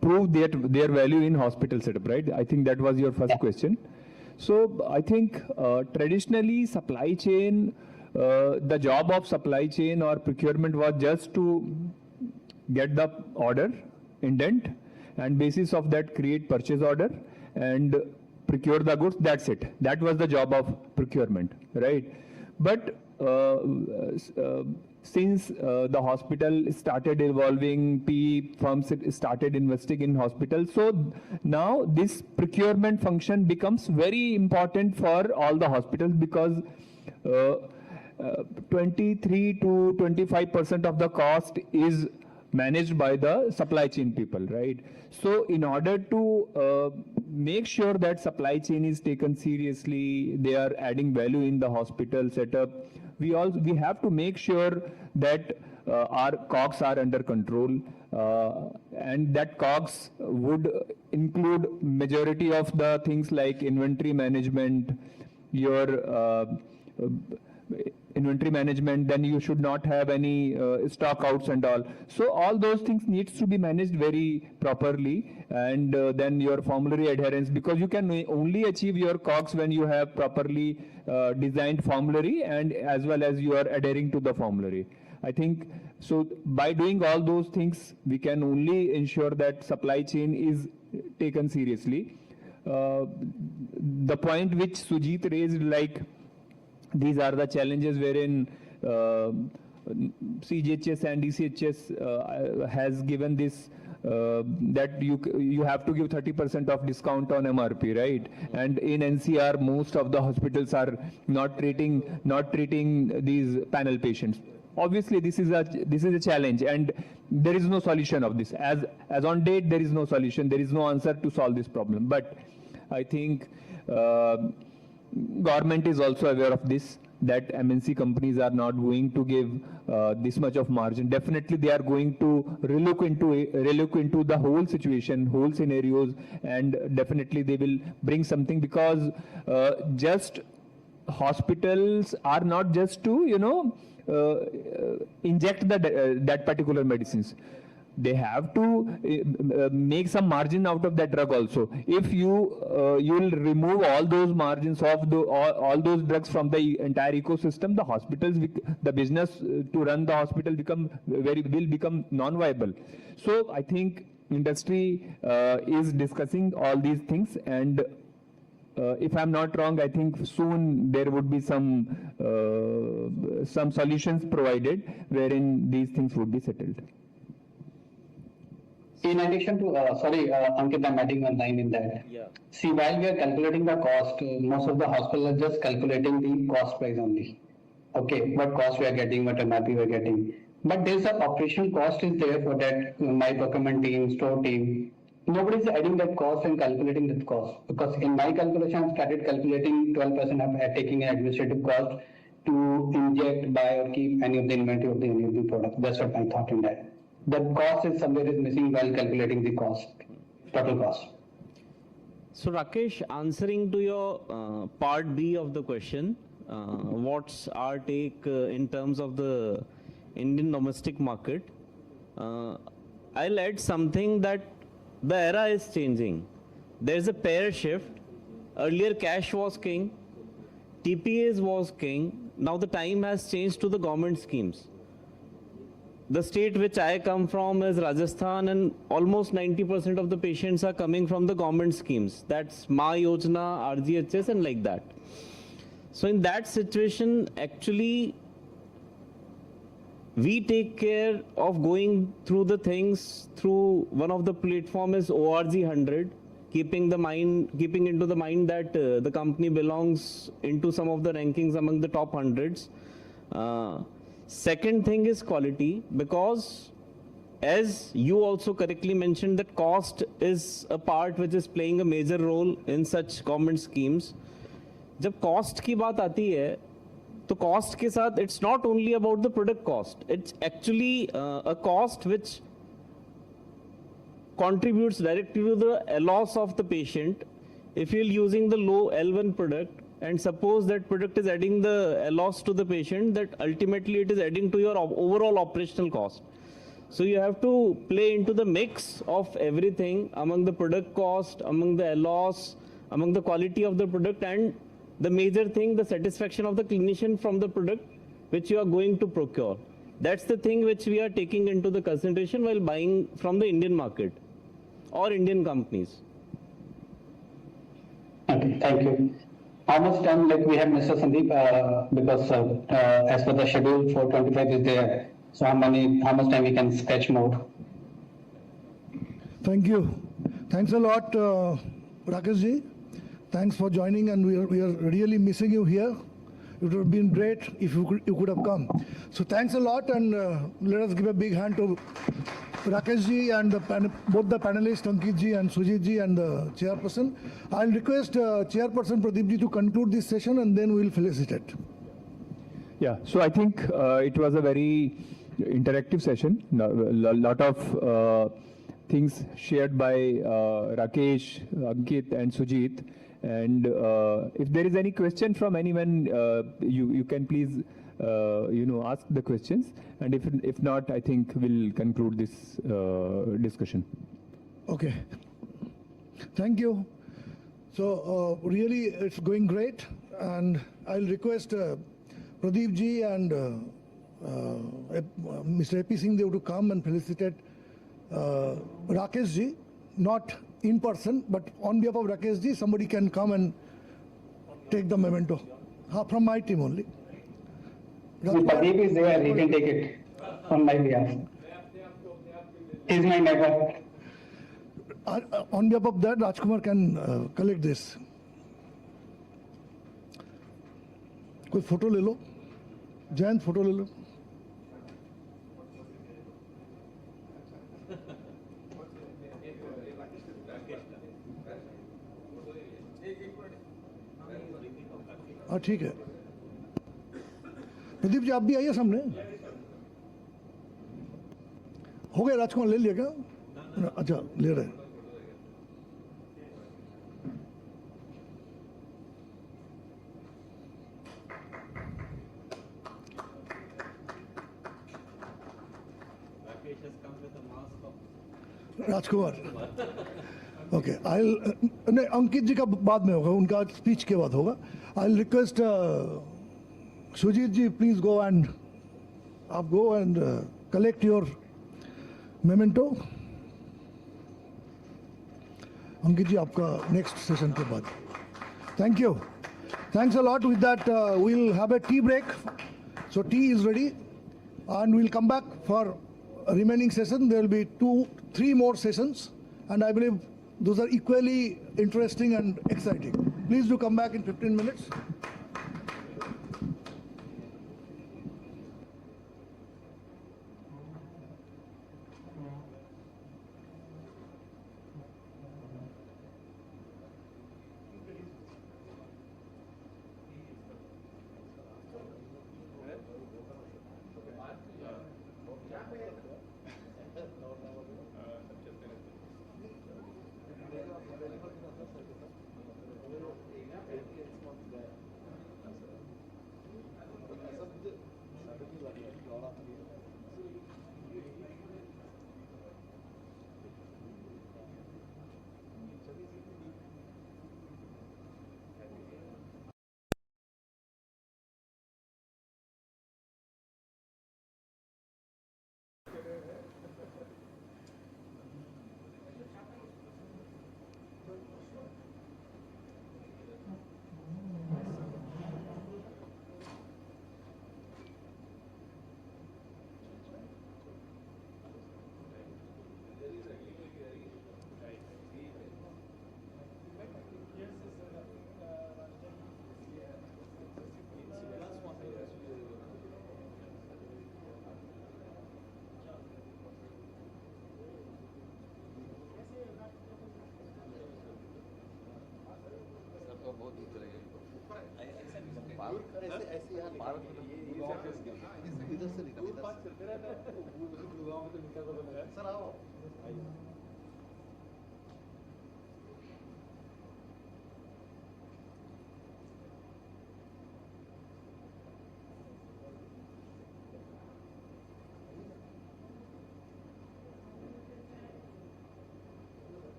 prove their value in hospital setup, right? I think that was your first question. So I think traditionally supply chain, the job of supply chain or procurement was just to get the order, indent, and basis of that create purchase order and procure the goods, that's it. That was the job of procurement, right? But since the hospital started evolving, PE firms started investing in hospitals. So now this procurement function becomes very important for all the hospitals because 23 to 25% of the cost is managed by the supply chain people, right? So in order to make sure that supply chain is taken seriously, they are adding value in the hospital setup, we have to make sure that our COGS are under control, and that COGS would include majority of the things like inventory management, your inventory management, then you should not have any stock outs and all. So all those things needs to be managed very properly, and then your formulary adherence, because you can only achieve your COGS when you have properly designed formulary and as well as you are adhering to the formulary. I think so by doing all those things, we can only ensure that supply chain is taken seriously. The point which Sujit raised, like these are the challenges wherein CGHS and ECHS has given this that you have to give 30% of discount on MRP, right? And in NCR, most of the hospitals are not treating these panel patients. Obviously, this is a challenge, and there is no solution of this. As on date, there is no solution. There is no answer to solve this problem. But I think government is also aware of this, that MNC companies are not going to give this much of margin. Definitely they are going to relook into the whole situation, whole scenarios, and definitely they will bring something, because just hospitals are not just to inject that particular medicines. They have to make some margin out of that drug also. If you will remove all those margins of all those drugs from the entire ecosystem, the hospitals, the business to run the hospital will become non-viable. So I think industry is discussing all these things, and if I'm not wrong, I think soon there would be some solutions provided wherein these things would be settled. In addition to, Ankit, I'm adding one line in that. Yeah. See, while we are calculating the cost, most of the hospitals are just calculating the cost price only. Okay, what cost we are getting, what MRP we are getting. But there's a operational cost is there for that, my procurement team, store team. Nobody is adding that cost and calculating that cost. Because in my calculation, I started calculating 12% of taking an administrative cost to inject, buy or keep any of the inventory of any of the product. That's what I thought in that. That cost is somewhere is missing while calculating the cost, total cost. So Rakesh, answering to your part B of the question, what's our take in terms of the Indian domestic market? I'll add something that the era is changing. There's a pair shift. Earlier cash was king, TPAs was king. Now the time has changed to the government schemes. The state which I come from is Rajasthan, and almost 90% of the patients are coming from the government schemes. That's Ma Yojana, RGHS and like that. So in that situation, actually, we take care of going through the things through one of the platform is ORG 100, keeping into the mind that the company belongs into some of the rankings among the top hundreds. Second thing is quality, because as you also correctly mentioned that cost is a part which is playing a major role in such government schemes. जब cost की बात आती है, तो cost के साथ it's not only about the product cost, it's actually a cost which contributes directly to the loss of the patient. If you're using the low L1 product, and suppose that product is adding the loss to the patient, that ultimately it is adding to your overall operational cost. So you have to play into the mix of everything among the product cost, among the loss, among the quality of the product, and the major thing, the satisfaction of the clinician from the product which you are going to procure. That's the thing which we are taking into the consideration while buying from the Indian market or Indian companies. Okay, thank you. How much time we have, Mr. Sandeep, because as per the schedule 4:25 is there, so how much time we can sketch more? Thank you. Thanks a lot, Rakesh ji. Thanks for joining, and we are really missing you here. It would have been great if you could have come. So thanks a lot, and let us give a big hand to Rakesh ji and both the panelists, Ankit ji and Sujit ji, and the chairperson. I'll request Chairperson Pradeep ji to conclude this session, and then we'll felicitate. Yeah, so I think it was a very interactive session. A lot of things shared by Rakesh, Ankit and Sujit. And if there is any question from anyone, you can please ask the questions. And if not, I think we'll conclude this discussion. Okay. Thank you. So really, it's going great, and I'll request Pradeep ji and Mr. A.P. Singh Dev to come and felicitate Rakesh ji, not in person, but on behalf of Rakesh ji, somebody can come and take the memento. From my team only. Pradeep is there, he can take it on my behalf. He's my neighbor. On behalf of that, Rajkumar can collect this. कोई photo ले लो, Jayant photo ले लो. हाँ ठीक है. प्रदीप जी आप भी आइए सामने. हो गया, राजकुमार ले लिया क्या? अच्छा ले रहे हैं. राजकुमार. ओके, नहीं अंकित जी का बाद में होगा, उनका स्पीच के बाद होगा. I request Sujeet ji, please go and आप go and collect your memento. Ankit ji आपका नेक्स्ट सेशन के बाद. Thank you. Thanks a lot. With that, we'll have a tea break. So tea is ready, and we'll come back for a remaining session. There will be 3 more sessions, and I believe those are equally interesting and exciting. Please do come back in 15 minutes.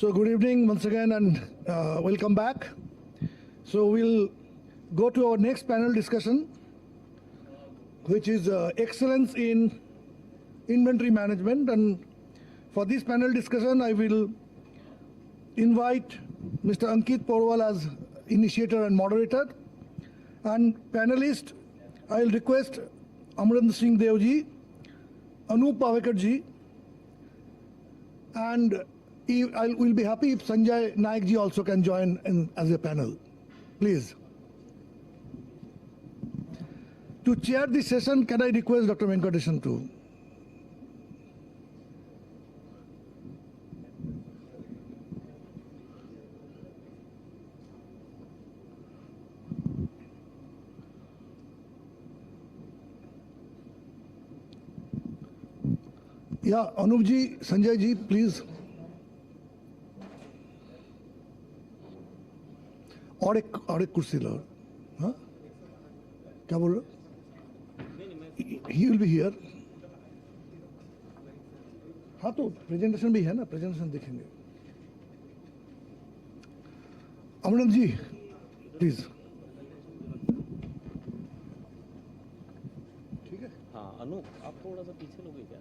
So good evening once again, and welcome back. So we'll go to our next panel discussion, which is excellence in inventory management. And for this panel discussion, I will invite Mr. Ankit Porwal as initiator and moderator. And panelist, I'll request Amrinder Singh Devji, Anup Pavekar ji, and we'll be happy if Sanjay Naik ji also can join in as a panel. Please. To chair this session, can I request Dr. Venkatesan to? Yeah, Anup ji, Sanjay ji, please. और एक कुर्सी लो. हाँ? क्या बोल रहे? He will be here. हाँ तो presentation भी है ना, प्रेजेंटेशन देखेंगे. अमरनाथ जी, प्लीज. अनु आप थोड़ा सा पीछे लोगे क्या?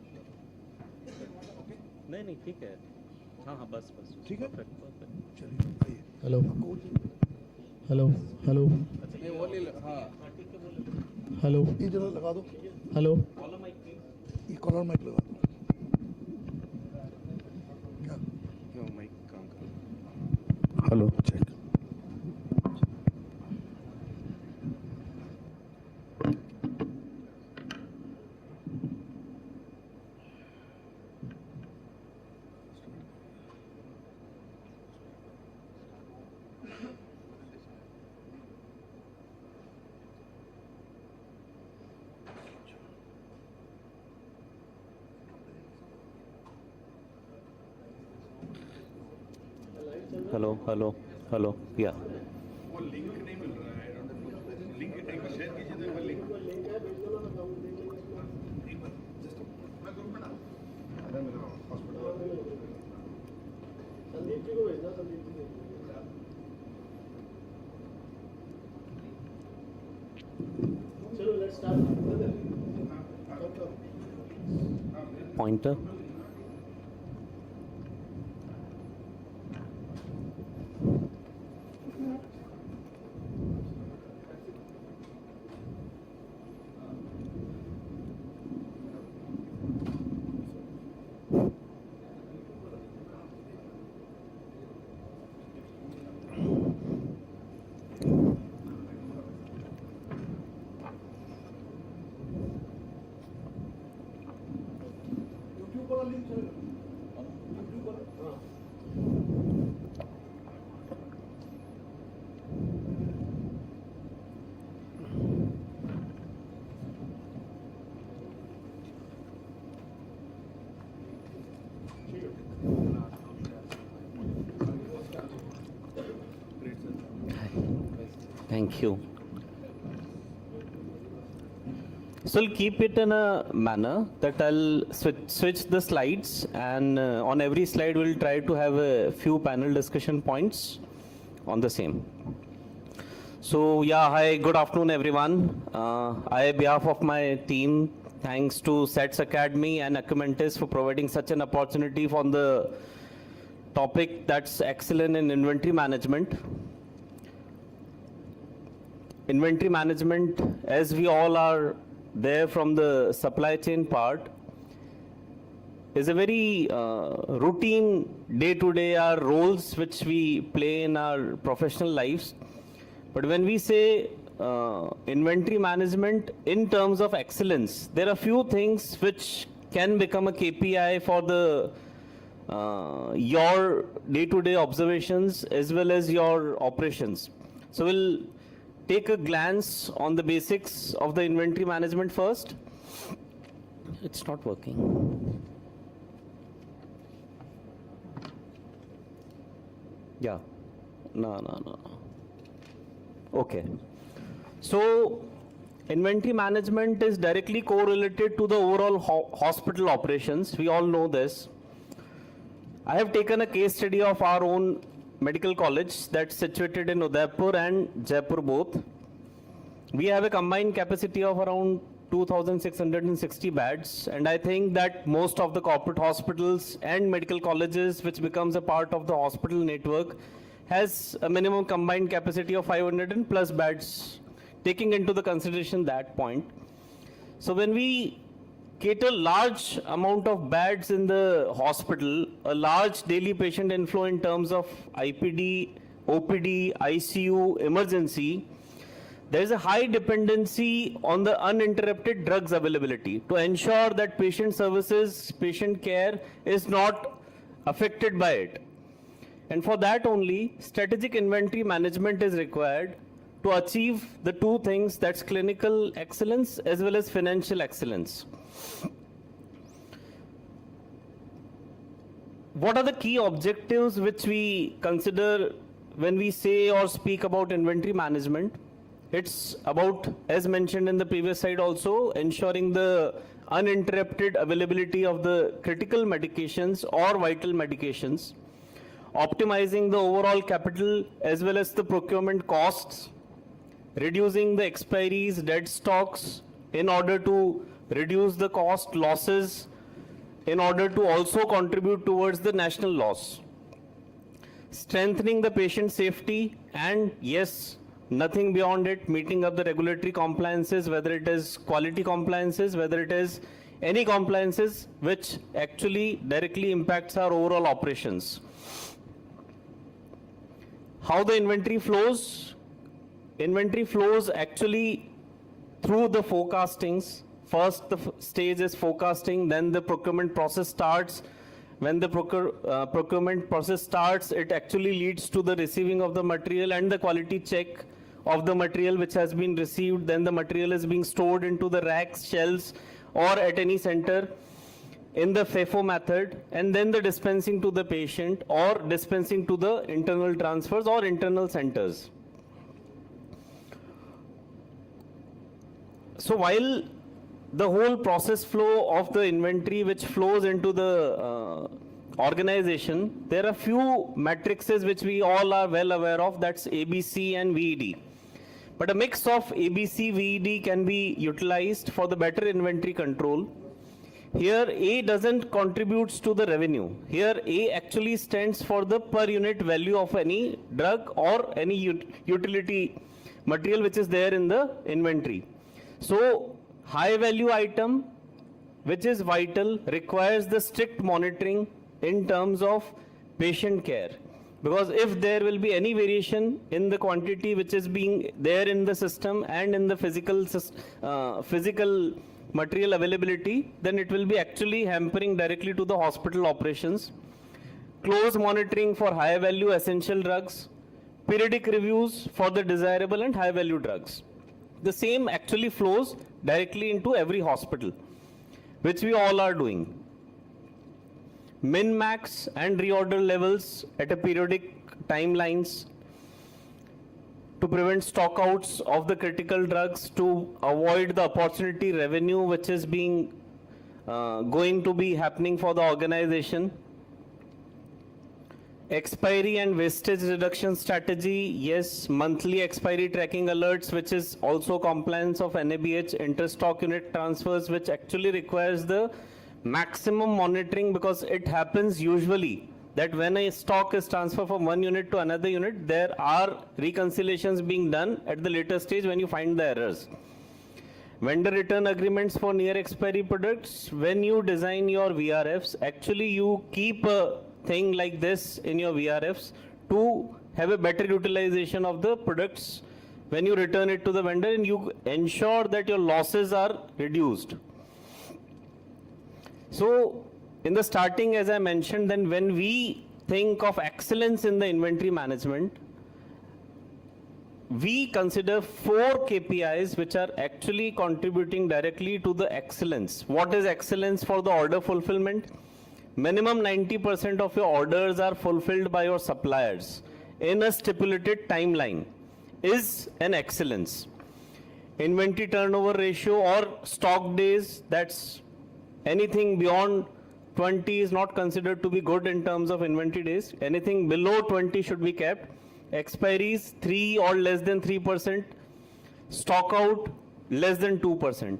नहीं नहीं ठीक है, हाँ हाँ बस बस ठीक है? Perfect perfect. चलिए आइए। हेलो हेलो हेलो हेलो ये जरा लगा दो, हेलो ये कॉलर माइक लगा दो। क्या? Hello check. Hello hello hello या pointer. Thank you. So I'll keep it in a manner that I'll switch the slides, and on every slide we'll try to have a few panel discussion points on the same. So yeah, hi, good afternoon everyone. I, on behalf of my team, thanks to SETS Academy and Acumentis for providing such an opportunity on the topic that's excellent in inventory management. Inventory management, as we all are there from the supply chain part, is a very routine day-to-day our roles which we play in our professional lives. But when we say inventory management in terms of excellence, there are few things which can become a KPI for the your day-to-day observations as well as your operations. So we'll take a glance on the basics of the inventory management first. It's not working. Yeah. No. Okay. So inventory management is directly correlated to the overall hospital operations. We all know this. I have taken a case study of our own medical college that's situated in Udaipur and Jaipur both. We have a combined capacity of around 2,660 beds, and I think that most of the corporate hospitals and medical colleges which becomes a part of the hospital network has a minimum combined capacity of 500 and plus beds, taking into the consideration that point. So when we cater large amount of beds in the hospital, a large daily patient inflow in terms of IPD, OPD, ICU, emergency, there is a high dependency on the uninterrupted drugs availability to ensure that patient services, patient care is not affected by it. And for that only, strategic inventory management is required to achieve the two things, that's clinical excellence as well as financial excellence. What are the key objectives which we consider when we say or speak about inventory management? It's about, as mentioned in the previous slide also, ensuring the uninterrupted availability of the critical medications or vital medications, optimizing the overall capital as well as the procurement costs, reducing the expiries, dead stocks in order to reduce the cost losses in order to also contribute towards the national loss. Strengthening the patient safety and yes, nothing beyond it, meeting up the regulatory compliances, whether it is quality compliances, whether it is any compliances which actually directly impacts our overall operations. How the inventory flows? Inventory flows actually through the forecastings. First, the stage is forecasting, then the procurement process starts. When the procurement process starts, it actually leads to the receiving of the material and the quality check of the material which has been received. Then the material is being stored into the racks, shelves, or at any center in the FIFO method, and then the dispensing to the patient or dispensing to the internal transfers or internal centers. So while the whole process flow of the inventory which flows into the organization, there are few matrices which we all are well aware of, that's ABC and VED. But a mix of ABC, VED can be utilized for the better inventory control. Here A doesn't contributes to the revenue. Here A actually stands for the per unit value of any drug or any utility material which is there in the inventory. So high value item which is vital requires the strict monitoring in terms of patient care. Because if there will be any variation in the quantity which is being there in the system and in the physical material availability, then it will be actually hampering directly to the hospital operations. Close monitoring for high value essential drugs, periodic reviews for the desirable and high value drugs. The same actually flows directly into every hospital, which we all are doing. Min, max and reorder levels at a periodic timelines to prevent stockouts of the critical drugs, to avoid the opportunity revenue which is being going to be happening for the organization. Expiry and wastage reduction strategy, yes, monthly expiry tracking alerts, which is also compliance of NABH interstock unit transfers, which actually requires the maximum monitoring, because it happens usually that when a stock is transferred from one unit to another unit, there are reconciliations being done at the later stage when you find the errors. Vendor return agreements for near expiry products. When you design your VRFs, actually you keep a thing like this in your VRFs to have a better utilization of the products when you return it to the vendor, and you ensure that your losses are reduced. So in the starting, as I mentioned, then when we think of excellence in the inventory management, we consider 4 KPIs which are actually contributing directly to the excellence. What is excellence for the order fulfillment? Minimum 90% of your orders are fulfilled by your suppliers in a stipulated timeline is an excellence. Inventory turnover ratio or stock days, that's anything beyond 20 is not considered to be good in terms of inventory days. Anything below 20 should be kept. Expiries 3 or less than 3%. Stock out less than 2%.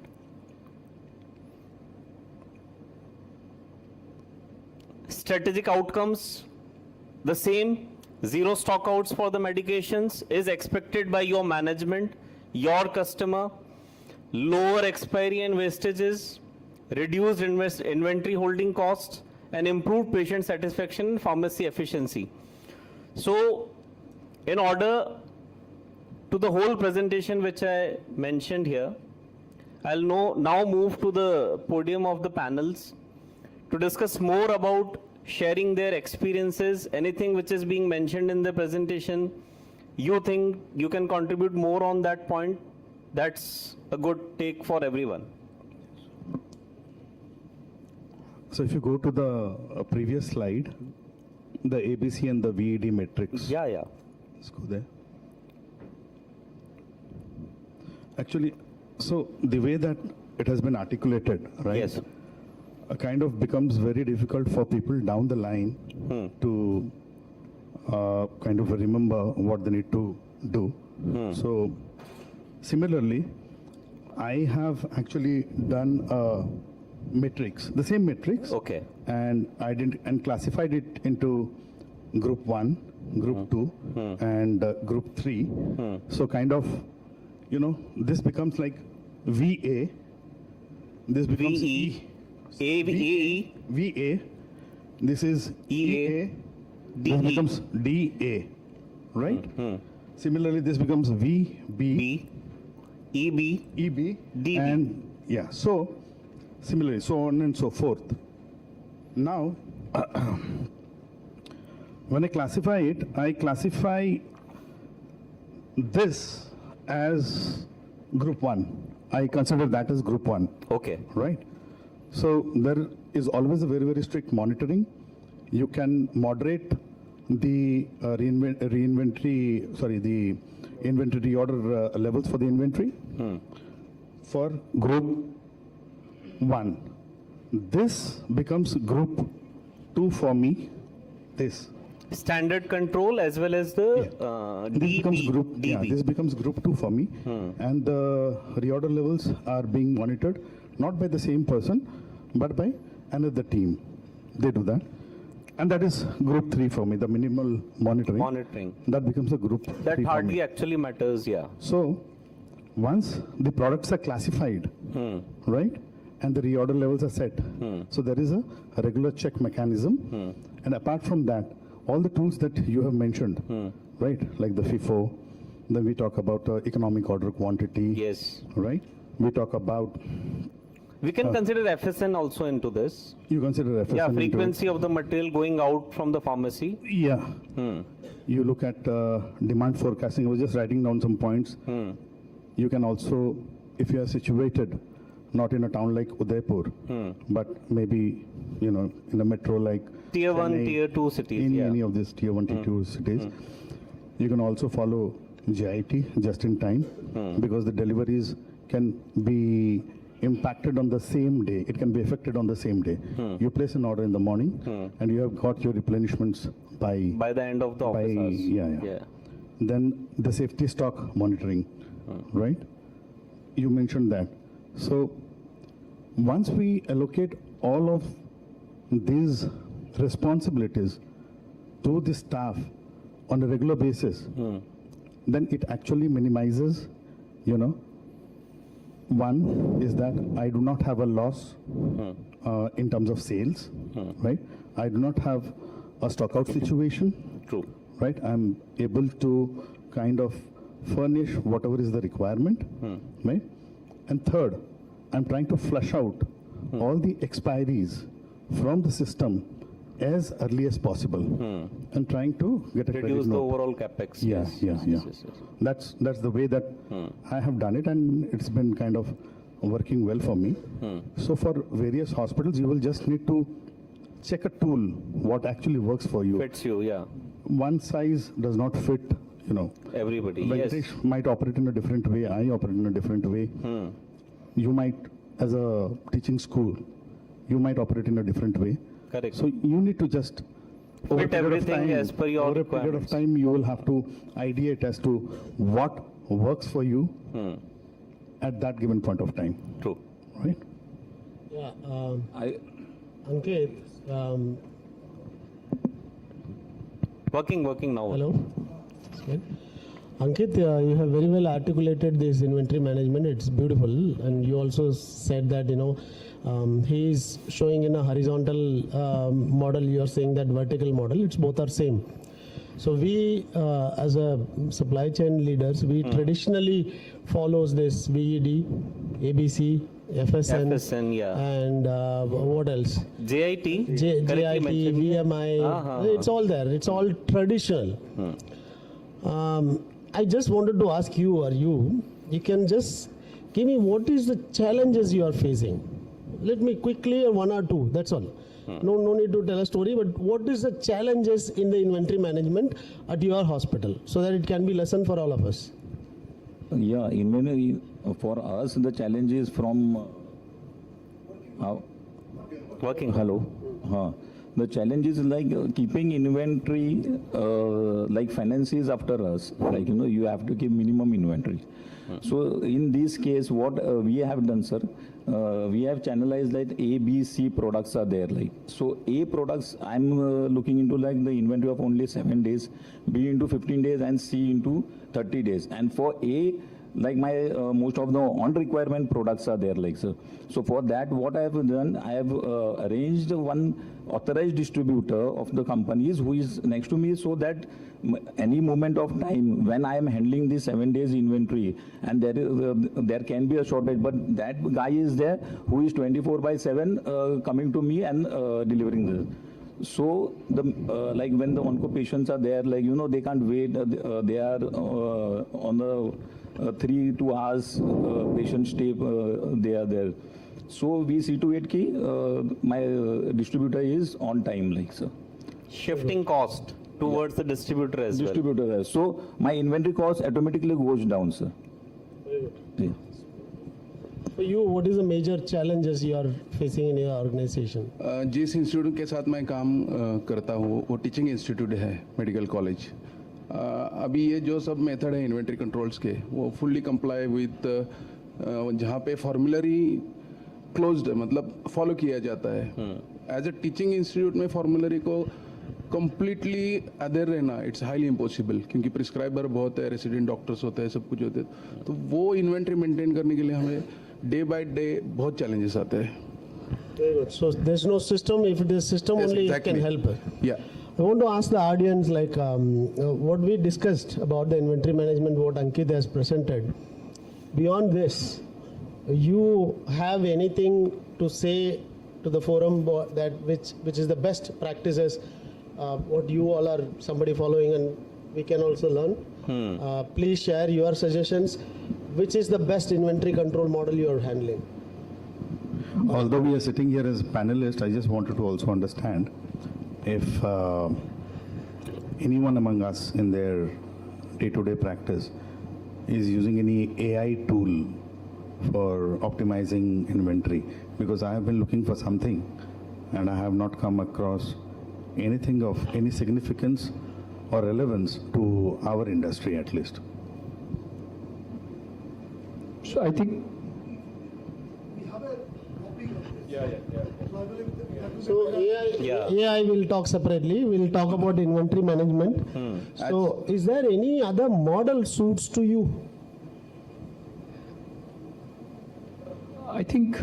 Strategic outcomes, the same. 0 stockouts for the medications is expected by your management, your customer. Lower expiry and wastages, reduced inventory holding costs, and improved patient satisfaction and pharmacy efficiency. So, in order to the whole presentation which I mentioned here, I'll now move to the podium of the panels to discuss more about sharing their experiences. Anything which is being mentioned in the presentation, you think you can contribute more on that point, that's a good take for everyone. So if you go to the previous slide, the ABC and the VED metrics. Yeah. Let's go there. Actually, so the way that it has been articulated, right? Yes. Kind of becomes very difficult for people down the line to kind of remember what they need to do. So similarly, I have actually done a matrix, the same matrix. Okay. And and classified it into group 1, group 2, and group 3. So kind of, this becomes like VA. This becomes VE. AVE. VA. This is EA. This becomes DA, right? Similarly, this becomes VB. B. EB. EB, DB. and yeah, so similarly, so on and so forth. Now, when I classify it, I classify this as group 1. I consider that as group 1, Okay. right? So there is always a very, very strict monitoring. You can moderate the the inventory reorder levels for the inventory. For group 1. This becomes group 2 for me. This. Standard control as well as the This becomes DB. group. Yeah, DB. this becomes group 2 for me. And the reorder levels are being monitored not by the same person, but by another team. They do that. And that is group 3 for me, the minimal monitoring. Monitoring. That becomes a group 3 That for hardly me. actually matters, yeah. So, once the products are classified, right, and the reorder levels are set, so there is a regular check mechanism. And apart from that, all the tools that you have mentioned, right, like the FIFO, then we talk about economic order quantity, Yes. right? We talk about, We can consider FSN also into this. you consider FSN Yeah, into it. frequency of the material going out from the pharmacy. Yeah. You look at demand forecasting. I was just writing down some points. You can also, if you are situated not in a town like Udaipur, but maybe, in a metro like Tier 1, Chennai, Tier 2 cities, in yeah. any of these Tier 1, Tier 2 cities, you can also follow JIT, just in time, because the deliveries can be impacted on the same day. It can be affected on the same day. You place an order in the morning, and you have got your replenishments by the end of the by office hours. yeah. Then the safety stock monitoring, right? You mentioned that. So once we allocate all of these responsibilities to the staff on a regular basis, then it actually minimizes, one is that I do not have a loss in terms of sales, right? I do not have a stockout situation. True. Right? I'm able to kind of furnish whatever is the requirement, right? And third, I'm trying to flush out all the expiries from the system as early as possible and trying to get a Reduce credit the note. overall capex. Yeah. Yes. That's the way that I have done it, and it's been kind of working well for me. So for various hospitals, you will just need to check a tool what actually works for you. Fits you, yeah. One size does not fit, Everybody, yes. Venkatesh might operate in a different way, I operate in a different way. You might, as a teaching school, you might operate in a different way. Correct. So you need to just, over a Fit period of everything time, as per your over a period of requirements. time, you will have to ideate as to what works for you at that given point of time, True. right? Yeah, I, Ankit, Working now. hello. That's good. Ankit, you have very well articulated this inventory management. It's beautiful, and you also said that he is showing in a horizontal model. You are saying that vertical model. It's both are same. So we, as a supply chain leaders, we traditionally follows this VED, ABC, FSN, FSN, yeah. and what else? JIT. JIT, correctly mentioned. VMI, it's all there. It's all traditional. I just wanted to ask you, you can just give me what is the challenges you are facing? Let me quickly, one or two, that's all. No need to tell a story, but what is the challenges in the inventory management at your hospital so that it can be lesson for all of us? yeah, inventory for us, the challenge is from Working. hello. The challenge is like keeping inventory, like finance is after us. Like, you have to keep minimum inventory. So in this case, what we have done, sir, we have channelized like A, B, C products are there. Like, so A products, I'm looking into like the inventory of only 7 days, B into 15 days, and C into 30 days. And for A, like my most of the on requirement products are there, like, sir. So for that, what I have done, I have arranged one authorized distributor of the companies who is next to me, so that any moment of time when I am handling the 7 days inventory and there can be a shortage, but that guy is there who is 24/7 coming to me and delivering this. So the like when the onco patients are there, like, they can't wait. They are on the 3 2 hours patient stay. They are there. So we see to it ki my distributor is on time, like, sir. Shifting cost towards the distributor as well. Distributor. So my inventory cost automatically goes down, sir. Very good. Yeah. For you, what is the major challenges you are facing in your organization? जिस institute के साथ मैं काम करता हूँ वो teaching institute है, medical college. अभी ये जो सब मेथड है इन्वेंट्री कंट्रोल्स के, वो फुल्ली कंप्लाई विद जहाँ पे फॉर्मूलरी क्लोज्ड है, मतलब फॉलो किया जाता है। एज ए टीचिंग इंस्टीट्यूट में फॉर्मूलरी को कम्प्लीटली अदर रहना इट्स हाईली इम्पॉसिबल, क्योंकि प्रिस्क्राइबर बहुत है, रेसिडेंट डॉक्टर्स होते हैं, सब कुछ होते हैं। तो वो इन्वेंट्री मेंटेन करने के लिए हमें डे बाय डे बहुत चैलेंजेस आते हैं। Very good. So there's no system. If it is system, Yes, only exactly. it can help. Yeah. I want to ask the audience, like, what we discussed about the inventory management, what Ankit has presented. Beyond this, you have anything to say to the forum that which is the best practices, what you all are somebody following and we can also learn? Please share your suggestions. Which is the best inventory control model you are handling? Although we are sitting here as panelists, I just wanted to also understand if anyone among us in their day-to-day practice is using any AI tool for optimizing inventory, because I have been looking for something and I have not come across anything of any significance or relevance to our industry at least. So I think So AI will talk separately. We'll talk about inventory management. So is there any other model suits to you? I think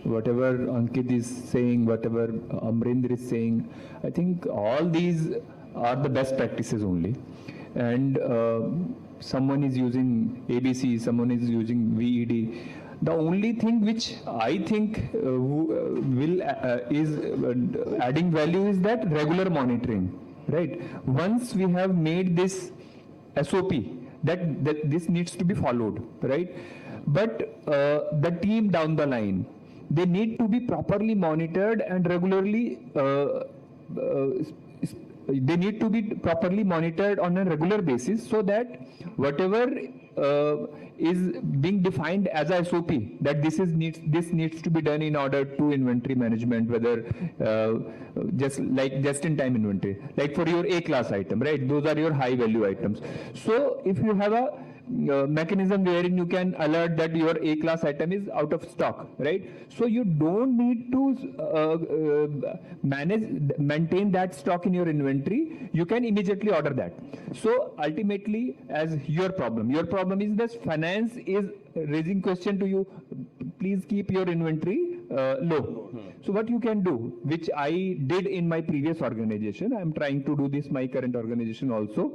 whatever Ankit is saying, whatever Amrinder is saying, I think all these are the best practices only. And someone is using ABC, someone is using VED. The only thing which I think will is adding value is that regular monitoring, right? Once we have made this SOP, that this needs to be followed, right? But the team down the line, they need to be properly monitored and regularly they need to be properly monitored on a regular basis, so that whatever is being defined as a SOP, that this needs to be done in order to inventory management, whether just in time inventory, like for your A class item, right? Those are your high value items. So if you have a mechanism wherein you can alert that your A class item is out of stock, right? So you don't need to maintain that stock in your inventory. You can immediately order that. So ultimately, as your problem is this: finance is raising question to you, please keep your inventory low. So what you can do, which I did in my previous organization, I am trying to do this my current organization also.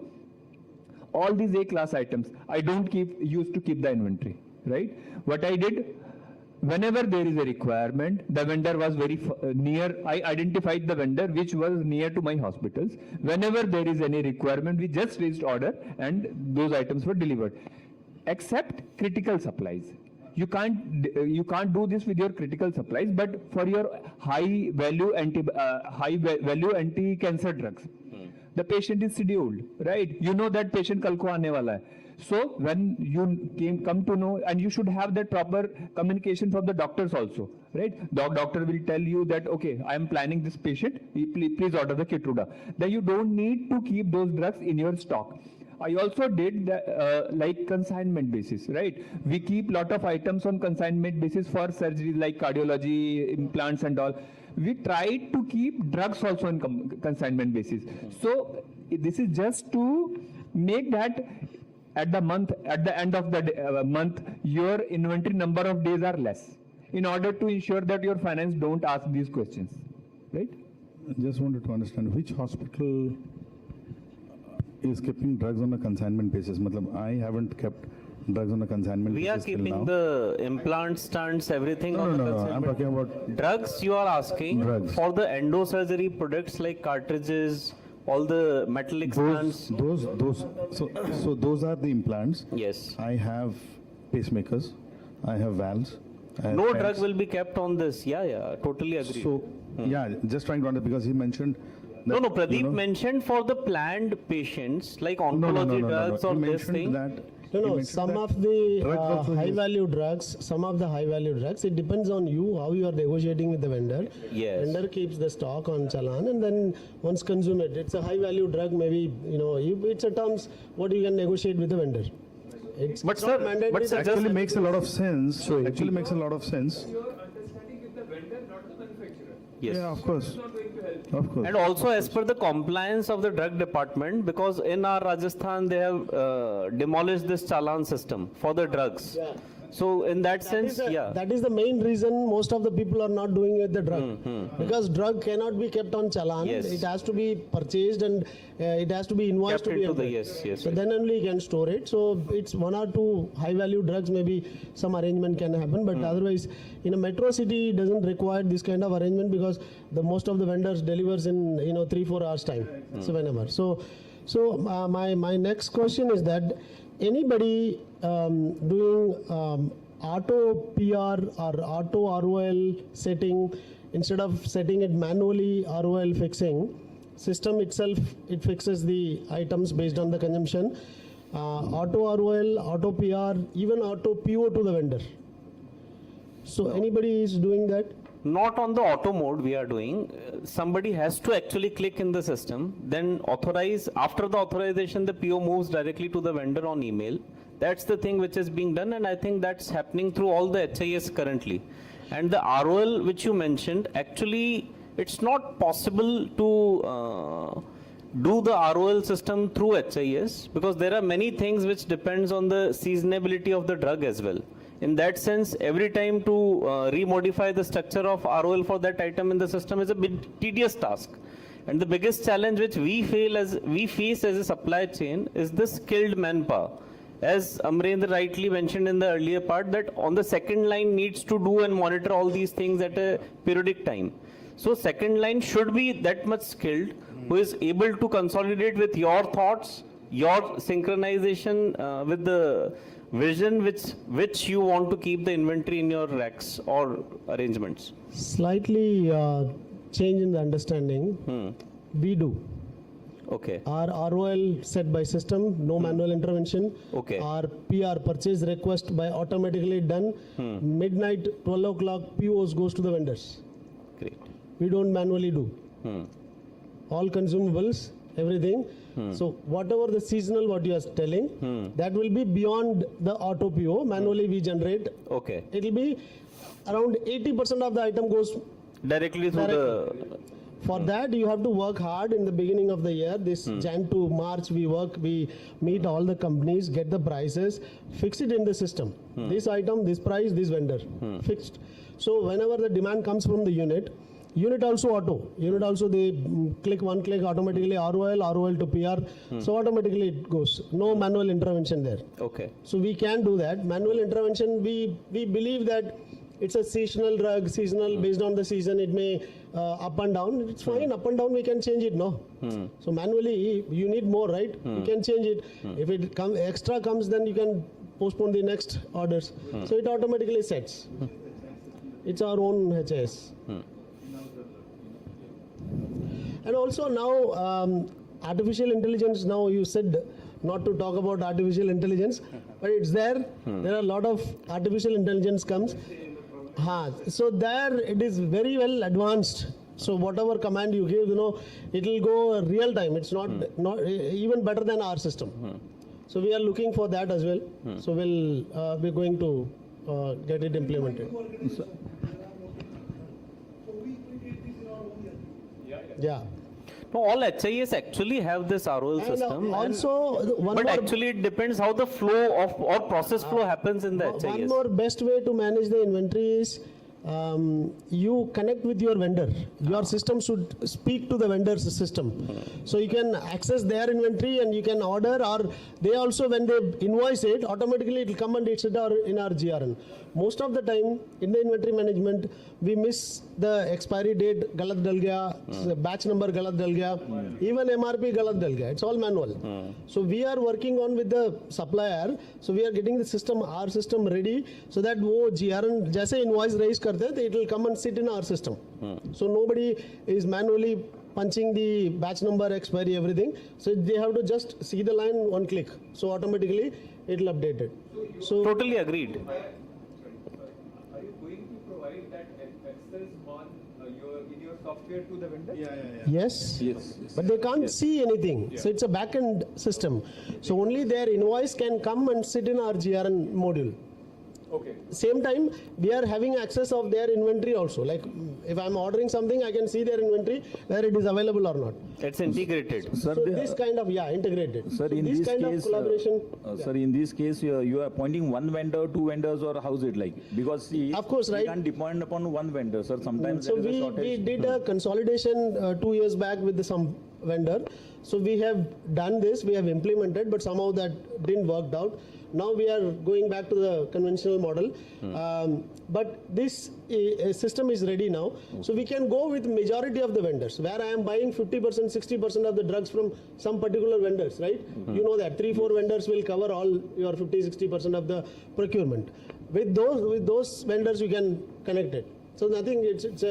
All these A class items, I don't used to keep the inventory, right? What I did, whenever there is a requirement, the vendor was very near, I identified the vendor which was near to my hospitals. Whenever there is any requirement, we just raised order and those items were delivered. Except critical supplies. You can't do this with your critical supplies, but for your high value anti-cancer drugs. The patient is scheduled, right? You know that patient kal ko aane wala hai. So when you come to know, and you should have that proper communication from the doctors also, right? The doctor will tell you that, okay, I am planning this patient, please order the Keytruda. Then you don't need to keep those drugs in your stock. I also did like consignment basis, right? We keep lot of items on consignment basis for surgeries like cardiology, implants and all. We tried to keep drugs also on consignment basis. So this is just to make that at the end of the month, your inventory number of days are less, in order to ensure that your finance don't ask these questions, right? I just wanted to understand which hospital is keeping drugs on a consignment basis. Matlab, I haven't kept drugs on a consignment We basis are keeping the implants, stunts, everything on the No, consignment. I'm talking about Drugs you are asking Drugs. for the endosurgery products like cartridges, all the metal explants. so those are the implants. Yes. I have pacemakers, I have valves. I have No pens. drug will be kept on this. Yeah, totally agree. So, yeah, just trying to understand, because he mentioned that, No, Pradeep you know, mentioned for the planned patients like no, oncology no. drugs He or this mentioned thing. that. he No, mentioned some that of the drugs also high use- value drugs, it depends on you, how you are negotiating with the vendor. Yes. Vendor keeps the stock on challan and then once consume it. It's a high value drug, maybe, it's a terms what you can negotiate with the vendor. It's But it's sir, not mandatory but sir, that- just- Actually makes a lot of sense. Actually makes a lot of sense. Your understanding with the vendor, not the manufacturer. Yes. Yeah, of course. It's not going to help. Of course. And also as per the compliance of the drug department, because in our Rajasthan they have demolished this challan system for the drugs. Yeah. So in that That sense, is the- yeah. That is the main reason most of the people are not doing it the drug. Because drug cannot be kept on challan. Yes. It has to be purchased and it has to be invoiced Kept to be into the- employed. yes, So right. then only you can store it. So it's one or two high value drugs, maybe some arrangement can happen. But otherwise, in a metro city, it doesn't require this kind of arrangement because the most of the vendors delivers in 3-4 hours time, 7 hours. So my next question is that anybody doing auto PR or auto ROL setting, instead of setting it manually ROL fixing, system itself, it fixes the items based on the consumption. Auto ROL, auto PR, even auto PO to the vendor. So anybody is doing that? Not on the auto mode we are doing. Somebody has to actually click in the system, then authorize. After the authorization, the PO moves directly to the vendor on email. That's the thing which is being done, and I think that's happening through all the HIS currently. And the ROL which you mentioned, actually it's not possible to do the ROL system through HIS because there are many things which depends on the seasonability of the drug as well. In that sense, every time to remodify the structure of ROL for that item in the system is a bit tedious task. And the biggest challenge which we face as a supply chain is the skilled manpower. As Amrendra rightly mentioned in the earlier part, that on the second line needs to do and monitor all these things at a periodic time. So second line should be that much skilled, who is able to consolidate with your thoughts, your synchronization with the vision which you want to keep the inventory in your racks or arrangements. Slightly change in the understanding. We do. Okay. Our ROL set by system, no manual intervention. Okay. Our PR purchase request by automatically done. Midnight, 12 o'clock, POs goes to the vendors. Great. We don't manually do. All consumables, everything. So whatever the seasonal, what you are telling, that will be beyond the auto PO. Manually we generate. Okay. It will be around 80% of the item goes. Directly through the. For that, you have to work hard in the beginning of the year. This Jan to March, we meet all the companies, get the prices, fix it in the system. This item, this price, this vendor, fixed. So whenever the demand comes from the unit also auto. Unit also they click one click automatically ROL to PR. So automatically it goes. No manual intervention there. Okay. So we can do that. Manual intervention, we believe that it's a seasonal drug, based on the season, it may up and down. It's fine, up and down, we can change it, no? So manually, you need more, right? You can change it. If it extra comes, then you can postpone the next orders. So it automatically sets. It's our own HIS. And also now, artificial intelligence, now you said not to talk about artificial intelligence, but it's there. There are a lot of artificial intelligence comes. So there it is very well advanced. So whatever command you give, it will go real time. It's not even better than our system. So we are looking for that as well. So we're going to get it implemented. Yeah. No, all HIS actually have this ROL system. Also, But actually it depends how the flow of or process flow happens in the HIS. One more best way to manage the inventory is you connect with your vendor. Your system should speak to the vendor's system. So you can access their inventory and you can order, or they also, when they invoice it, automatically it will come and it's in our GRN. Most of the time in the inventory management, we miss the expiry date, galat dal gaya, batch number galat dal gaya, even MRP galat dal gaya. It's all manual. So we are working on with the supplier. So we are getting the system, our system ready, so that wo GRN, jaise invoice raise karte hain, it will come and sit in our system. So nobody is manually punching the batch number, expiry, everything. So they have to just see the line, one click. So automatically it will update it. So Totally agreed. Are you going to provide that access on in your software to the vendor? yes, but they can't see anything. So it's a back-end system. So only their invoice can come and sit in our GRN module. Okay. Same time, we are having access of their inventory also. Like if I'm ordering something, I can see their inventory, whether it is available or not. It's integrated. Sir, So this kind of, integrated. Sir, So in this this kind case, of collaboration. sir, in this case, you are appointing one vendor, two vendors, or how's it like? Because see, Of course, we right. can't depend upon one vendor, sir. Sometimes So there is a we shortage. did a consolidation 2 years back with some vendor. So we have done this, we have implemented, but somehow that didn't work out. Now we are going back to the conventional model. But this system is ready now. So we can go with majority of the vendors, where I am buying 50%, 60% of the drugs from some particular vendors, right? You know that 3-4 vendors will cover all your 50-60% of the procurement. With those vendors, you can connect it. So nothing. It's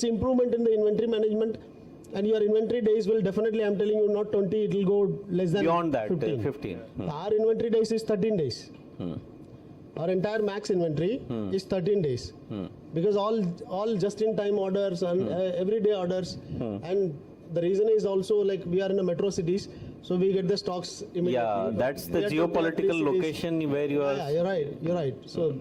improvement in the inventory management. And your inventory days will definitely, I'm telling you, not 20, it will go less than Beyond that, 15. 15. Our inventory days is 13 days. Our entire max inventory is 13 days. Because all just-in-time orders and everyday orders. And the reason is also like we are in a metro cities, so we get the stocks immediately. Yeah, that's the We are talking about geopolitical these cities. location where you are. Yeah, you're right. So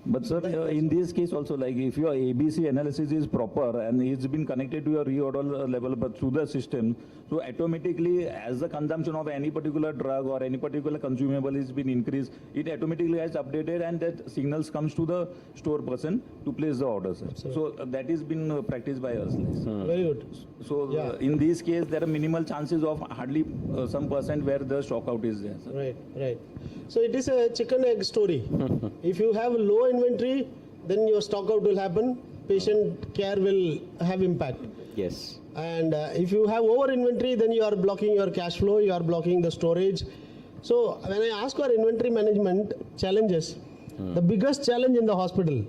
But sir, in this case also, like if your ABC analysis is proper and it's been connected to your reorder level but through the system, so automatically as the consumption of any particular drug or any particular consumable is been increased, it automatically has updated and that signals comes to the store person to place the order, sir. So that is been practiced by us. very good. So in this case, there are minimal chances of hardly some percent where the stock out is there, sir. Right. So it is a chicken egg story. If you have low inventory, then your stock out will happen. Patient care will have impact. Yes. And if you have over inventory, then you are blocking your cash flow, you are blocking the storage. So when I ask for inventory management challenges, the biggest challenge in the hospital,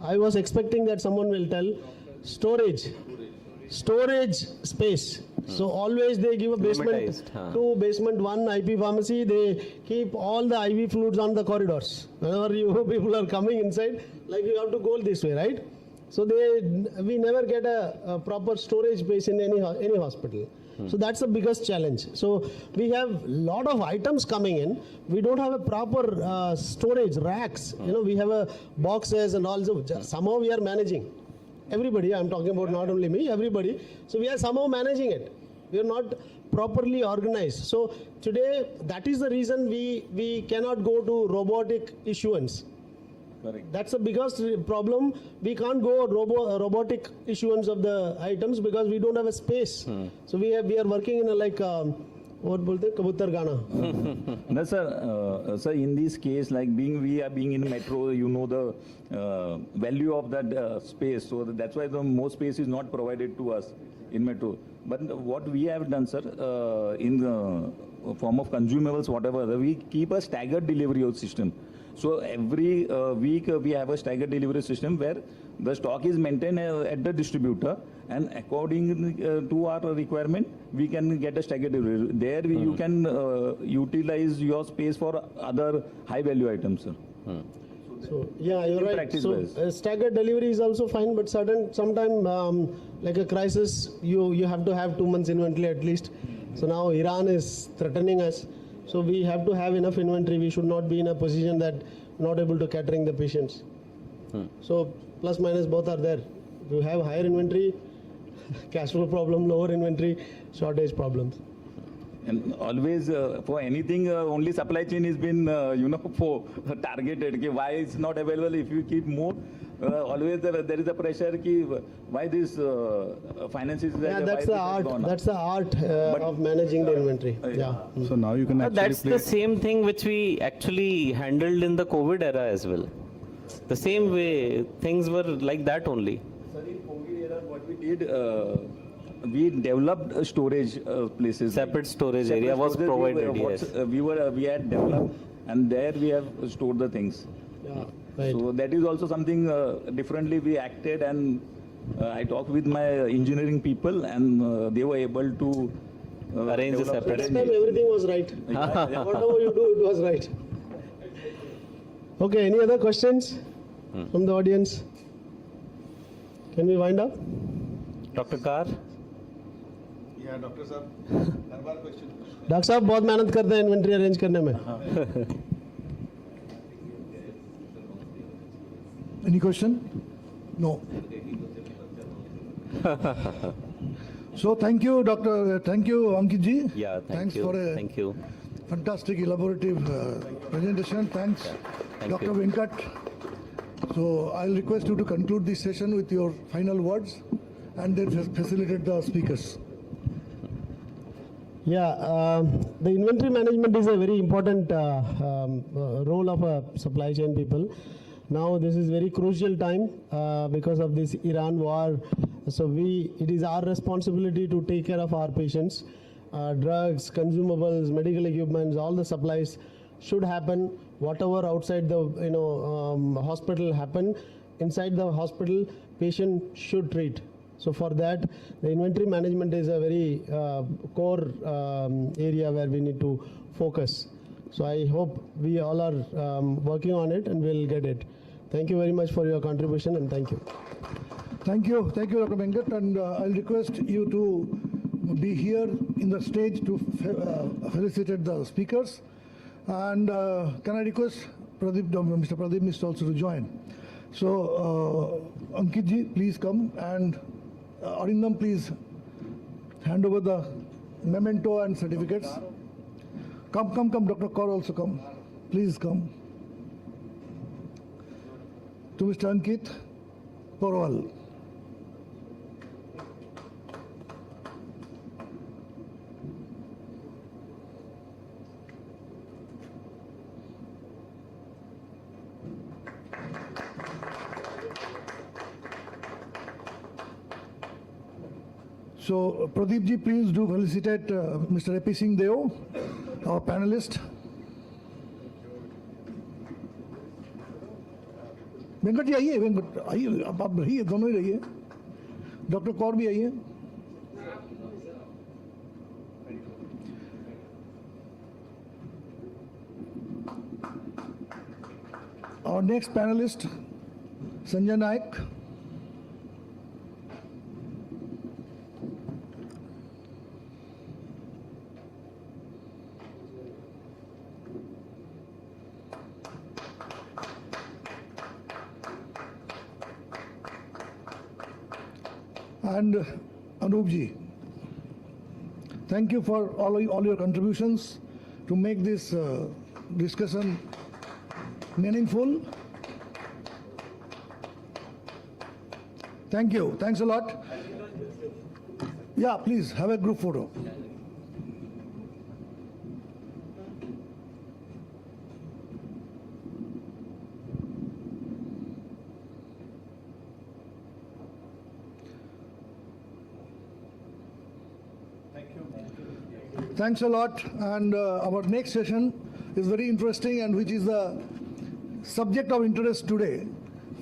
I was expecting that someone will tell storage space. So always they give a basement to basement 1 IP pharmacy. They keep all the IV fluids on the corridors. Whenever you people are coming inside, like you have to go this way, right? So we never get a proper storage space in any hospital. So that's the biggest challenge. So we have lot of items coming in. We don't have a proper storage racks. We have a boxes and also somehow we are managing. Everybody, I'm talking about not only me, everybody. So we are somehow managing it. We are not properly organized. So today, that is the reason we cannot go to robotic issuance. Correct. That's the biggest problem. We can't go robotic issuance of the items because we don't have a space. So we are working in a like what bolte kabutar gana. No, sir. Sir, in this case, like we are being in metro, the value of that space. So that's why the more space is not provided to us in metro. But what we have done, sir, in the form of consumables, whatever, we keep a staggered delivery system. So every week we have a staggered delivery system where the stock is maintained at the distributor, and according to our requirement, we can get a staggered delivery. There you can utilize your space for other high value items, sir. So yeah, you're right. practice So wise. staggered delivery is also fine, but sometime like a crisis, you have to have 2 months inventory at least. So now Iran is threatening us, so we have to have enough inventory. We should not be in a position that not able to catering the patients. So plus minus both are there. If you have higher inventory, cash flow problem, lower inventory, shortage problems. And always for anything, only supply chain has been, for targeted. Okay, why it's not available? If you keep more, always there is a pressure. Ki, why this finances? Yeah, that's the art. That's the art of managing the inventory. Yeah. So now you can actually That's play. the same thing which we actually handled in the COVID era as well. The same way, things were like that only. Sir, in COVID era, what we did, we developed storage places. Separate storage area was storage provided, yes. We had developed, and there we have stored the things. Yeah. Right. So that is also something differently we acted, and I talked with my engineering people, and they were able to Arrange a develop separate Next time everything was right. Whatever you do, it was right. Okay, any other questions from the audience? Can we wind up? Dr. Kar? Doctor साहब बहुत मेहनत करते हैं inventory arrange करने में. Any question? No. So thank you, Doctor. Thank you, Ankit ji. Yeah, Thanks you. for a Thank you. fantastic, elaborative presentation. Thanks, Thank Dr. you. Venkat. So I'll request you to conclude this session with your final words and then facilitate the speakers. Yeah, the inventory management is a very important role of a supply chain people. Now this is very crucial time because of this Iran war. So it is our responsibility to take care of our patients. Drugs, consumables, medical equipments, all the supplies should happen. Whatever outside the hospital happen, inside the hospital patient should treat. So for that, the inventory management is a very core area where we need to focus. So I hope we all are working on it and we'll get it. Thank you very much for your contribution, and thank you. Thank you, Dr. Venkat, and I'll request you to be here in the stage to felicitate the speakers. And can I request Mr. Pradeep Mist also to join? So Ankit ji, please come, and Arindam, please hand over the memento and certificates. Come, Dr. Kaur also come. Please come. To Mr. Ankit Porwal. So, Pradeep ji, please do felicitate Mr. Epi Singh Deo, our panelist. Venkat ji आइए, वेंकट आइए, आप रहिए, दोनों ही रहिए. Doctor Kaur भी आइए. Our next panelist, Sanjay Naik. And Anup ji, thank you for all your contributions to make this discussion meaningful. Thank you. Thanks a lot. Yeah, please have a group photo. Thanks a lot. And our next session is very interesting, and which is the subject of interest today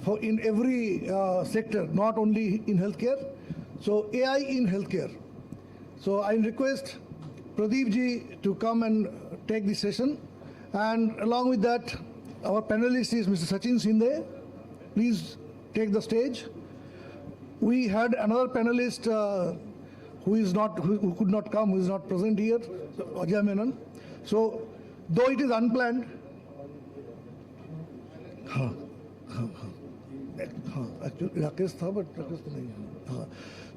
for in every sector, not only in healthcare. So AI in healthcare. So I request Pradeep ji to come and take the session, and along with that, our panelist is Mr. Sachin Shinde. Please take the stage. We had another panelist who could not come, who is not present here, Ajay Menon. So, though it is unplanned, actually Rakesh tha, but Rakesh to nahi.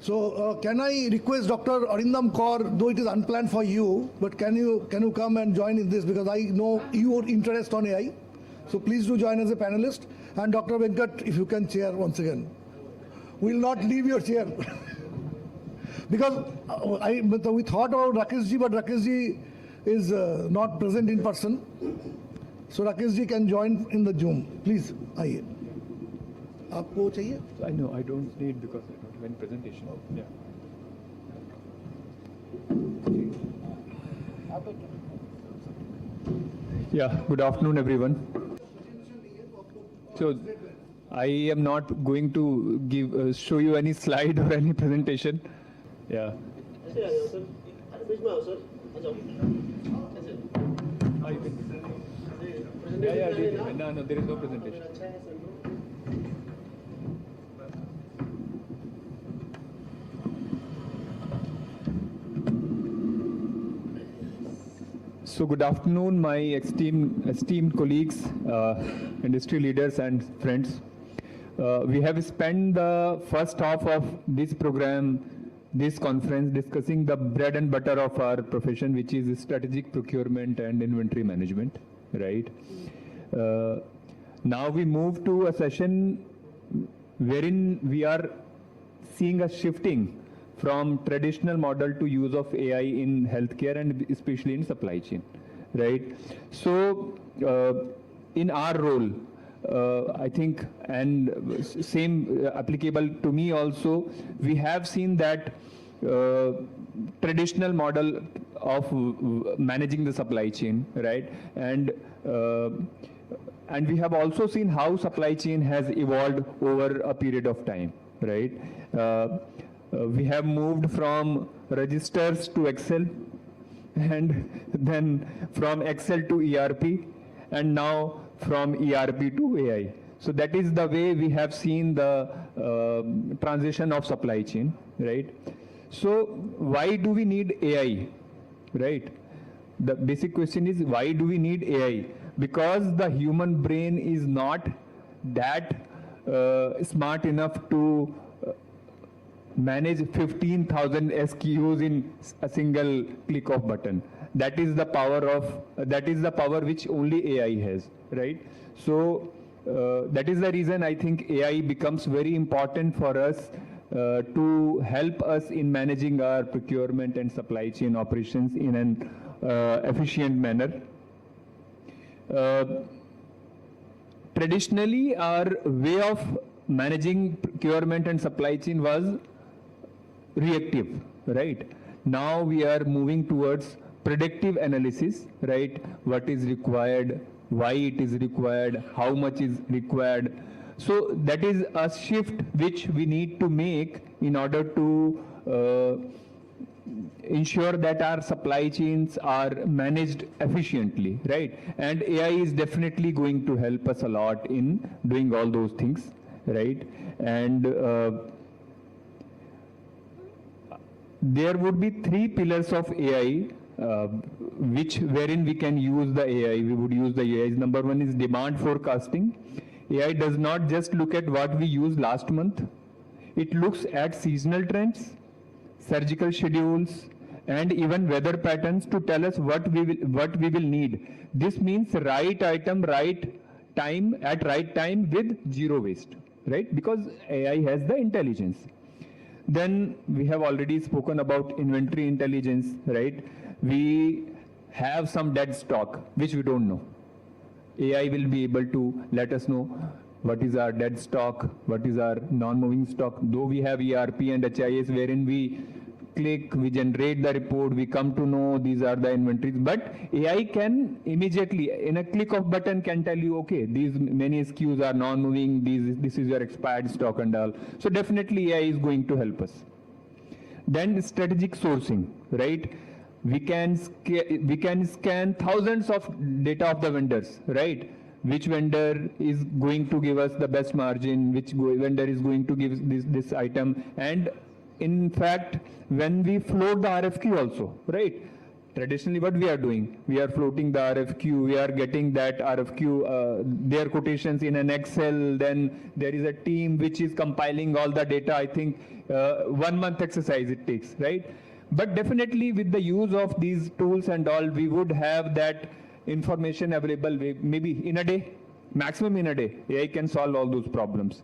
So, can I request Dr. Arindam Kaur, though it is unplanned for you, but can you come and join in this, because I know your interest on AI. So please do join as a panelist. And Dr. Venkat, if you can chair once again. We will not leave your chair. Because we thought about Rakesh ji, but Rakesh ji is not present in person. So Rakesh ji can join in the Zoom. Please, आइए. आपको चाहिए? I know, I don't need because I don't have any presentation. Yeah. Yeah, good afternoon everyone. So I am not going to give show you any slide or any presentation. Yeah. No, there is no presentation. So good afternoon, my esteemed colleagues, industry leaders and friends. We have spent the first half of this program, this conference, discussing the bread and butter of our profession, which is strategic procurement and inventory management, right? Now we move to a session wherein we are seeing a shifting from traditional model to use of AI in healthcare and especially in supply chain, right? So in our role, I think, and same applicable to me also, we have seen that traditional model of managing the supply chain, right? And we have also seen how supply chain has evolved over a period of time, right? We have moved from registers to Excel, and then from Excel to ERP, and now from ERP to AI. So that is the way we have seen the transition of supply chain, right? So why do we need AI, right? The basic question is, why do we need AI? Because the human brain is not that smart enough to manage 15,000 SKUs in a single click of button. That is the power which only AI has, right? So that is the reason I think AI becomes very important for us to help us in managing our procurement and supply chain operations in an efficient manner. Traditionally, our way of managing procurement and supply chain was reactive, right? Now we are moving towards predictive analysis, right? What is required, why it is required, how much is required. So that is a shift which we need to make in order to ensure that our supply chains are managed efficiently, right? And AI is definitely going to help us a lot in doing all those things, right? And there would be 3 pillars of AI wherein we can use the AI. We would use the AI. Number 1 is demand forecasting. AI does not just look at what we used last month. It looks at seasonal trends, surgical schedules, and even weather patterns to tell us what we will need. This means right item, right time, at right time with zero waste, right? Because AI has the intelligence. Then we have already spoken about inventory intelligence, right? We have some dead stock which we don't know. AI will be able to let us know what is our dead stock, what is our non-moving stock. Though we have ERP and HIS wherein we click, we generate the report, we come to know these are the inventories, but AI can immediately, in a click of button, can tell you, okay, these many SKUs are non-moving, this is your expired stock and all. So definitely AI is going to help us. Then strategic sourcing, right? We can scan thousands of data of the vendors, right? Which vendor is going to give us the best margin, which vendor is going to give this item. And in fact, when we float the RFQ also, right? Traditionally, what we are doing, we are floating the RFQ, we are getting that RFQ, their quotations in an Excel, then there is a team which is compiling all the data. I think 1 month exercise it takes, right? But definitely with the use of these tools and all, we would have that information available maybe in a day, maximum in a day. AI can solve all those problems.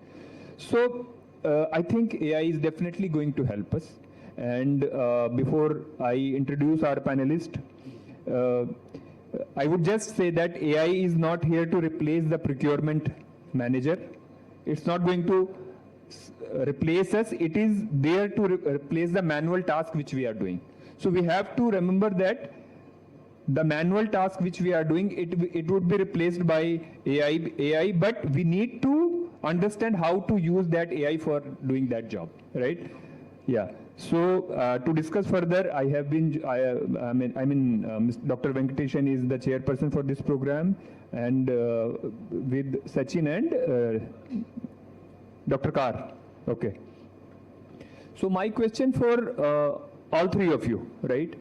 So I think AI is definitely going to help us. And before I introduce our panelist, I would just say that AI is not here to replace the procurement manager. It's not going to replace us. It is there to replace the manual task which we are doing. So we have to remember that the manual task which we are doing, it would be replaced by AI, but we need to understand how to use that AI for doing that job, right? Yeah. So to discuss further, I have been, Dr. Venkateshan is the chairperson for this program, and with Sachin and Dr. Kar. Okay. So my question for all three of you, right?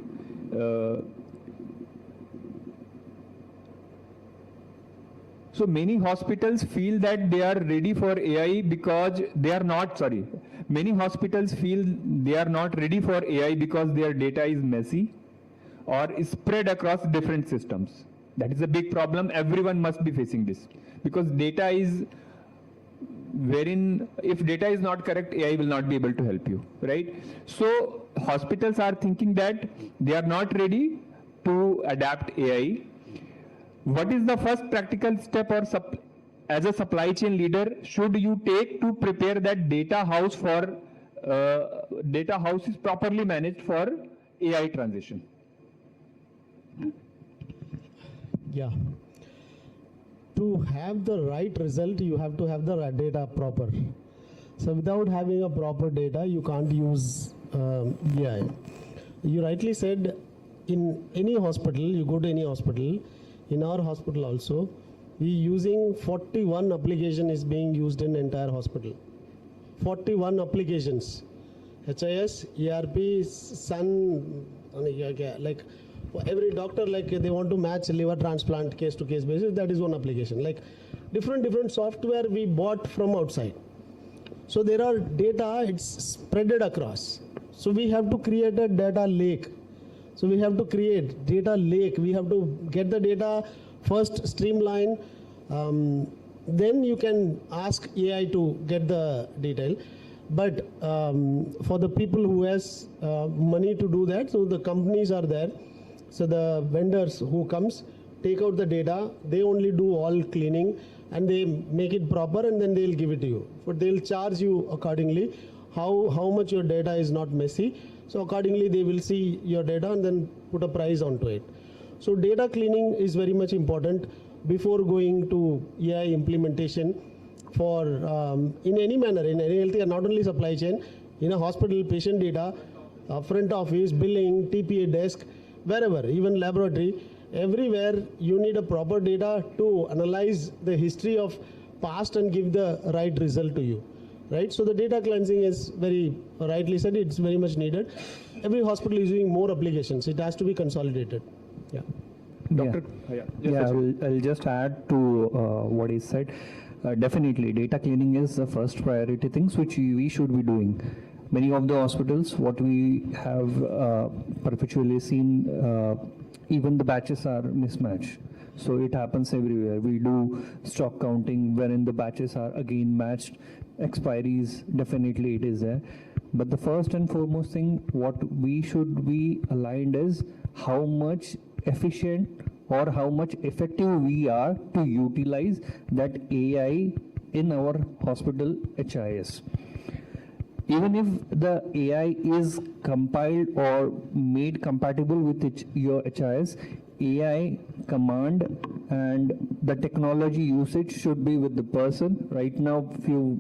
So many hospitals feel that they are ready for AI because they are not, many hospitals feel they are not ready for AI because their data is messy or is spread across different systems. That is a big problem. Everyone must be facing this because data is wherein if data is not correct, AI will not be able to help you, right? So hospitals are thinking that they are not ready to adapt AI. What is the first practical step or as a supply chain leader should you take to prepare that data house for data house is properly managed for AI transition? Yeah. To have the right result, you have to have the data proper. So without having a proper data, you can't use AI. You rightly said, in any hospital, you go to any hospital, in our hospital also, we using 41 application is being used in entire hospital. 41 applications. HIS, ERP, Sun, like every doctor, like they want to match liver transplant case to case basis, that is one application. Like different software we bought from outside. So there are data, it's spreaded across. So we have to create a data lake. So we have to create data lake. We have to get the data first streamline. Then you can ask AI to get the detail. But for the people who has money to do that, so the companies are there. So the vendors who comes, take out the data, they only do all cleaning and they make it proper and then they'll give it to you. But they'll charge you accordingly how much your data is not messy. So accordingly they will see your data and then put a price onto it. So data cleaning is very much important before going to AI implementation for in any manner, in any healthcare, not only supply chain, in a hospital, patient data, front office, billing, TPA desk, wherever, even laboratory, everywhere you need a proper data to analyze the history of past and give the right result to you, right? So the data cleansing is very rightly said, it's very much needed. Every hospital is using more applications. It has to be consolidated. Yeah. Doctor? I'll just add to what is said. Definitely, data cleaning is the first priority things which we should be doing. Many of the hospitals, what we have perpetually seen, even the batches are mismatched. So it happens everywhere. We do stock counting wherein the batches are again matched. Expiries, definitely it is there. But the first and foremost thing, what we should be aligned is how much efficient or how much effective we are to utilize that AI in our hospital HIS. even if the AI is compiled or made compatible with your HIS, AI command and the technology usage should be with the person. Right now, few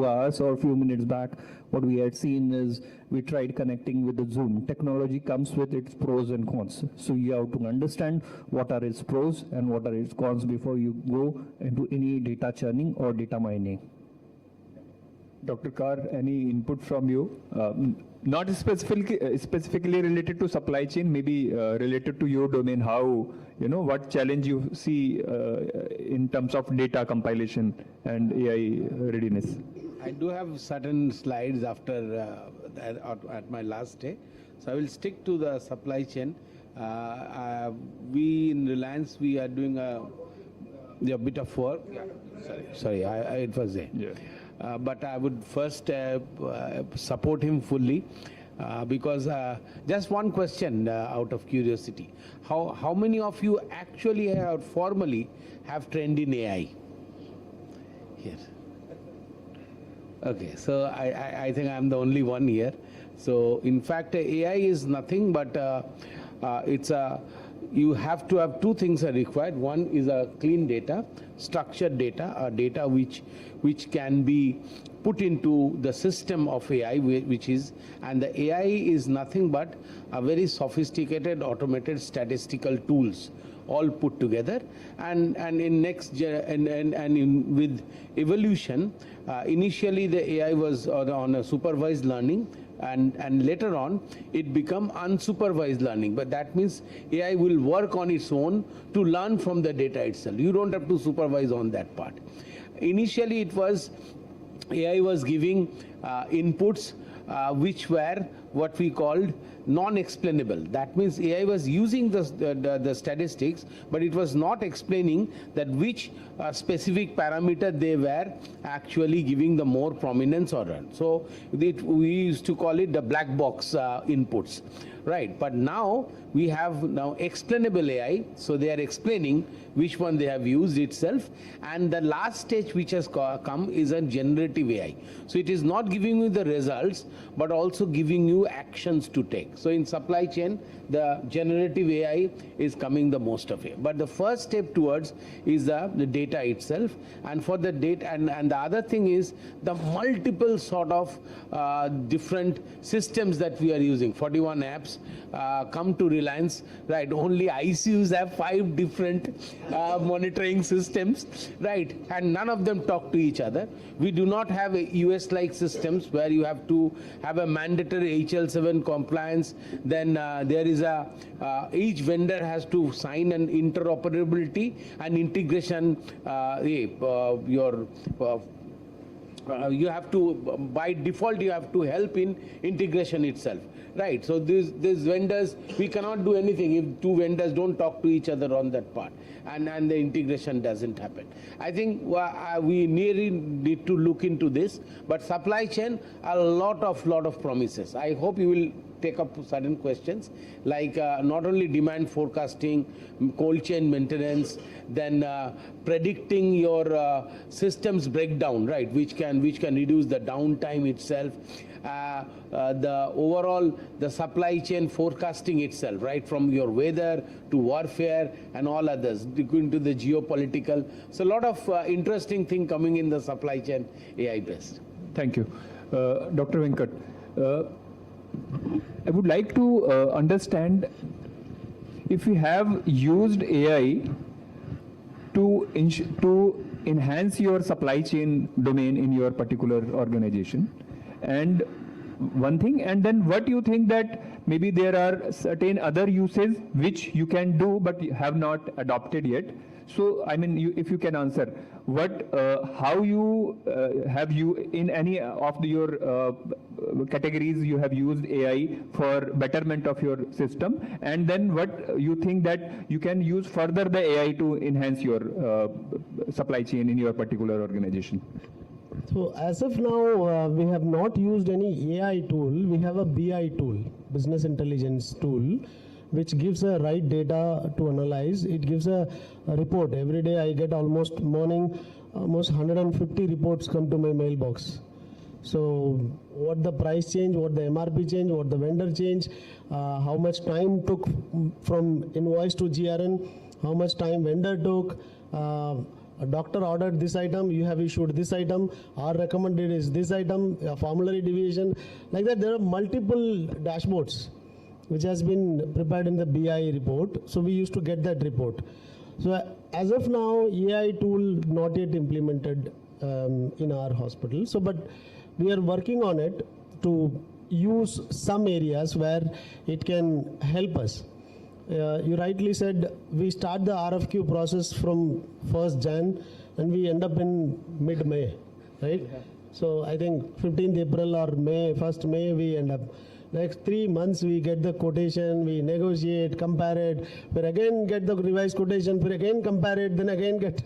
hours or few minutes back, what we had seen is we tried connecting with the Zoom. Technology comes with its pros and cons. So you have to understand what are its pros and what are its cons before you go into any data churning or data mining. Dr. Kar, any input from you? Not specifically related to supply chain, maybe related to your domain, how, what challenge you see in terms of data compilation and AI readiness? I do have certain slides after at my last day, so I will stick to the supply chain. We in Reliance, we are doing a bit of work. Sorry, it was there. Yeah. But I would first support him fully because just one question out of curiosity. How many of you actually formally have trained in AI? Here. Okay, so I think I'm the only one here. So in fact, AI is nothing but you have to have two things are required. One is a clean data, structured data, or data which can be put into the system of AI, and the AI is nothing but a very sophisticated automated statistical tools all put together, and with evolution, initially the AI was on a supervised learning, and later on it become unsupervised learning. But that means AI will work on its own to learn from the data itself. You don't have to supervise on that part. Initially AI was giving inputs which were what we called non-explainable. That means AI was using the statistics, but it was not explaining that which specific parameter they were actually giving the more prominence or not. So we used to call it the black box inputs, right? But now we have explainable AI, so they are explaining which one they have used itself, and the last stage which has come is a generative AI. So it is not giving you the results, but also giving you actions to take. So in supply chain, the generative AI is coming the most of it. But the first step towards is the data itself, and for the data, and the other thing is the multiple sort of different systems that we are using. 41 apps come to Reliance, right? Only ICUs have 5 different monitoring systems, right? And none of them talk to each other. We do not have US-like systems where you have to have a mandatory HL7 compliance. Then there is each vendor has to sign an interoperability and integration. You have to, by default, you have to help in integration itself, right? So these vendors, we cannot do anything if 2 vendors don't talk to each other on that part, and the integration doesn't happen. I think we need to look into this, but supply chain, a lot of promises. I hope you will take up certain questions like not only demand forecasting, cold chain maintenance, then predicting your systems breakdown, right, which can reduce the downtime itself. The overall the supply chain forecasting itself, right, from your weather to warfare and all others, into the geopolitical. So a lot of interesting thing coming in the supply chain AI based. Thank you. Dr. Venkat, I would like to understand if you have used AI to enhance your supply chain domain in your particular organization, and one thing, and then what you think that maybe there are certain other uses which you can do but you have not adopted yet. So I mean, if you can answer, how you have you in any of your categories you have used AI for betterment of your system, and then what you think that you can use further the AI to enhance your supply chain in your particular organization. So as of now, we have not used any AI tool. We have a BI tool, business intelligence tool, which gives a right data to analyze. It gives a report. Every day I get almost 150 reports come to my mailbox. So what the price change, what the MRP change, what the vendor change, how much time took from invoice to GRN, how much time vendor took, a doctor ordered this item, you have issued this item, our recommended is this item, a formulary deviation. Like that, there are multiple dashboards which has been prepared in the BI report. So we used to get that report. So as of now, AI tool not yet implemented in our hospital. So, but we are working on it to use some areas where it can help us. You rightly said we start the RFQ process from 1st Jan and we end up in mid-May, right? So I think 15th April or May, 1st May we end up. Next 3 months we get the quotation, we negotiate, compare it, we again get the revised quotation, we again compare it, then again get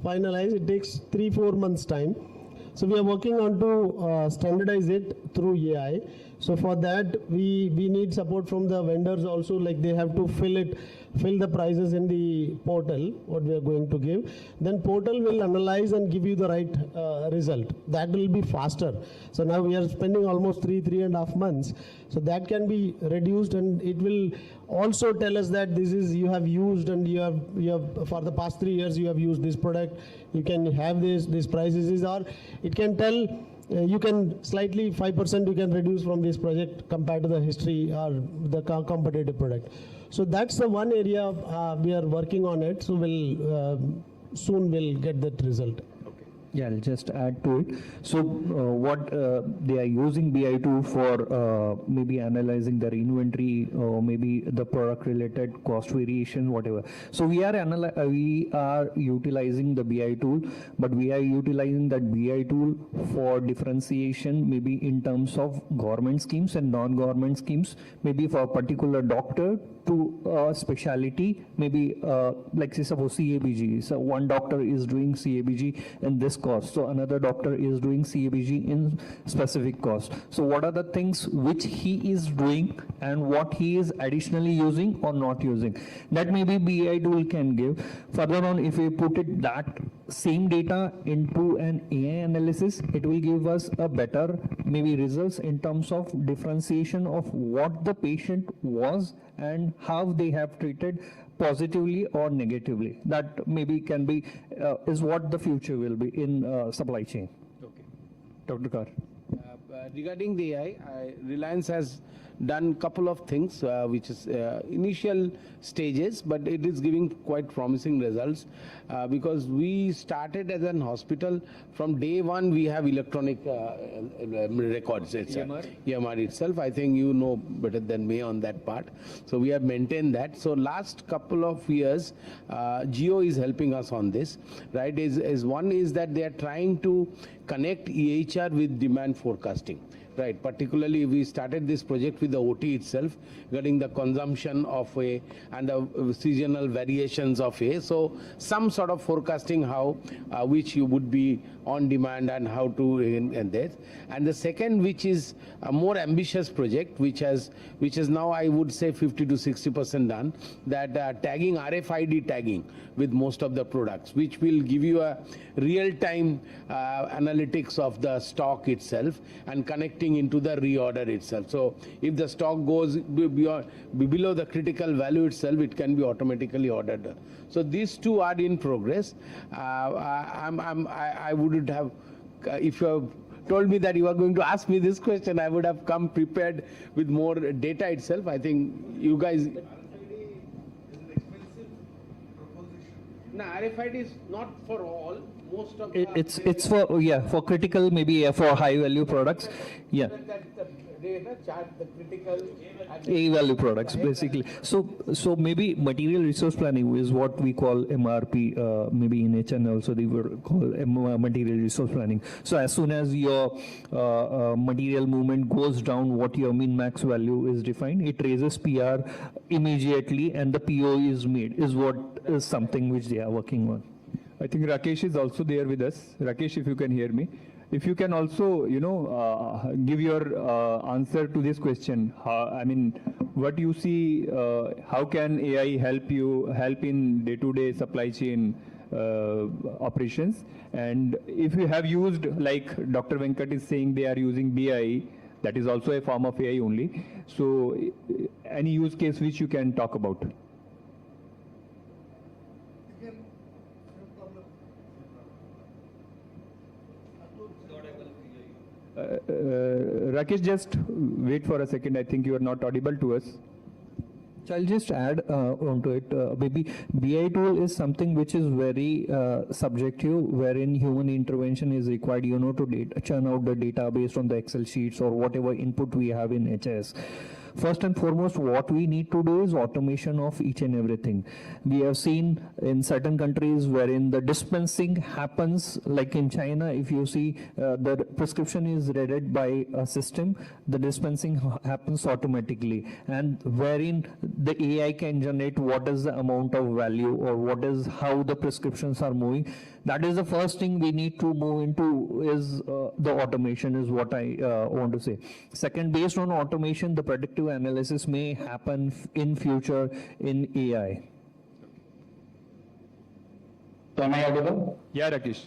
finalized. It takes 3-4 months time. So we are working on to standardize it through AI. So for that, we need support from the vendors also, like they have to fill the prices in the portal, what we are going to give. Then portal will analyze and give you the right result. That will be faster. So now we are spending almost 3.5 months. So that can be reduced, and it will also tell us that this is you have used, and you have for the past 3 years you have used this product. You can have this prices is, or it can tell you can slightly 5% you can reduce from this project compared to the history or the competitive product. So that's the one area we are working on it. So soon we'll get that result. Yeah, I'll just add to it. So what they are using BI2 for maybe analyzing their inventory or maybe the product related cost variation, whatever. So we are utilizing the BI tool, but we are utilizing that BI tool for differentiation, maybe in terms of government schemes and non-government schemes, maybe for a particular doctor to specialty, maybe like say suppose CABG. So one doctor is doing CABG in this cost, so another doctor is doing CABG in specific cost. So what are the things which he is doing and what he is additionally using or not using? That maybe BI tool can give. Further on, if we put it that same data into an AI analysis, it will give us a better maybe results in terms of differentiation of what the patient was and how they have treated positively or negatively. That maybe can be is what the future will be in supply chain. Okay. Dr. Kar. Regarding the AI, Reliance has done couple of things, which is initial stages, but it is giving quite promising results because we started as an hospital from day one. We have electronic records itself, EMR itself. I think you know better than me on that part. So we have maintained that. So last couple of years, Geo is helping us on this. Right? Is one is that they are trying to connect EHR with demand forecasting. Right, particularly we started this project with the OT itself, getting the consumption of A and the seasonal variations of A. So some sort of forecasting how, which you would be on demand and how to and that. And the second, which is a more ambitious project, which is now I would say 50 to 60% done, that tagging, RFID tagging with most of the products, which will give you a real-time analytics of the stock itself and connecting into the reorder itself. So if the stock goes below the critical value itself, it can be automatically ordered. So these two are in progress. I wouldn't have, if you have told me that you are going to ask me this question, I would have come prepared with more data itself. I think you guys. No, RFID is not for all. Most of it's for for critical, maybe for high value products. Yeah. The critical A value products basically. So maybe material resource planning is what we call MRP. Maybe in HN also they would call material resource planning. So as soon as your material movement goes down, what your min max value is defined, it raises PR immediately, and the PO is made. Is what is something which they are working on. I think Rakesh is also there with us. Rakesh, if you can hear me. If you can also, give your answer to this question. I mean, what you see, how can AI help in day-to-day supply chain operations. And if you have used, like Dr. Venkat is saying, they are using BI, that is also a form of AI only. So any use case which you can talk about? Rakesh, just wait for a second. I think you are not audible to us. So I'll just add onto it. Maybe BI tool is something which is very subjective, wherein human intervention is required, to churn out the data based on the Excel sheets or whatever input we have in HS. First and foremost, what we need to do is automation of each and everything. We have seen in certain countries wherein the dispensing happens, like in China, if you see the prescription is read by a system, the dispensing happens automatically, and wherein the AI can generate what is the amount of value or what is how the prescriptions are moving. That is the first thing we need to move into is the automation is what I want to say. Second, based on automation, the predictive analysis may happen in future in AI. So am I audible? Yeah, Rakesh.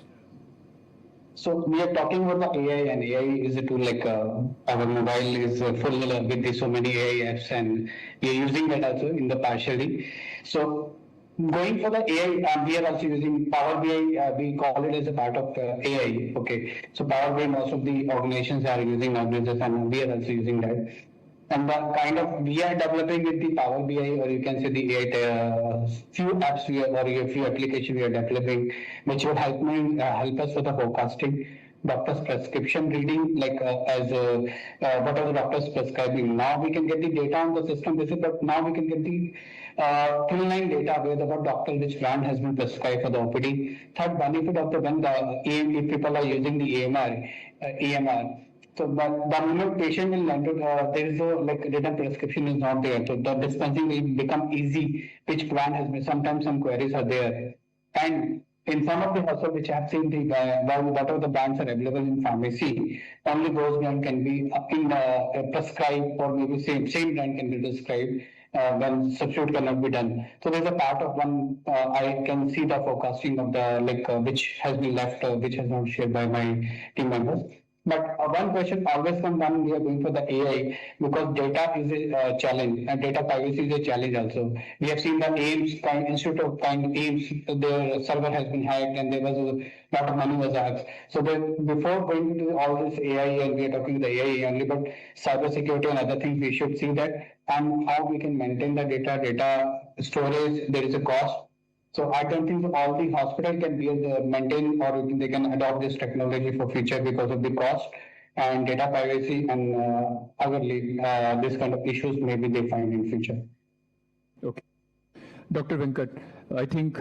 So we are talking about the AI, and AI is a tool like our mobile is full with so many AI apps, and we are using that also in the partially. So going for the AI, we are also using Power BI. We call it as a part of AI. Okay, so Power BI, most of the organizations are using nowadays, and we are also using that. And the kind of we are developing with the Power BI, or you can say the AI, few apps we are, or a few applications we are developing, which will help us for the forecasting, doctor's prescription reading, like what are the doctors prescribing. Now we can get the data on the system basis, but now we can get the full line data where the doctor which brand has been prescribed for the OPD. Third benefit of the when the if people are using the AMR. So, but the moment patient will land, there is no like written prescription is not there. So the dispensing will become easy. Which brand has been? Sometimes some queries are there, and in some of the hospitals which I have seen the whatever the brands are available in pharmacy, only those brand can be prescribed, or maybe same brand can be prescribed. When substitute cannot be done. So there's a part of one, I can see the forecasting of the which has been left, which has not shared by my team members. But one question always comes when we are going for the AI, because data is a challenge, and data privacy is a challenge also. We have seen the Institute of AIMS, their server has been hacked, and there was a lot of money was asked. So before going into all this AI, and we are talking the AI only, but cyber security and other things, we should see that, and how we can maintain the data storage. There is a cost. So I don't think all the hospital can be maintain, or they can adopt this technology for future because of the cost and data privacy and this kind of issues maybe they find in future. Okay. Dr. Venkat, I think,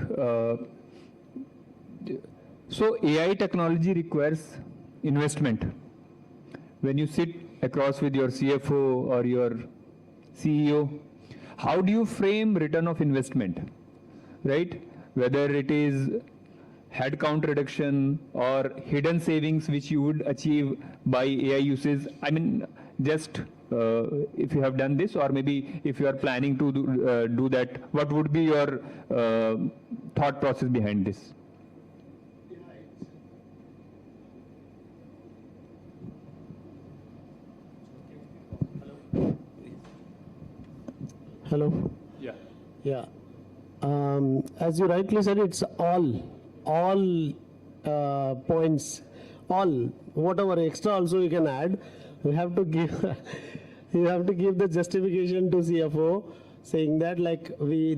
so AI technology requires investment. When you sit across with your CFO or your CEO, how do you frame return of investment? Right? Whether it is headcount reduction or hidden savings which you would achieve by AI uses. I mean, just if you have done this, or maybe if you are planning to do that, what would be your thought process behind this? Hello? Yeah. Yeah. As you rightly said, it's all points, whatever extra also you can add. You have to give the justification to CFO, saying that like we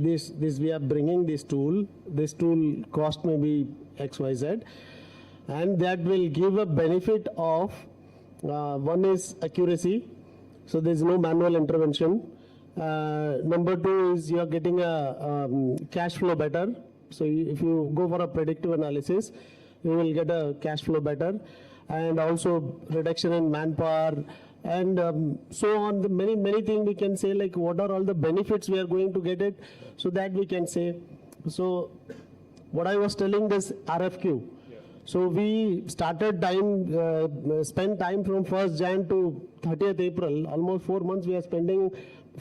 are bringing this tool cost may be XYZ, and that will give a benefit of one is accuracy, so there is no manual intervention. Number two is you are getting a cash flow better. So if you go for a predictive analysis, you will get a cash flow better, and also reduction in manpower, and so on. The many things we can say, like what are all the benefits we are going to get it, so that we can say. So what I was telling this RFQ. So we started spend time from 1st Jan to 30th April, almost 4 months we are spending,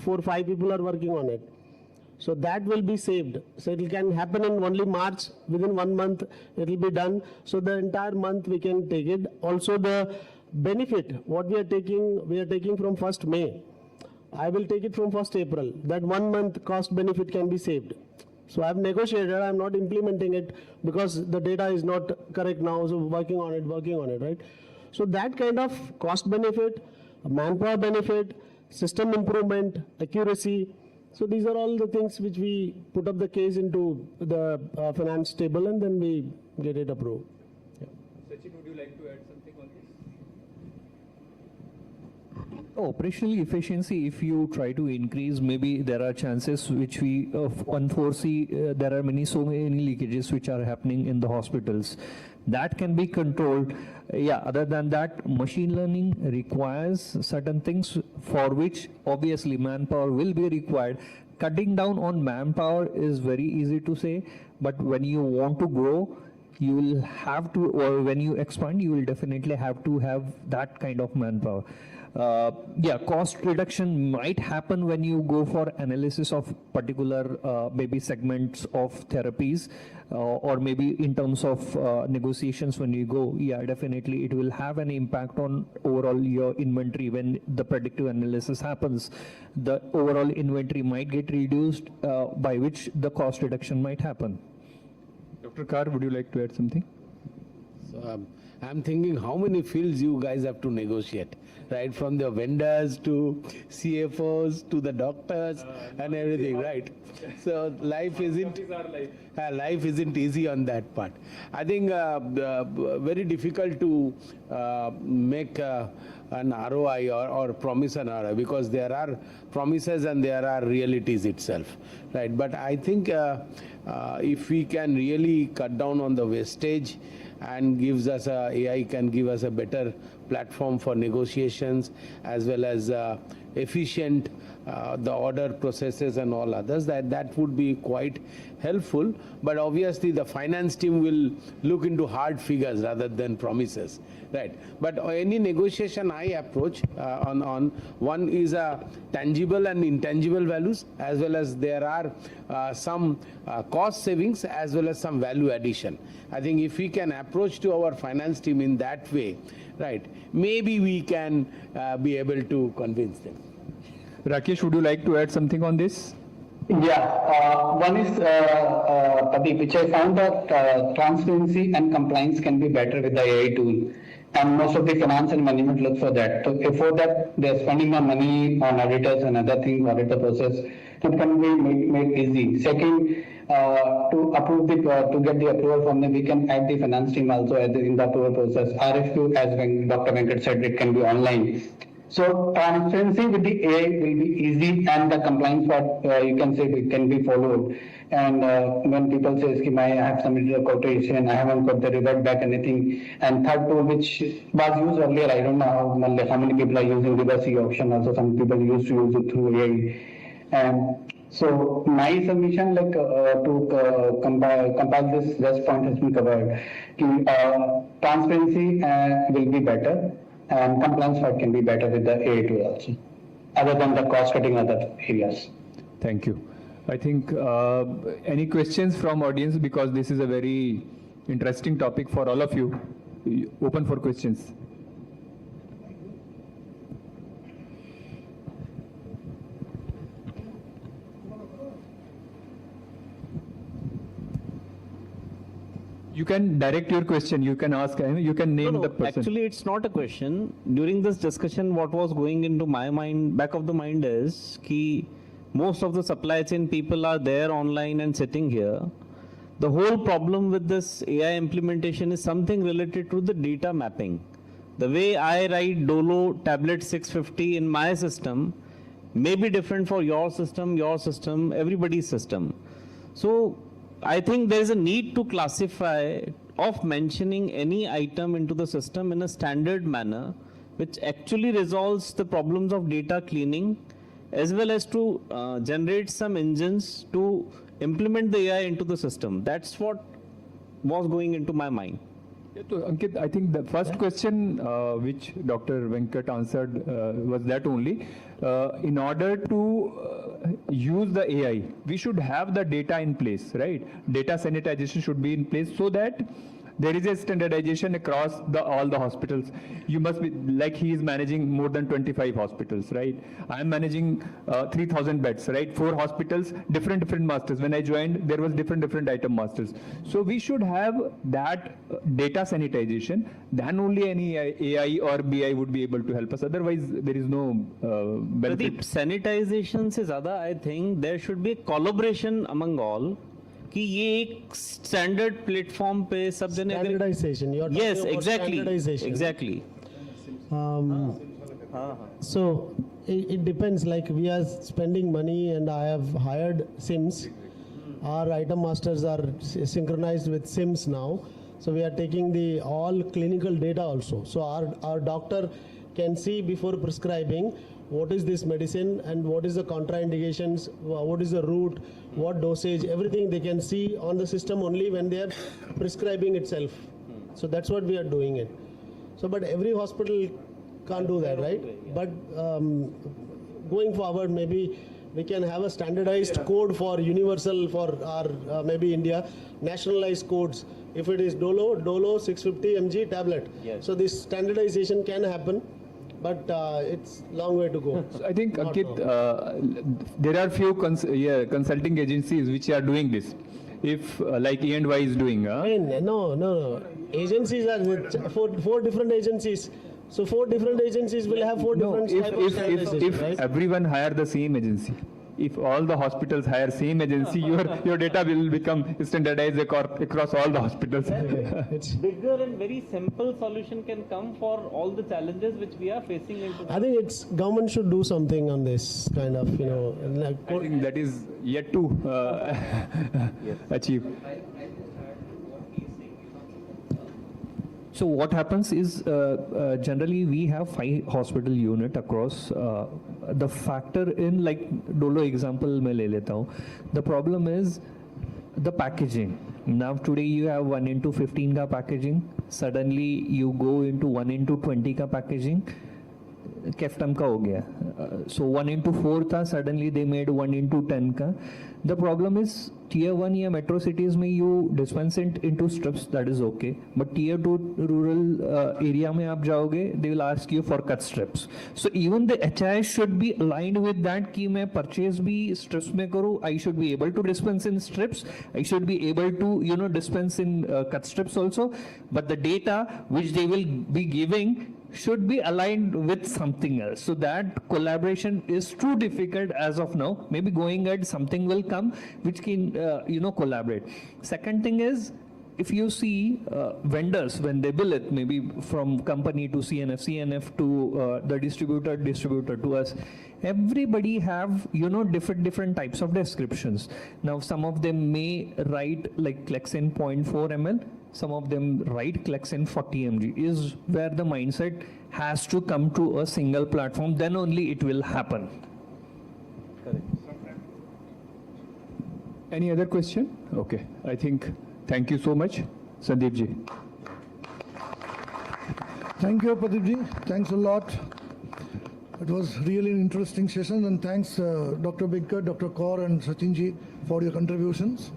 4-5 people are working on it. So that will be saved. So it can happen in only March, within 1 month it will be done. So the entire month we can take it. Also the benefit, what we are taking from 1st May. I will take it from 1st April. That 1 month cost benefit can be saved. So I have negotiated, I am not implementing it because the data is not correct now, so working on it, right? So that kind of cost benefit, manpower benefit, system improvement, accuracy. So these are all the things which we put up the case into the finance table and then we get it approved. Sachin, would you like to add something on this? Operational efficiency, if you try to increase, maybe there are chances which we unforesee. There are so many leakages which are happening in the hospitals. That can be controlled. Yeah, other than that, machine learning requires certain things for which obviously manpower will be required. Cutting down on manpower is very easy to say, but when you want to grow, you will have to, or when you expand, you will definitely have to have that kind of manpower. Yeah, cost reduction might happen when you go for analysis of particular maybe segments of therapies, or maybe in terms of negotiations when you go. Yeah, definitely it will have an impact on overall your inventory. When the predictive analysis happens, the overall inventory might get reduced, by which the cost reduction might happen. Dr. Kar, would you like to add something? So, I'm thinking how many fields you guys have to negotiate, right? From the vendors to CFOs to the doctors and everything, right? So life isn't easy on that part. I think very difficult to make an ROI or promise an ROI, because there are promises and there are realities itself, right? But I think if we can really cut down on the wastage and gives us AI can give us a better platform for negotiations, as well as efficient the order processes and all others, that would be quite helpful. But obviously the finance team will look into hard figures rather than promises, right? But any negotiation I approach on one is tangible and intangible values, as well as there are some cost savings as well as some value addition. I think if we can approach to our finance team in that way, right, maybe we can be able to convince them. Rakesh, would you like to add something on this? Yeah, one is, Pradeep, which I found that transparency and compliance can be better with the AI tool. And most of the finance and management look for that. So before that, they're spending their money on auditors and other things, auditor process. It can be made easy. Second, to approve to get the approval from them, we can add the finance team also in the approval process. RFQ, as Dr. Venkat said, it can be online. So transparency with the AI will be easy, and the compliance part, you can say, it can be followed. And when people say, I have submitted a quotation, I haven't got the revert back anything. And third tool, which was used earlier, I don't know how many people are using reverse option. Also, some people used to use it through AI. And so my submission, like to compile this rest point has been covered. Transparency will be better, and compliance part can be better with the AI tool also, other than the cost cutting other areas. Thank you. I think any questions from audience, because this is a very interesting topic for all of you. Open for questions. You can direct your question. You can ask. You can name the person. Actually, it's not a question. During this discussion, what was going into my mind, back of the mind, is कि most of the supply chain people are there online and sitting here. The whole problem with this AI implementation is something related to the data mapping. The way I write Dolo tablet 650 in my system may be different for your system, everybody's system. So I think there is a need to classify of mentioning any item into the system in a standard manner, which actually resolves the problems of data cleaning, as well as to generate some engines to implement the AI into the system. That's what was going into my mind. Yeah, so Ankit, I think the first question which Dr. Venkat answered was that only. In order to use the AI, we should have the data in place, right? Data sanitization should be in place so that there is a standardization across all the hospitals. You must be, like he is managing more than 25 hospitals, right? I am managing 3,000 beds, right? 4 hospitals, different masters. When I joined, there was different item masters. So we should have that data sanitization. Then only any AI or BI would be able to help us. Otherwise, there is no benefit. Pradeep, sanitization से ज़्यादा I think there should be a collaboration among all. कि ये एक standard platform पे सब जने Standardization. You're talking Yes, about exactly. standardization. Exactly. So it depends. Like we are spending money, and I have hired SIMs. Our item masters are synchronized with SIMs now. So we are taking the all clinical data also. So our doctor can see before prescribing what is this medicine and what is the contraindications, what is the route, what dosage, everything they can see on the system only when they are prescribing itself. So that's what we are doing it. So but every hospital can't do that, right? But going forward, maybe we can have a standardized code for universal for our maybe India, nationalized codes. If it is Dolo 650 mg tablet. Yes. So this standardization can happen, but it's long way to go. So I think, Not Ankit, now. there are few consulting agencies which are doing this. If like E&Y is doing, No. Agencies are with four different agencies. So 4 different agencies will have 4 no, different type of standardization, if right? everyone hire the same agency, if all the hospitals hire same agency, your data will become standardized across all the hospitals. Bigger and very simple solution can come for all the challenges which we are facing into. I think it's government should do something on this kind of, like I think that is yet to achieve. So what happens is generally we have 5 hospital unit across. The factor in like Dolo example मैं ले लेता हूँ. The problem is the packaging. Now today you have 1:15 का packaging. Suddenly you go into 1:20 का packaging. कैफ्टम का हो गया. So 1:4 था, suddenly they made 1:10 का. The problem is tier 1 या metro cities में you dispense it into strips, that is okay. But tier 2 rural area में आप जाओगे, they will ask you for cut strips. So even the HIS should be aligned with that कि मैं purchase भी strips में करूँ. I should be able to dispense in strips. I should be able to dispense in cut strips also. But the data which they will be giving should be aligned with something else. So that collaboration is too difficult as of now. Maybe going ahead, something will come which can, collaborate. Second thing is, if you see vendors, when they bill it, maybe from company to CNF to the distributor to us, everybody have, different types of descriptions. Now, some of them may write like Clexin 0.4 ml, some of them write Clexin 40 mg, is where the mindset has to come to a single platform, then only it will happen. Correct. Any other question? Okay, I think, thank you so much, Sandeep ji. Thank you, Pradeep ji. Thanks a lot. It was really an interesting session, and thanks Dr. Venkat, Dr. Kaur and Sachin ji for your contributions.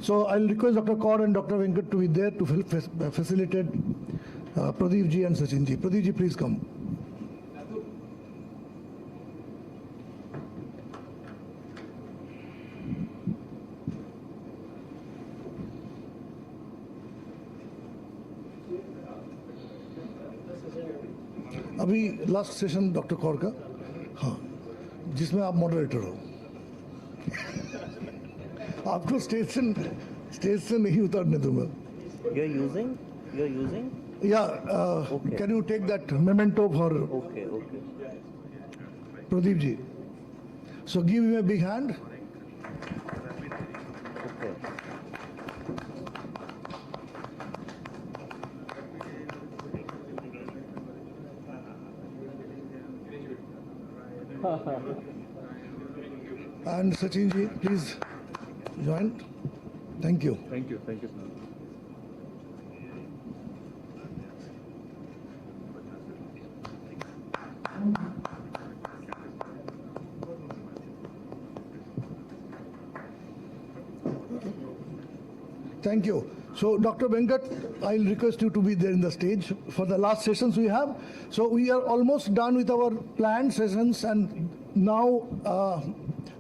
So I'll request Dr. Kaur and Dr. Venkat to be there to facilitate Pradeep ji and Sachin ji. Pradeep ji, please come. अभी last session doctor Kaur का, हाँ, जिसमें आप moderator हो. आपको stage से नहीं उतारने दूंगा. You're using? Yeah, Okay. Can you take that memento for Okay. Pradeep ji? So give him a big hand. Okay. And Sachin ji, please join. Thank you. Thank you. Thank you. So, Dr. Venkat, I'll request you to be there in the stage for the last sessions we have. So, we are almost done with our planned sessions, and now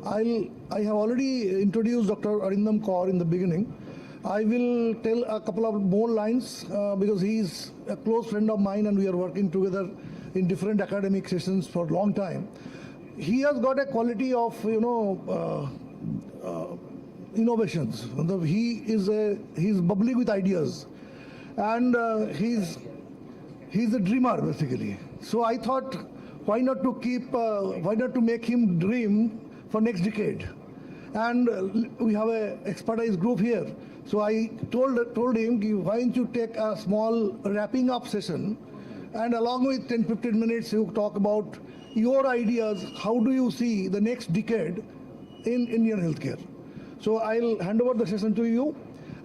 I have already introduced Dr. Arindam Kaur in the beginning. I will tell a couple of more lines because he is a close friend of mine, and we are working together in different academic sessions for a long time. He has got a quality of, innovations. He is bubbling with ideas, and he's a dreamer basically. So I thought, why not to make him dream for next decade? And we have a expertise group here. So I told him, why don't you take a small wrapping up session, and along with 10-15 minutes you talk about your ideas. How do you see the next decade in Indian healthcare? So I'll hand over the session to you,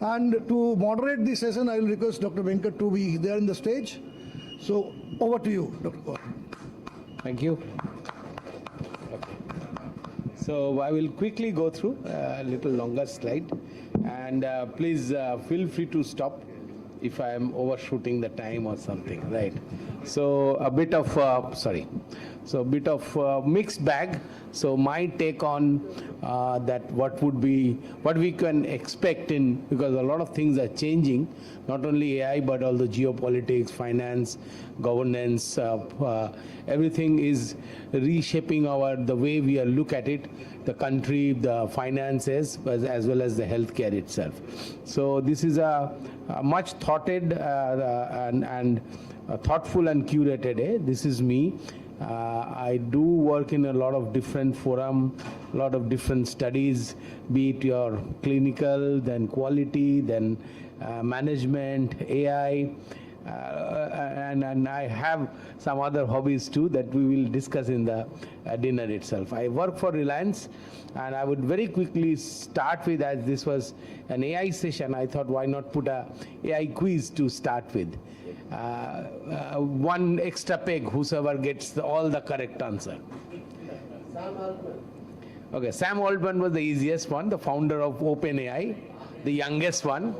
and to moderate this session, I'll request Dr. Venkat to be there in the stage. So over to you, Dr. Kaur. Thank you. Okay. So I will quickly go through a little longer slide, and please feel free to stop if I am overshooting the time or something, right? So a bit of, mixed bag. So my take on that, what we can expect because a lot of things are changing, not only AI, but all the geopolitics, finance, governance, everything is reshaping the way we look at it, the country, the finances, as well as the healthcare itself. So this is a much thoughted and thoughtful and curated. This is me. I do work in a lot of different forums, a lot of different studies, be it your clinical, then quality, then management, AI, and I have some other hobbies too that we will discuss in the dinner itself. I work for Reliance, and I would very quickly start with, as this was an AI session, I thought, why not put a AI quiz to start with. One extra peg, whosoever gets all the correct answer. Okay, Sam Altman was the easiest one, the founder of OpenAI, the youngest one.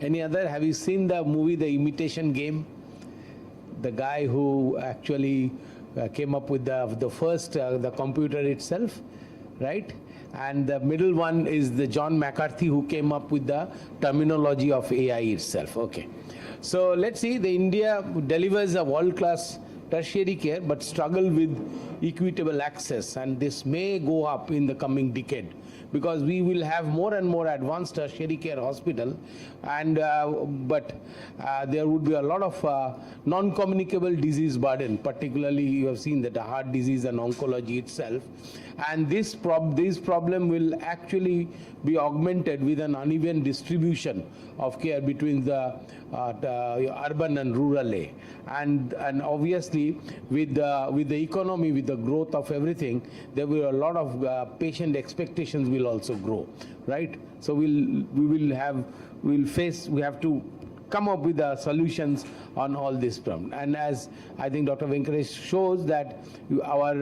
Any other? Have you seen the movie The Imitation Game? The guy who actually came up with the first the computer itself, right? And the middle one is the John McCarthy, who came up with the terminology of AI itself. Okay, so let's see. India delivers a world-class tertiary care, but struggle with equitable access, and this may go up in the coming decade, because we will have more and more advanced tertiary care hospital, and but there would be a lot of non-communicable disease burden, particularly you have seen that the heart disease and oncology itself, and this problem will actually be augmented with an uneven distribution of care between the urban and rural A, and obviously with the economy, with the growth of everything, there will be a lot of patient expectations will also grow, right? So we have to come up with the solutions on all this problem. And as I think Dr. Venkatesh shows that our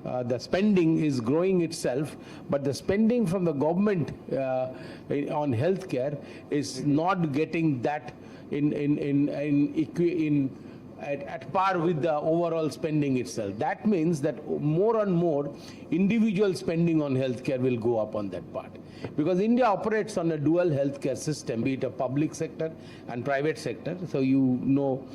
the spending is growing itself, but the spending from the government on healthcare is not getting that at par with the overall spending itself. That means that more and more individual spending on healthcare will go up on that part, because India operates on a dual healthcare system, be it a public sector and private sector. So you know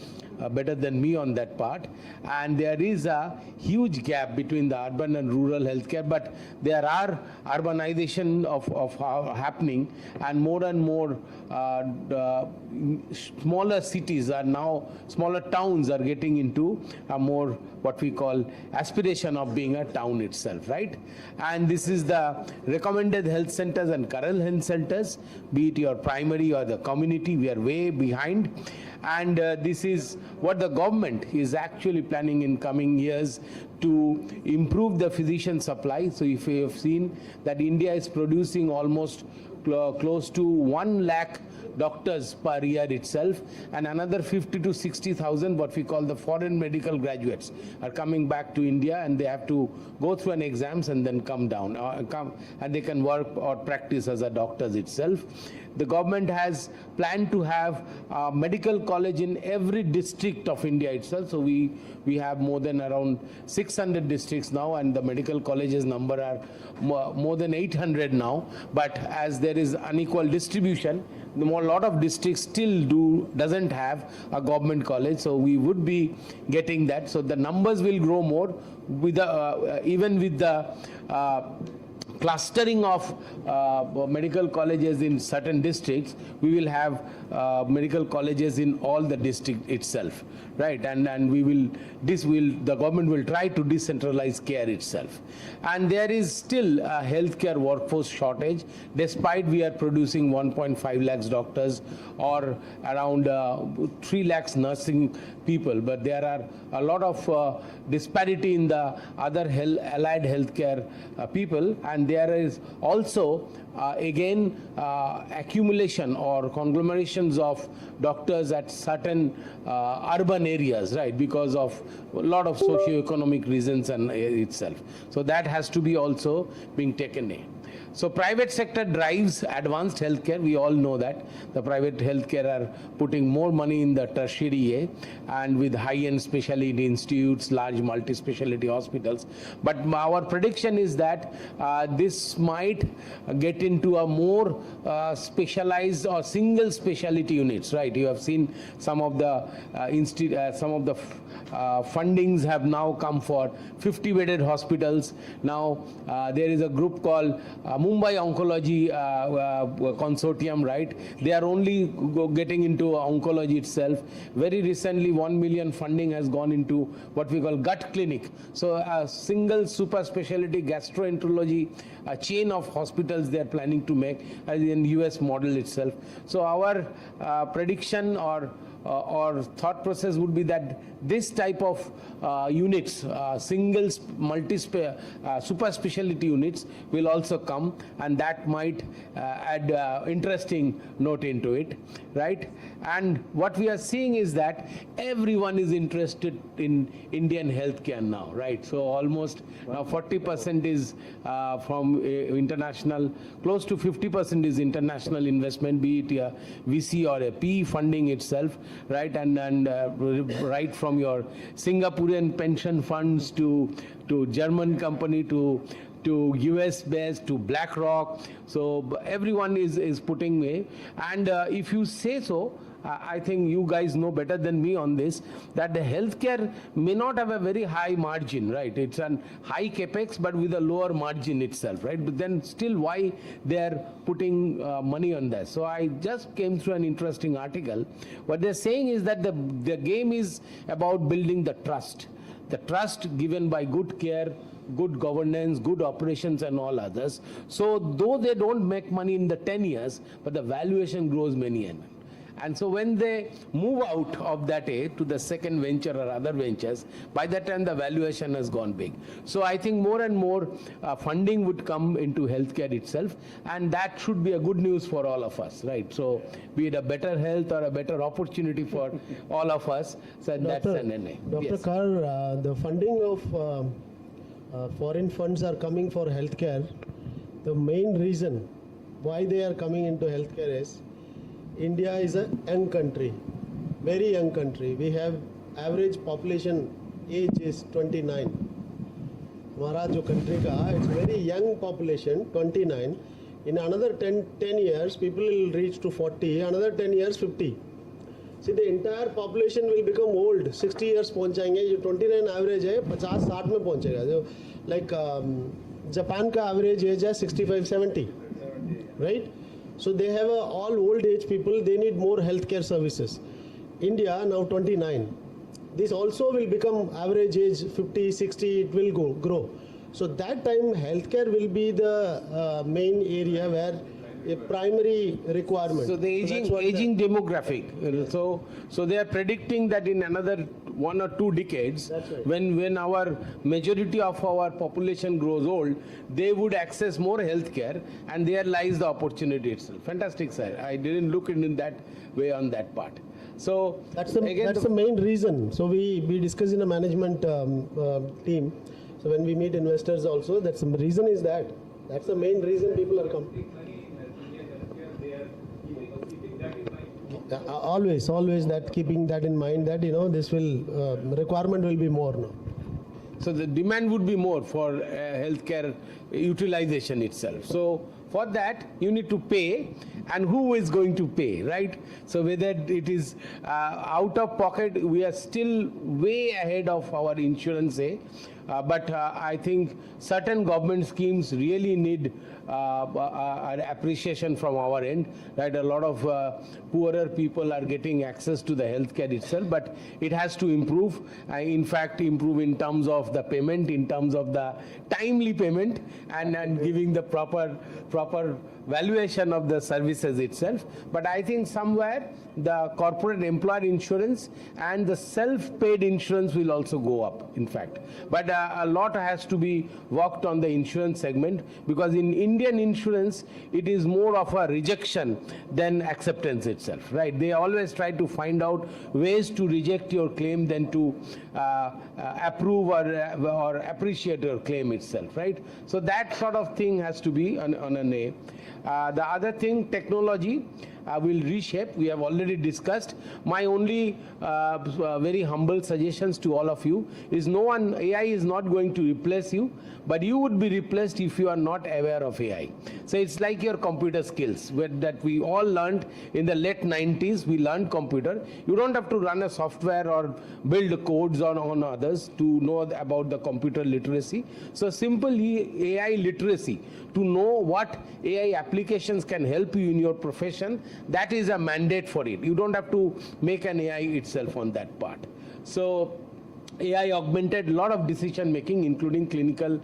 better than me on that part, and there is a huge gap between the urban and rural healthcare, but there are urbanization of happening, and more smaller cities are now, smaller towns are getting into a more what we call aspiration of being a town itself, right? And this is the recommended health centers and current health centers, be it your primary or the community, we are way behind. And this is what the government is actually planning in coming years to improve the physician supply. So if you have seen that India is producing almost close to 1 lakh doctors per year itself, and another 50 to 60,000 what we call the foreign medical graduates are coming back to India, and they have to go through an exams and then come down, and they can work or practice as a doctors itself. The government has planned to have a medical college in every district of India itself. So we have more than around 600 districts now, and the medical colleges number are more than 800 now. But as there is unequal distribution, a lot of districts still doesn't have a government college. So we would be getting that. So the numbers will grow more with the, even with the clustering of medical colleges in certain districts. We will have medical colleges in all the district itself, right? And the government will try to decentralize care itself. And there is still a healthcare workforce shortage, despite we are producing 1.5 lakhs doctors or around 3 lakhs nursing people, but there are a lot of disparity in the other allied healthcare people, and there is also again accumulation or conglomerations of doctors at certain urban areas, right, because of a lot of socio-economic reasons and itself. So that has to be also being taken in. So private sector drives advanced healthcare. We all know that the private healthcare are putting more money in the tertiary and with high-end specialty institutes, large multi-specialty hospitals. But our prediction is that this might get into a more specialized or single specialty units, right? You have seen some of the fundings have now come for 50-bedded hospitals. Now there is a group called Mumbai Oncology Consortium, right? They are only getting into oncology itself. Very recently, 1 million funding has gone into what we call gut clinic. So a single super specialty gastroenterology chain of hospitals they are planning to make as in US model itself. So our prediction or thought process would be that this type of units, single super specialty units will also come, and that might add interesting note into it, right? And what we are seeing is that everyone is interested in Indian healthcare now, right? So almost now 40% is from international, close to 50% is international investment, be it a VC or a PE funding itself, right? And right from your Singaporean pension funds to German company to US based to BlackRock. So everyone is putting away. And if you say so, I think you guys know better than me on this, that the healthcare may not have a very high margin, right? It's a high capex, but with a lower margin itself, right? But then still why they're putting money on that? So I just came through an interesting article. What they're saying is that the game is about building the trust given by good care, good governance, good operations and all others. So though they don't make money in the 10 years, but the valuation grows many years. And so when they move out of that to the second venture or other ventures, by that time the valuation has gone big. So I think more and more funding would come into healthcare itself, and that should be a good news for all of us, right? So be it a better health or a better opportunity for all of us. So that's an NA. Dr. Yes. Kar, the funding of foreign funds are coming for healthcare. The main reason why they are coming into healthcare is India is a young country, very young country. We have average population age is 29. हमारा जो country का it's very young population 29. In another 10 years people will reach to 40. Another 10 years 50. See, the entire population will become old. 60 years पहुंच जाएंगे. जो 29 average है 50-60 में पहुंचेगा. जो like Japan का average age है 65-70, right? So they have all old age people, they need more healthcare services. India now 29. This also will become average age 50, 60, it will grow. So that time healthcare will be the main area where a primary requirement. So the aging demographic. So they are predicting that in another 1 or 2 decades, That's right. when our majority of our population grows old, they would access more healthcare, and there lies the opportunity itself. Fantastic, sir. I didn't look in that way on that part. So That's the again, main reason. So we discuss in a management team. So when we meet investors also, that's the reason is that. That's the main reason people are coming. Always that keeping that in mind that this will requirement will be more now. So the demand would be more for healthcare utilization itself. So for that you need to pay, and who is going to pay, right? So whether it is out of pocket, we are still way ahead of our insurance, but I think certain government schemes really need an appreciation from our end, right? A lot of poorer people are getting access to the healthcare itself, but it has to improve. In fact, improve in terms of the payment, in terms of the timely payment, and giving the proper valuation of the services itself. But I think somewhere the corporate employer insurance and the self-paid insurance will also go up, in fact. But a lot has to be worked on the insurance segment, because in Indian insurance, it is more of a rejection than acceptance itself, right? They always try to find out ways to reject your claim than to approve or appreciate your claim itself, right? So that sort of thing has to be on an A. The other thing, technology will reshape. We have already discussed. My only very humble suggestions to all of you is AI is not going to replace you, but you would be replaced if you are not aware of AI. So it's like your computer skills that we all learned in the late 90s. We learned computer. You don't have to run a software or build codes on others to know about the computer literacy. So simply AI literacy, to know what AI applications can help you in your profession, that is a mandate for it. You don't have to make an AI itself on that part. So AI augmented a lot of decision making, including clinical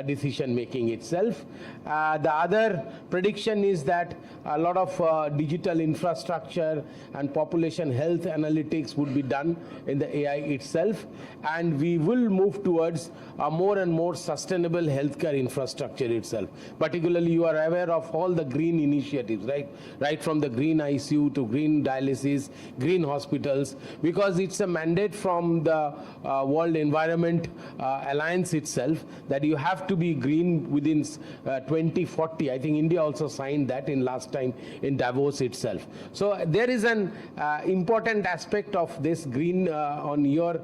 decision making itself. The other prediction is that a lot of digital infrastructure and population health analytics would be done in the AI itself, and we will move towards a more and more sustainable healthcare infrastructure itself. Particularly, you are aware of all the green initiatives, right from the green ICU to green dialysis, green hospitals, because it's a mandate from the World Environment Alliance itself that you have to be green within 2040. I think India also signed that in last time in Davos itself. So there is an important aspect of this green on your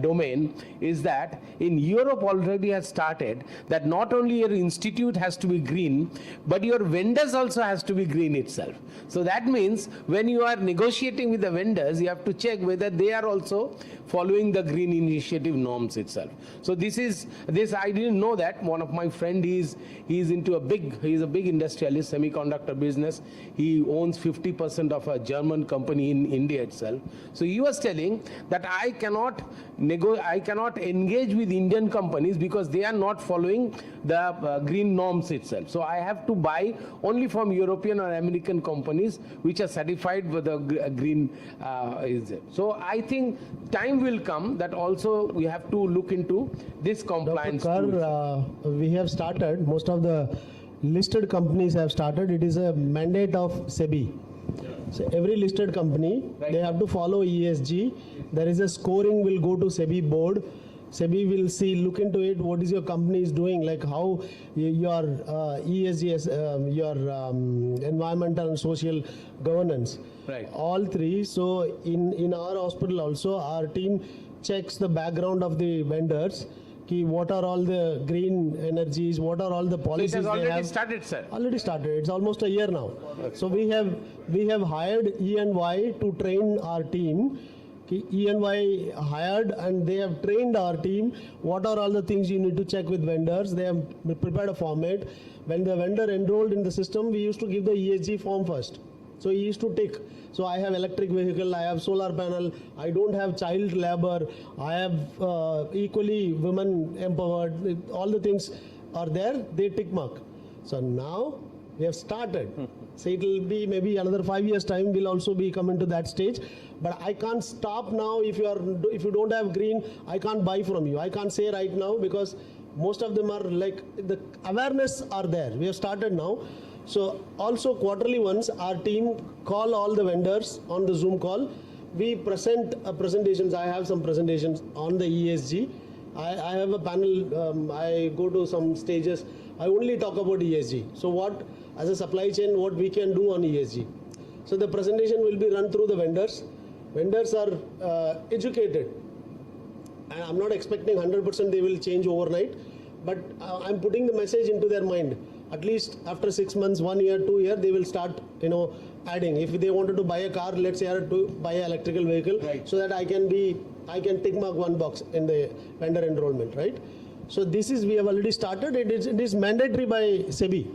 domain, is that in Europe already has started that not only your institute has to be green, but your vendors also has to be green itself. So that means when you are negotiating with the vendors, you have to check whether they are also following the green initiative norms itself. So this I didn't know that. One of my friend, he's into a big industrialist, semiconductor business. He owns 50% of a German company in India itself. So he was telling that I cannot engage with Indian companies because they are not following the green norms itself. So I have to buy only from European or American companies which are certified with the green. So I think time will come that also we have to look into this compliance. We have started, most of the listed companies have started. It is a mandate of SEBI. So every listed company, they have to follow ESG. There is a scoring will go to SEBI board. SEBI will look into it, what is your company is doing, like how your ESG, your environmental and social governance. Right. All three. So in our hospital also, our team checks the background of the vendors. What are all the green energies, what are all the policies So it has already they have. started, sir. Already started. It's almost a year now. So we have hired E&Y to train our team. E&Y hired and they have trained our team. What are all the things you need to check with vendors? They have prepared a format. When the vendor enrolled in the system, we used to give the ESG form first. So he used to tick. So I have electric vehicle, I have solar panel, I don't have child labor, I have equally women empowered, all the things are there, they tick mark. So now We have started. So it will be maybe another 5 years time, we'll also be coming to that stage. But I can't stop now. If you don't have green, I can't buy from you. I can't say right now, because most of them are like, the awareness are there. We have started now. So also quarterly once, our team call all the vendors on the Zoom call. We present presentations. I have some presentations on the ESG. I have a panel. I go to some stages. I only talk about ESG. So what, as a supply chain, what we can do on ESG. So the presentation will be run through the vendors. Vendors are educated. And I'm not expecting 100% they will change overnight, but I'm putting the message into their mind. At least after 6 months, 1 year, 2 years, they will start, adding. If they wanted to buy a car, let's say I have to buy an electrical vehicle, right, so that I can tick mark one box in the vendor enrollment, right? So this is, we have already started. It is mandatory by SEBI,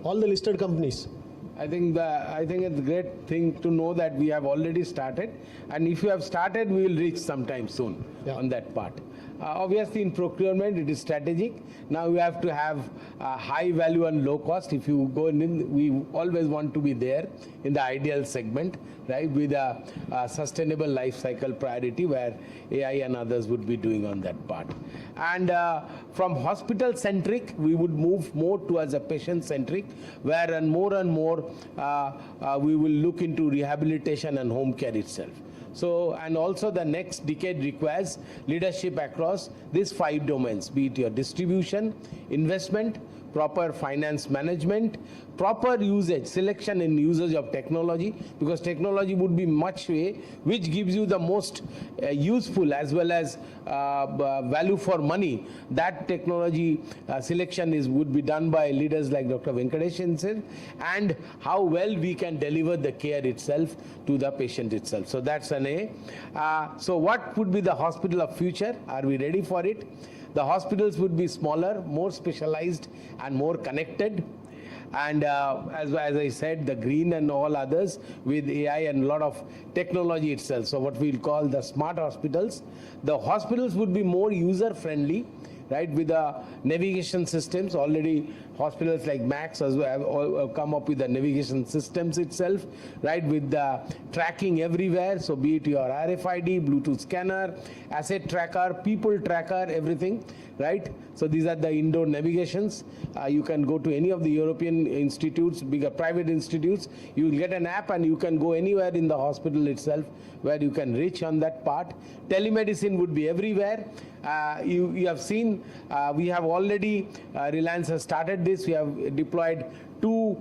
all the listed companies. I think it's a great thing to know that we have already started, and if you have started, we will reach sometime soon on that part. Obviously, in procurement, it is strategic. Now we have to have high value and low cost. If you go in, we always want to be there in the ideal segment, right, with a sustainable life cycle priority where AI and others would be doing on that part. And from hospital centric, we would move more towards a patient centric, where and more we will look into rehabilitation and home care itself. So, and also the next decade requires leadership across these 5 domains, be it your distribution, investment, proper finance management, proper usage, selection and usage of technology, because technology would be much way which gives you the most useful as well as value for money. That technology selection would be done by leaders like Dr. Venkatesh said, and how well we can deliver the care itself to the patient itself. So that's an A. So what would be the hospital of future? Are we ready for it? The hospitals would be smaller, more specialized and more connected. And as I said, the green and all others with AI and a lot of technology itself. So what we'll call the smart hospitals. The hospitals would be more user friendly, right, with the navigation systems. Already hospitals like Max have come up with the navigation systems itself, right, with the tracking everywhere. So be it your RFID, Bluetooth scanner, asset tracker, people tracker, everything, right? So these are the indoor navigations. You can go to any of the European institutes, bigger private institutes. You will get an app and you can go anywhere in the hospital itself where you can reach on that part. Telemedicine would be everywhere. You have seen, we have already, Reliance has started this. We have deployed 2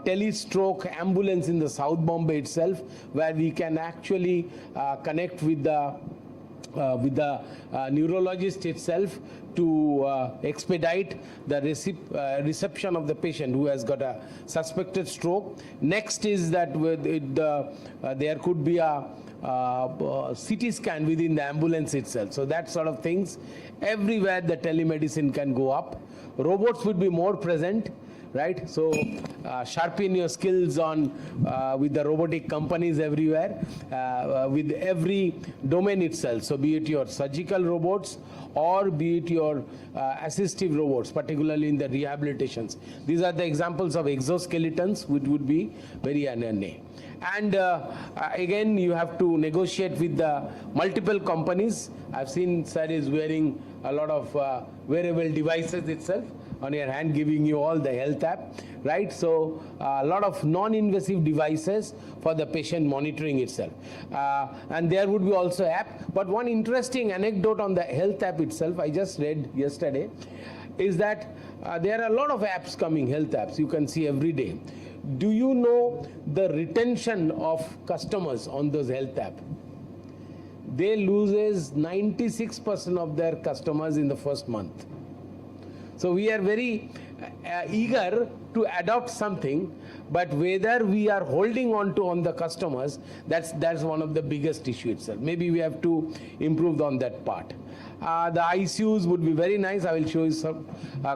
tele-stroke ambulance in the South Bombay itself, where we can actually connect with the neurologist itself to expedite the reception of the patient who has got a suspected stroke. Next is that there could be a CT scan within the ambulance itself. So that sort of things, everywhere the telemedicine can go up. Robots would be more present, right? So sharpen your skills on with the robotic companies everywhere, with every domain itself. So be it your surgical robots or be it your assistive robots, particularly in the rehabilitations. These are the examples of exoskeletons, which would be very anane. And again, you have to negotiate with the multiple companies. I've seen sir is wearing a lot of wearable devices itself on your hand, giving you all the health app, right? So a lot of non-invasive devices for the patient monitoring itself. And there would be also app. But one interesting anecdote on the health app itself, I just read yesterday, is that there are a lot of apps coming, health apps, you can see every day. Do you know the retention of customers on those health apps? They loses 96% of their customers in the first month. So we are very eager to adopt something, but whether we are holding on the customers, that's one of the biggest issue itself. Maybe we have to improve on that part. The ICUs would be very nice. I will show you some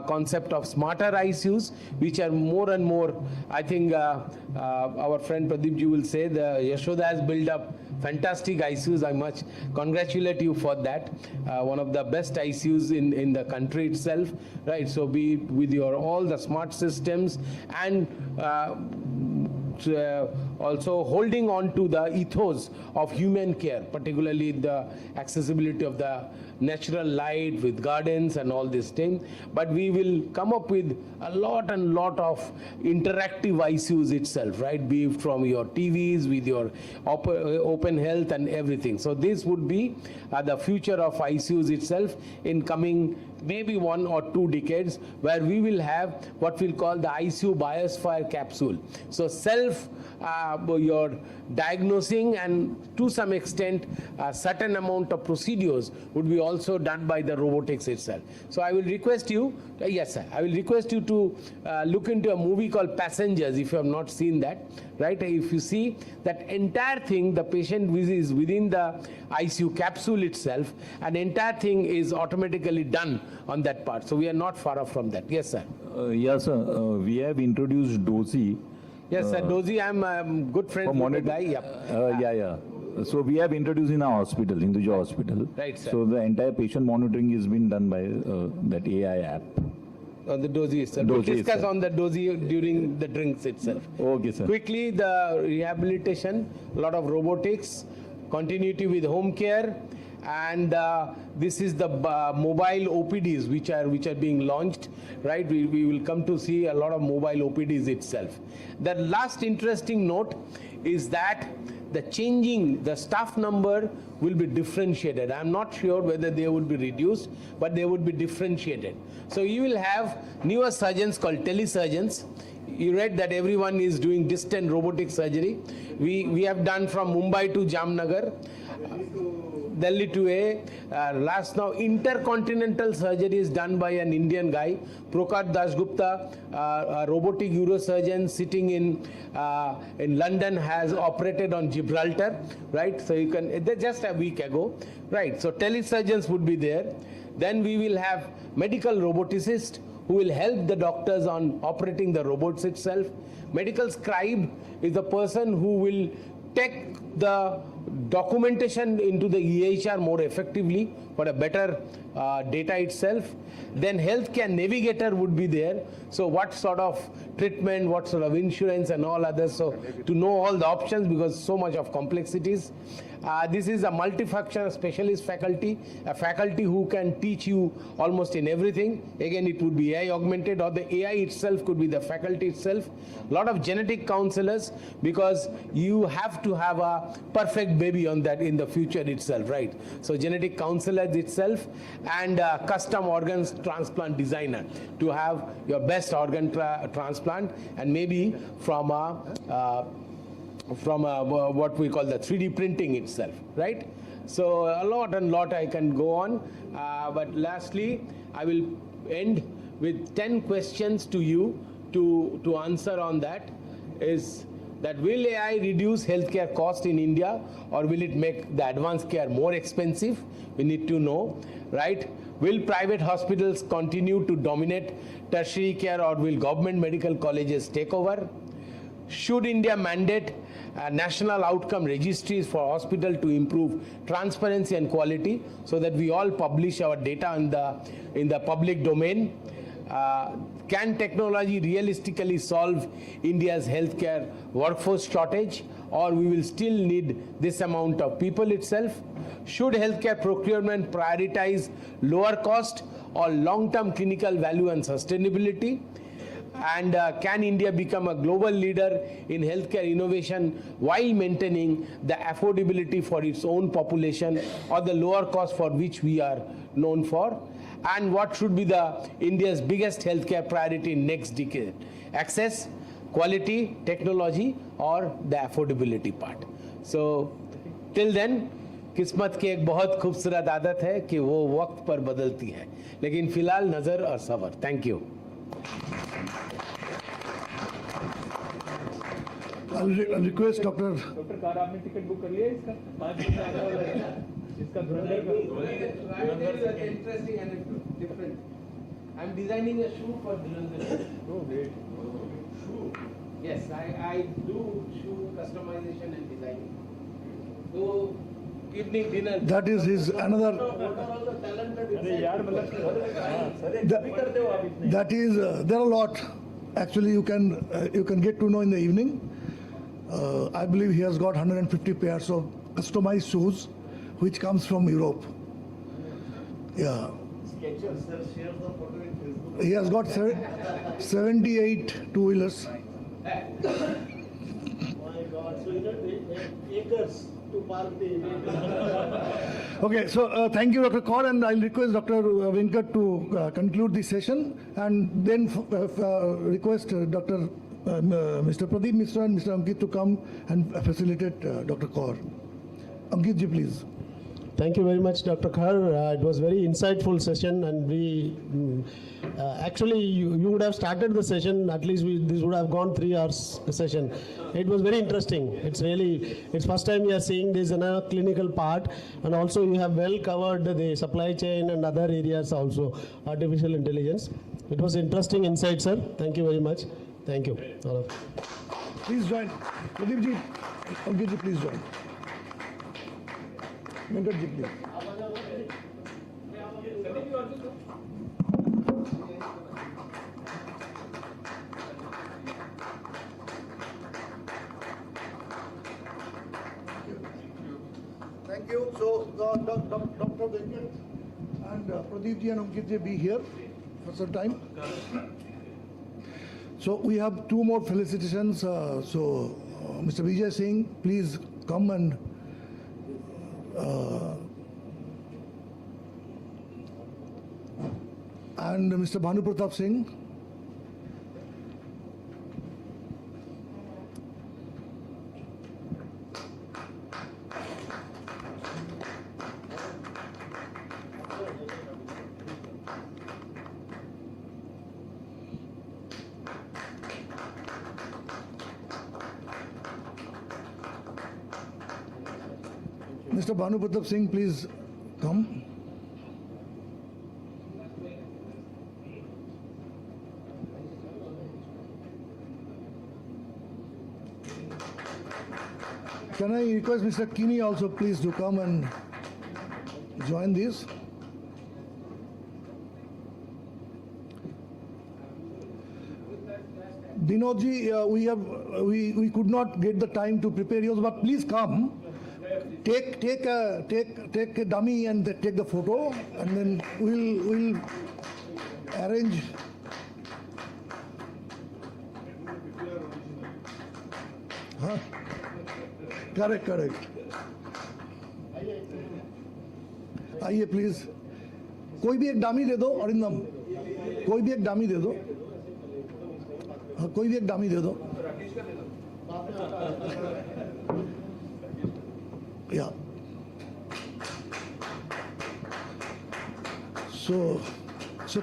concept of smarter ICUs, which are more and more, I think our friend Pradeep ji will say, the Yashoda has built up fantastic ICUs. I must congratulate you for that. One of the best ICUs in the country itself, right? So be it with your all the smart systems and also holding on to the ethos of human care, particularly the accessibility of the natural light with gardens and all this thing. But we will come up with a lot of interactive ICUs itself, right? Be it from your TVs, with your open health and everything. So this would be the future of ICUs itself in coming maybe 1 or 2 decades, where we will have what we'll call the ICU biosphere capsule. So your diagnosing and to some extent a certain amount of procedures would be also done by the robotics itself. So I will request you, yes sir, I will request you to look into a movie called Passengers if you have not seen that, right? If you see that entire thing, the patient is within the ICU capsule itself, and entire thing is automatically done on that part. So we are not far off from that. Yes sir. Yes, sir. We have introduced DOSI. Yes, sir. Dozy, I'm good friend with the guy. Yeah. So we have introduced in our hospital, Hinduja Hospital. Right, sir. So the entire patient monitoring is being done by that AI app. On the Dozy itself. We'll discuss on the Dozy during the drinks itself. Okay, sir. Quickly, the rehabilitation, a lot of robotics, continuity with home care, and this is the mobile OPDs which are being launched, right? We will come to see a lot of mobile OPDs itself. The last interesting note is that the staff number will be differentiated. I'm not sure whether they would be reduced, but they would be differentiated. So you will have newer surgeons called telesurgeons. You read that everyone is doing distant robotic surgery. We have done from Mumbai to Jamnagar, Delhi to last now intercontinental surgery is done by an Indian guy, Prokat Dasgupta, a robotic neurosurgeon sitting in London, has operated on Gibraltar, right? So you can, just a week ago, right? So telesurgeons would be there. Then we will have medical roboticists who will help the doctors on operating the robots itself. Medical scribe is the person who will take the documentation into the EHR more effectively for a better data itself. Then healthcare navigator would be there. So what sort of treatment, what sort of insurance and all others. So to know all the options, because so much of complexities. This is a multifunctional specialist faculty, a faculty who can teach you almost in everything. Again, it would be AI augmented, or the AI itself could be the faculty itself. A lot of genetic counselors, because you have to have a perfect baby on that in the future itself, right? So genetic counselors itself, and custom organs transplant designer to have your best organ transplant, and maybe from what we call the 3D printing itself, right? So a lot I can go on, but lastly I will end with 10 questions to you to answer on that. Is that will AI reduce healthcare cost in India, or will it make the advanced care more expensive? We need to know, right? Will private hospitals continue to dominate tertiary care, or will government medical colleges take over? Should India mandate national outcome registries for hospital to improve transparency and quality, so that we all publish our data in the public domain? Can technology realistically solve India's healthcare workforce shortage, or we will still need this amount of people itself? Should healthcare procurement prioritize lower cost or long-term clinical value and sustainability? And can India become a global leader in healthcare innovation while maintaining the affordability for its own population, or the lower cost for which we are known for? And what should be India's biggest healthcare priority in next decade? Access, quality, technology, or the affordability part? So till then, किस्मत की एक बहुत खूबसूरत आदत है कि वो वक्त पर बदलती है, लेकिन फिलहाल नजर और सबर. Thank you. I'll request Dr. Doctor car आपने टिकट बुक कर लिया इसका 5 दिन आने वाला है इसका धुरंधर का Interesting and different. I'm designing a shoe for Dhurandhar. Oh, great. Shoe. Yes, I do shoe customization and designing. Evening dinner. That is his another. That is there are a lot. Actually, you can get to know in the evening. I believe he has got 150 pairs of customized shoes, which comes from Europe. Yeah. He has got 78 two-wheelers. My God, so you know, acres to park the. Okay, so thank you, Dr. Kaur, and I'll request Dr. Venkat to conclude the session, and then request Dr. Mr. Pradeep Mishra and Mr. Ankit to come and facilitate Dr. Kaur. Ankit ji, please. Thank you very much, Dr. Khar. It was very insightful session, and we actually you would have started the session. At least this would have gone 3 hours session. It was very interesting. It's first time we are seeing this in a clinical part, and also you have well covered the supply chain and other areas also, artificial intelligence. It was interesting insight, sir. Thank you very much. Thank you. All of you. Please join. Pradeep ji, Ankit ji, please join. Venkat ji, please. Thank you. So, Dr. Venkat and Pradeep ji and Ankit ji be here for some time. So we have 2 more felicitations. Mr. Vijay Singh, please come and Mr. Bhanu Pratap Singh. Mr. Bhanu Pratap Singh, please come. Can I request Mr. Kini also please to come and join this? Dinodji, we could not get the time to prepare yours, but please come. Take a dummy and take the photo, and then we'll arrange. Huh? Correct. आइए please कोई भी एक dummy दे दो अरिंदम कोई भी एक dummy दे दो हाँ कोई भी एक डामी दे दो Yeah. So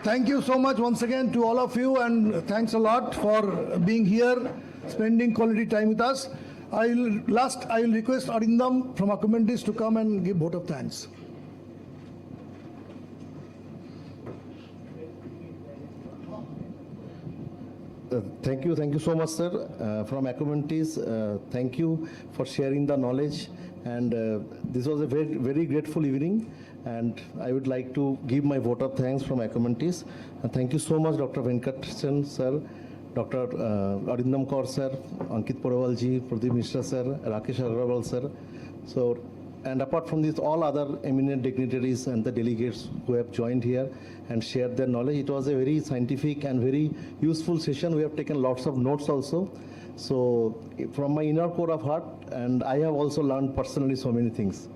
thank you so much once again to all of you, and thanks a lot for being here, spending quality time with us. I will request Arindam from our commentaries to come and give vote of thanks. Thank you so much, sir. From Acommenties, thank you for sharing the knowledge, and this was a very, very grateful evening, and I would like to give my vote of thanks from Acommenties. Thank you so much, Dr. Venkateshan, sir, Dr. Arindam Kaur, sir, Ankit Porewal ji, Pradeep Mishra, sir, Rakesh Agrawal, sir. So, and apart from this, all other eminent dignitaries and the delegates who have joined here and shared their knowledge. It was a very scientific and very useful session. We have taken lots of notes also. So from my inner core of heart, and I have also learned personally so many things.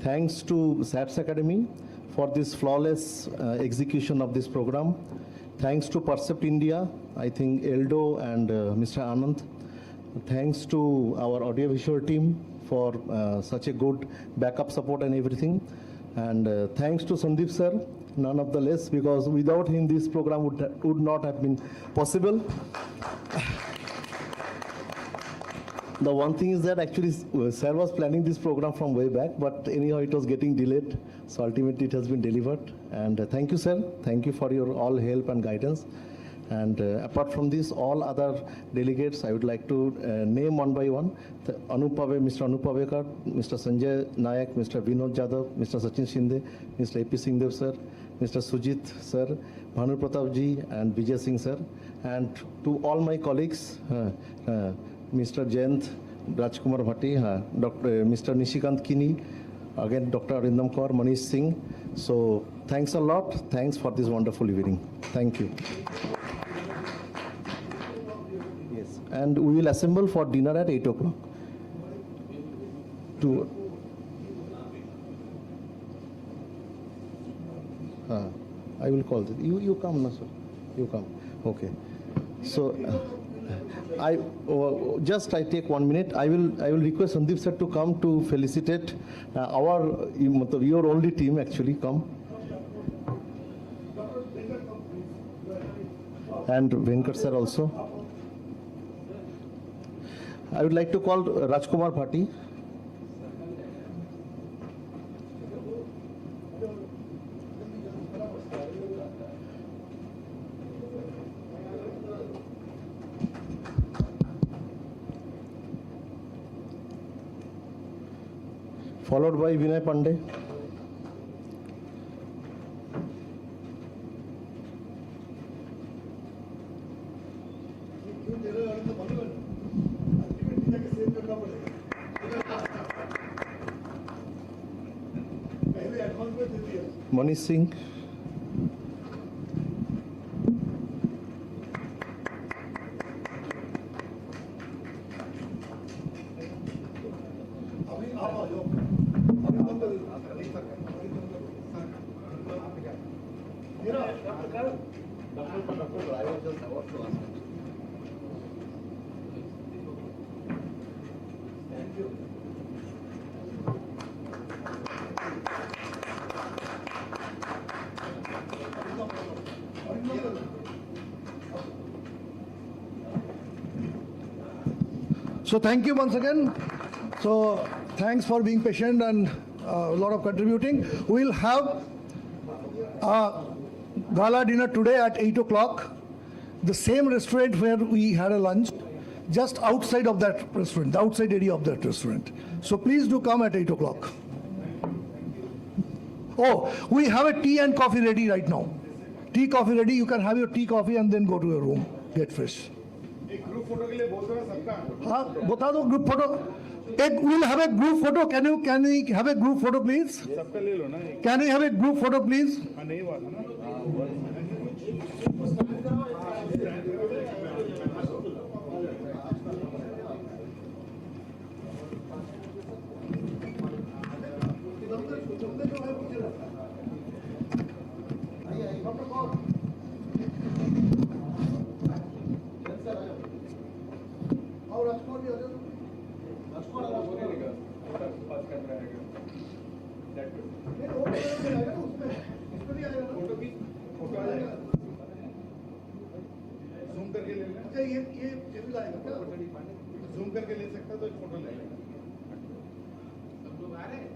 Thanks to SATS Academy for this flawless execution of this program. Thanks to Percept India, I think Eldo and Mr. Anand. Thanks to our audiovisual team for such a good backup support and everything. And thanks to Sandeep sir, none of the less, because without him this program would not have been possible. The one thing is that actually sir was planning this program from way back, but anyhow it was getting delayed. So ultimately it has been delivered. And thank you, sir. Thank you for your all help and guidance. And apart from this, all other delegates, I would like to name one by one. Mr. Anup Pavekar, Mr. Sanjay Nayak, Mr. Vinod Jadhav, Mr. Sachin Shinde, Mr. AP Singh sir, Mr. Sujit sir, Bhanu Pratap ji, and Vijay Singh sir. And to all my colleagues, Mr. Jayant Rajkumar Bhatti, Mr. Nishikant Kini, again Dr. Arindam Kaur, Manish Singh. So thanks a lot. Thanks for this wonderful evening. Thank you. Yes, and we will assemble for dinner at 8 o'clock. I will call this. You come, no, sir. You come. Okay. So I take 1 minute. I will request Sandeep sir to come to felicitate your only team actually come. And Venkat sir also. I would like to call Rajkumar Bhatti. Followed by Vinay Pandey. Manish Singh. So thank you once again. So thanks for being patient and a lot of contributing. We'll have a gala dinner today at 8 o'clock. The same restaurant where we had a lunch, just outside of that restaurant, the outside area of that restaurant. So please do come at 8 o'clock. Oh, we have a tea and coffee ready right now. Tea, coffee ready. You can have your tea, coffee and then go to your room, get fresh. हाँ बता दो group photo एक will have a group photo can we have a group photo please सबका ले लो ना can we have a group photo please नहीं हुआ था जूम करके ले सकता तो एक फोटो ले लेगा सब लोग आ रहे हैं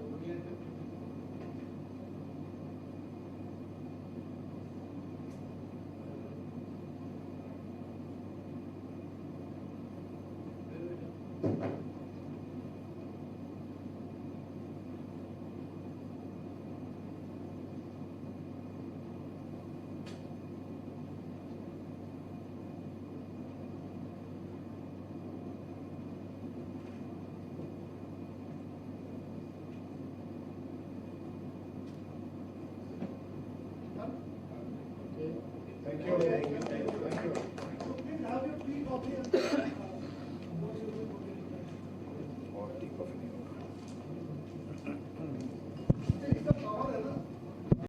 Thank you.